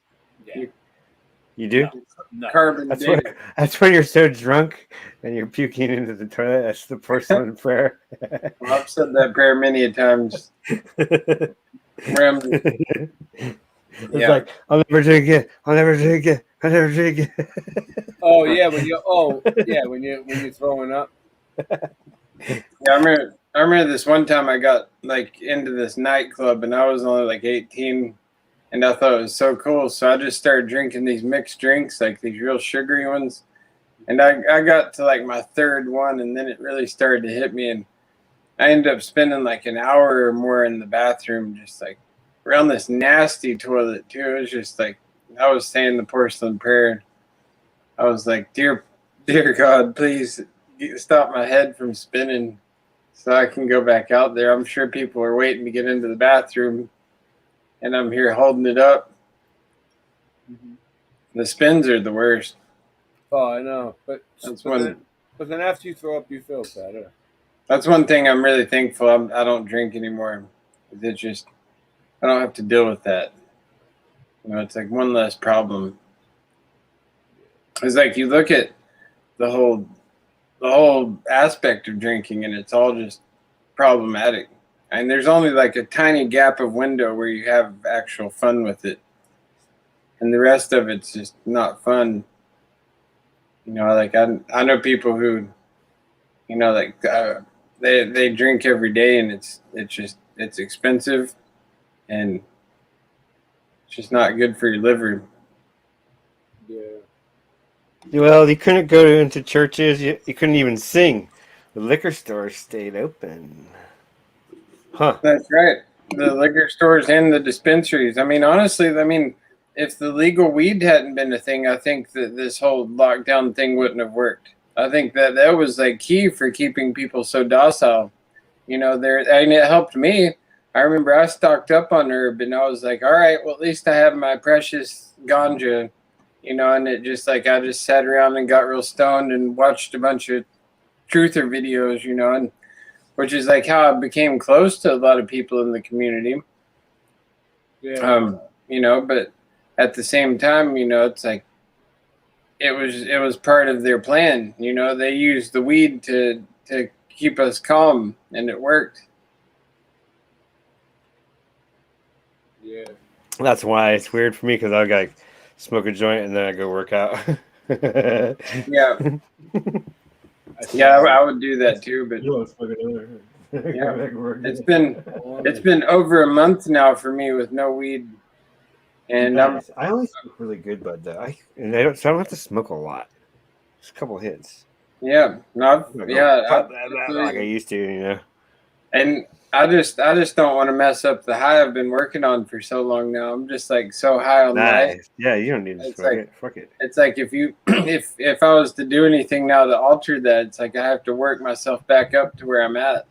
Yeah. You do? No. That's when you're so drunk and you're puking into the toilet. That's the porcelain prayer. Well, I've said that prayer many a times. It's like, I'll never drink it. I'll never drink it. I'll never drink it. Oh yeah, when you're throwing up. Yeah, I remember this one time I got like into this nightclub and I was only like 18 and I thought it was so cool. So I just started drinking these mixed drinks, like these real sugary ones. And I got to like my third one and then it really started to hit me. And I ended up spending like an hour or more in the bathroom, just like around this nasty toilet too. It was just like, I was saying the porcelain prayer. I was like, dear God, please stop my head from spinning so I can go back out there. I'm sure people are waiting to get into the bathroom and I'm here holding it up. Mm-hmm. The spins are the worst. Oh, I know. But then after you throw up, you feel better. That's one thing I'm really thankful I don't drink anymore. It's just, I don't have to deal with that. You know, it's like one less problem. It's like you look at the whole aspect of drinking and it's all just problematic. And there's only like a tiny gap of window where you have actual fun with it. And the rest of it's just not fun. You know, like I know people who, you know, like they drink every day and it's expensive and it's just not good for your liver. Yeah. Well, you couldn't go into churches. You couldn't even sing. The liquor stores stayed open. Huh. That's right. The liquor stores and the dispensaries. I mean, honestly, if the legal weed hadn't been a thing, I think that this whole lockdown thing wouldn't have worked. I think that was like key for keeping people so docile. You know, and it helped me. I remember I stocked up on herb, and I was like, all right, well, at least I have my precious ganja, you know, and it just like, I just sat around and got real stoned and watched a bunch of truther videos, you know, and which is like how I became close to a lot of people in the community. Yeah. You know, but at the same time, you know, it's like, it was part of their plan. You know, they used the weed to keep us calm, and it worked. Yeah. That's why it's weird for me, because I like smoke a joint and then I go work out. Yeah. Yeah, I would do that too, but yeah, it's been over a month now for me with no weed, and I only smoke really good bud though. I don't have to smoke a lot. Just a couple hits. Yeah, no, like I used to, you know. And I just don't want to mess up the high I've been working on for so long now. I'm just like so high on life. Yeah, you don't need to smoke it. Fuck it. It's like if you if I was to do anything now to alter that, it's like I have to work myself back up to where I'm at.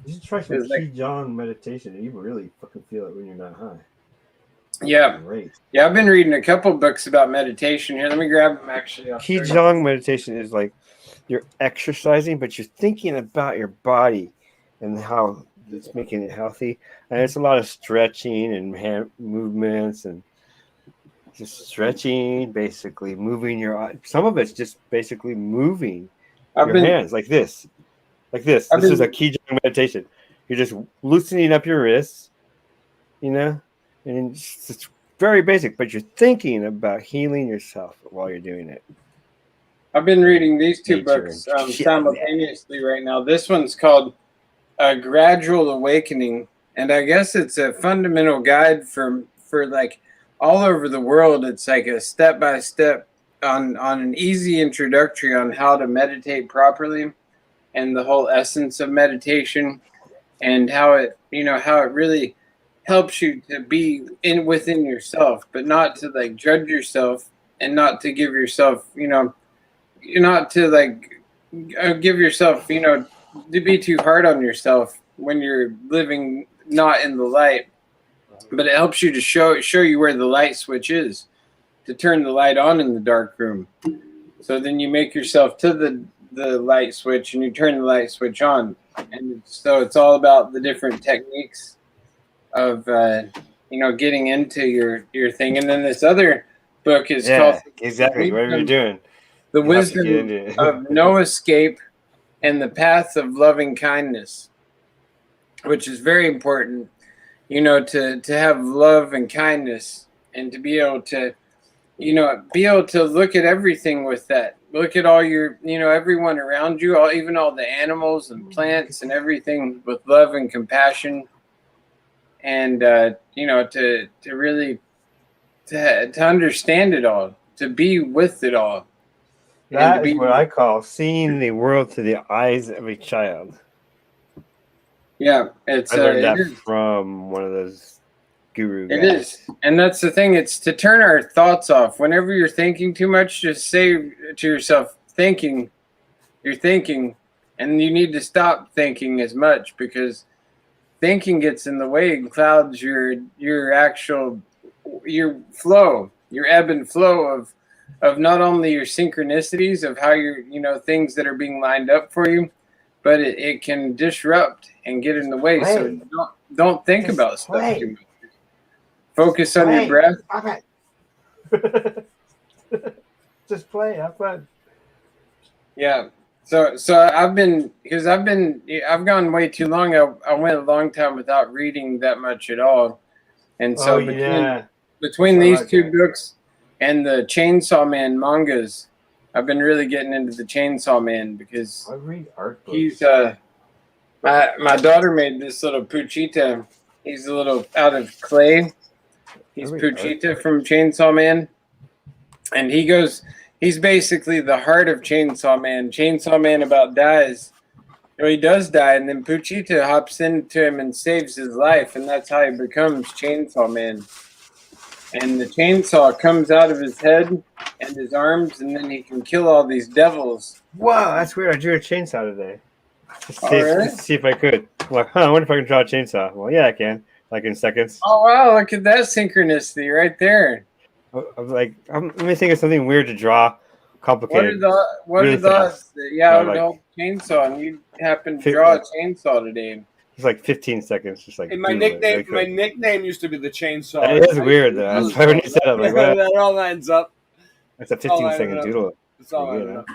You should try some Qigong meditation, and you really fucking feel it when you're not high. Yeah. Yeah, I've been reading a couple books about meditation. Here, let me grab them actually. Qigong meditation is like you're exercising, but you're thinking about your body and how it's making it healthy. And it's a lot of stretching and hand movements and just stretching, basically moving your. Some of it's just basically moving your hands like this. This is a Qigong meditation. You're just loosening up your wrists, you know, and it's very basic, but you're thinking about healing yourself while you're doing it. I've been reading these two books simultaneously right now. This one's called A Gradual Awakening, and I guess it's a fundamental guide for like all over the world. It's like a step-by-step on an easy introductory on how to meditate properly and the whole essence of meditation and how it really helps you to be within yourself, but not to like judge yourself and not to give yourself, not to like give yourself, to be too hard on yourself when you're living not in the light. But it helps you to show you where the light switch is, to turn the light on in the dark room. So then you make yourself to the light switch and you turn the light switch on. And so it's all about the different techniques of getting into your thing. And then this other book is called exactly what are you doing? The Wisdom of No Escape and the Path of Loving Kindness, which is very important, to have love and kindness and to be able to, look at everything with that. Look at all your, everyone around you, even all the animals and plants and everything with love and compassion. And, to really, to understand it all, to be with it all. That is what I call seeing the world through the eyes of a child. Yeah, I learned that from one of those guru guys. It is, and that's the thing. It's to turn our thoughts off. Whenever you're thinking too much, just say to yourself, "Thinking, you're thinking," and you need to stop thinking as much because thinking gets in the way and clouds your flow, your ebb and flow of not only your synchronicities of how your things that are being lined up for you, but it can disrupt and get in the way. So don't think about stuff too much. Focus on your breath. Okay. Just play. Have fun. Yeah. So I've gone way too long. I went a long time without reading that much at all, and so between these two books and the Chainsaw Man mangas, I've been really getting into the Chainsaw Man because I read art books. He's my daughter made this little Puchita. He's a little out of clay. He's Puchita from Chainsaw Man, and he's basically the heart of Chainsaw Man. Chainsaw Man about dies. He does die, and then Puchita hops into him and saves his life, and that's how he becomes Chainsaw Man. and the chainsaw comes out of his head and his arms, and then he can kill all these devils. Wow, that's weird. I drew a chainsaw today. Oh, really? Just see if I could. I'm like, I wonder if I can draw a chainsaw. Well, yeah, I can. Like in seconds. Oh wow! Look at that synchronicity right there. I'm like, let me think of something weird to draw. Complicated. What are really the odds? fast. Yeah, Like, the chainsaw, and you happen to draw a chainsaw today. It's like 15 seconds, just like. And my nickname used to be the chainsaw. That is weird, though. That's why when you said it, I'm like, what? That all lines up. It's a 15-second doodle. It's all lining up.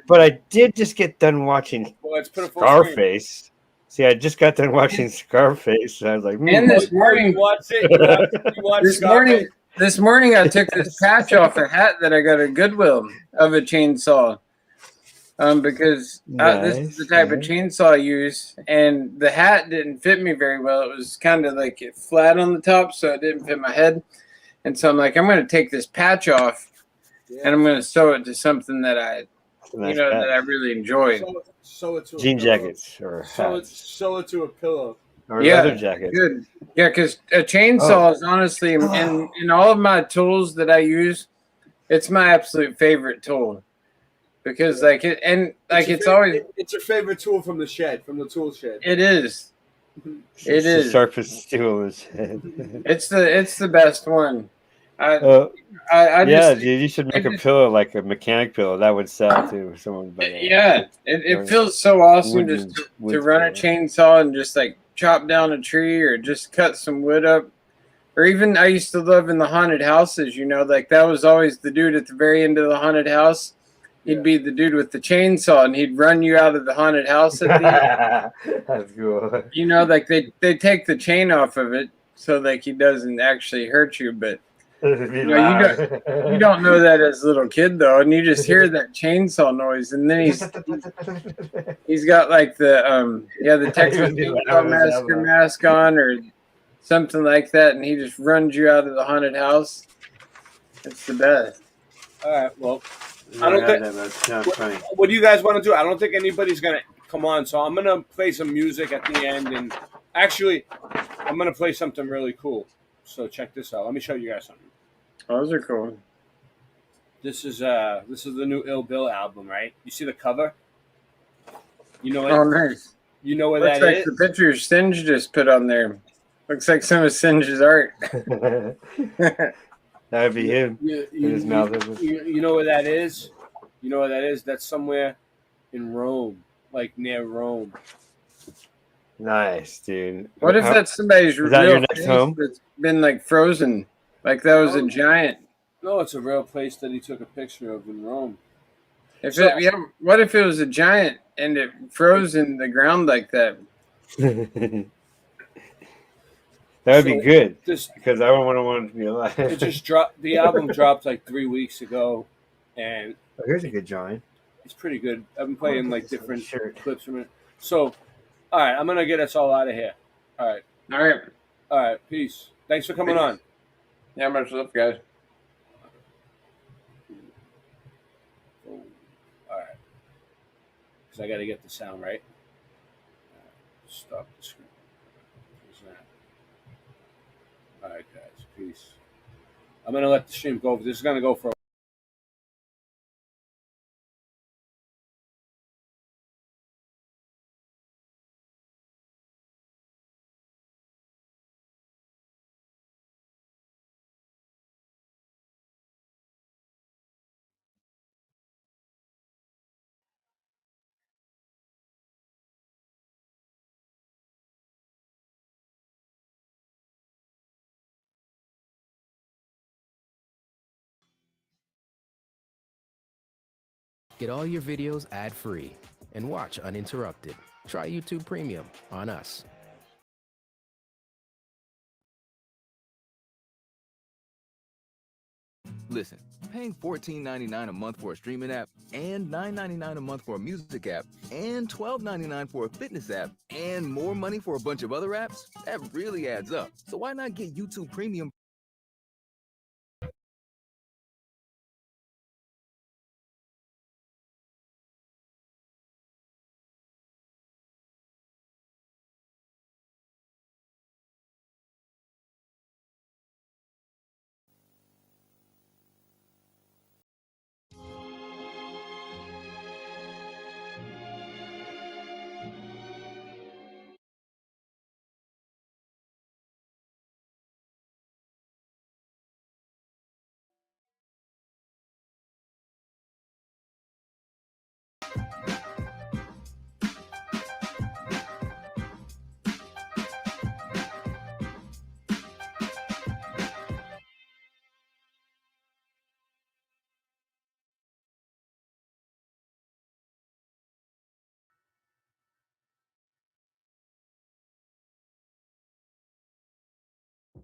But I did just get done watching Scarface. See, I just got done watching Scarface, and I was like, And this morning, Scarface? this morning I took this patch off a hat that I got at Goodwill of a chainsaw. Because this is the type of chainsaw I use, and the hat didn't fit me very well. It was kind of like flat on the top, so it didn't fit my head. And so I'm like, I'm going to take this patch off, and I'm going to sew it to something that I really enjoy. Sew it to jean jackets or sew it to a pillow. Or leather jackets. Good. Yeah, because a chainsaw is honestly, in all of my tools that I use, it's my absolute favorite tool. Because it's always it's your favorite tool from the shed, from the tool shed. It is. It's the sharpest tool is. It's the best one. Dude, you should make a pillow like a mechanic pillow. That would sell to someone. It feels so awesome just to run a chainsaw and just like chop down a tree or just cut some wood up. Or even I used to live in the haunted houses, like that was always the dude at the very end of the haunted house. He'd be the dude with the chainsaw, and he'd run you out of the haunted house at the end. That's cool. Like they take the chain off of it so like he doesn't actually hurt you, but you don't know that as a little kid though, and you just hear that chainsaw noise, and then he's got like the Texas Chainsaw Massacre mask on or something like that, and he just runs you out of the haunted house. It's the best. All right, well. I don't think. What do you guys want to do? I don't think anybody's gonna come on, so I'm gonna play some music at the end, and actually, I'm gonna play something really cool. So check this out. Let me show you guys something. Oh, those are cool. This is the new Ill Bill album, right? You see the cover? You know it? Oh, nice. You know where Looks that like is? the picture Singe just put on there. Looks like some of Singe's art. That would be him. You know where that is? You know where that is? That's somewhere in Rome, like near Rome. Nice, dude. What if that's somebody's is that real your next face home? that's been like frozen? Like that was a giant. No, it's a real place that he took a picture of in Rome. What if it was a giant and it froze in the ground like that? That would be good because I wouldn't want to be alive. It just dropped. The album dropped like 3 weeks ago, and here's a good drawing. It's pretty good. I've been playing like different clips from it. So, all right, I'm gonna get us all out of here. All right. Peace. Thanks for coming on. Yeah, much love, guys. All right, because I got to get the sound right. Stop the screen. All right, guys. Peace. I'm going to let the stream go. This is going to go for a Get all your videos ad-free and watch uninterrupted. Try YouTube Premium on us. Listen, paying $14.99 a month for a streaming app and $9.99 a month for a music app and $12.99 for a fitness app and more money for a bunch of other apps, that really adds up. So why not get YouTube Premium?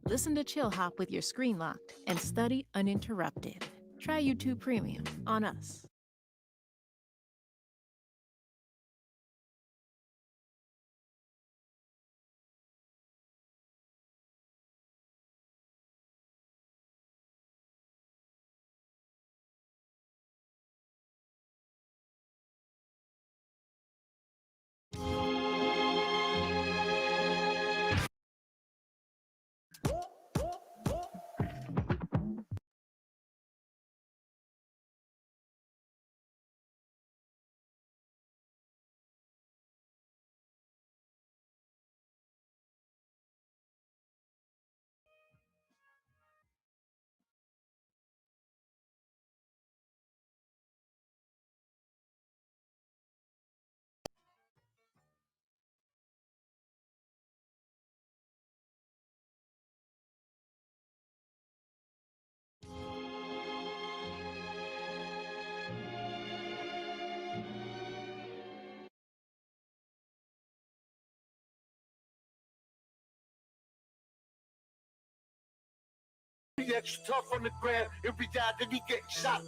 Listen to Chill Hop with your screen locked and study uninterrupted. Try YouTube Premium on us. Extra tough on the ground. Every guy that he get shot.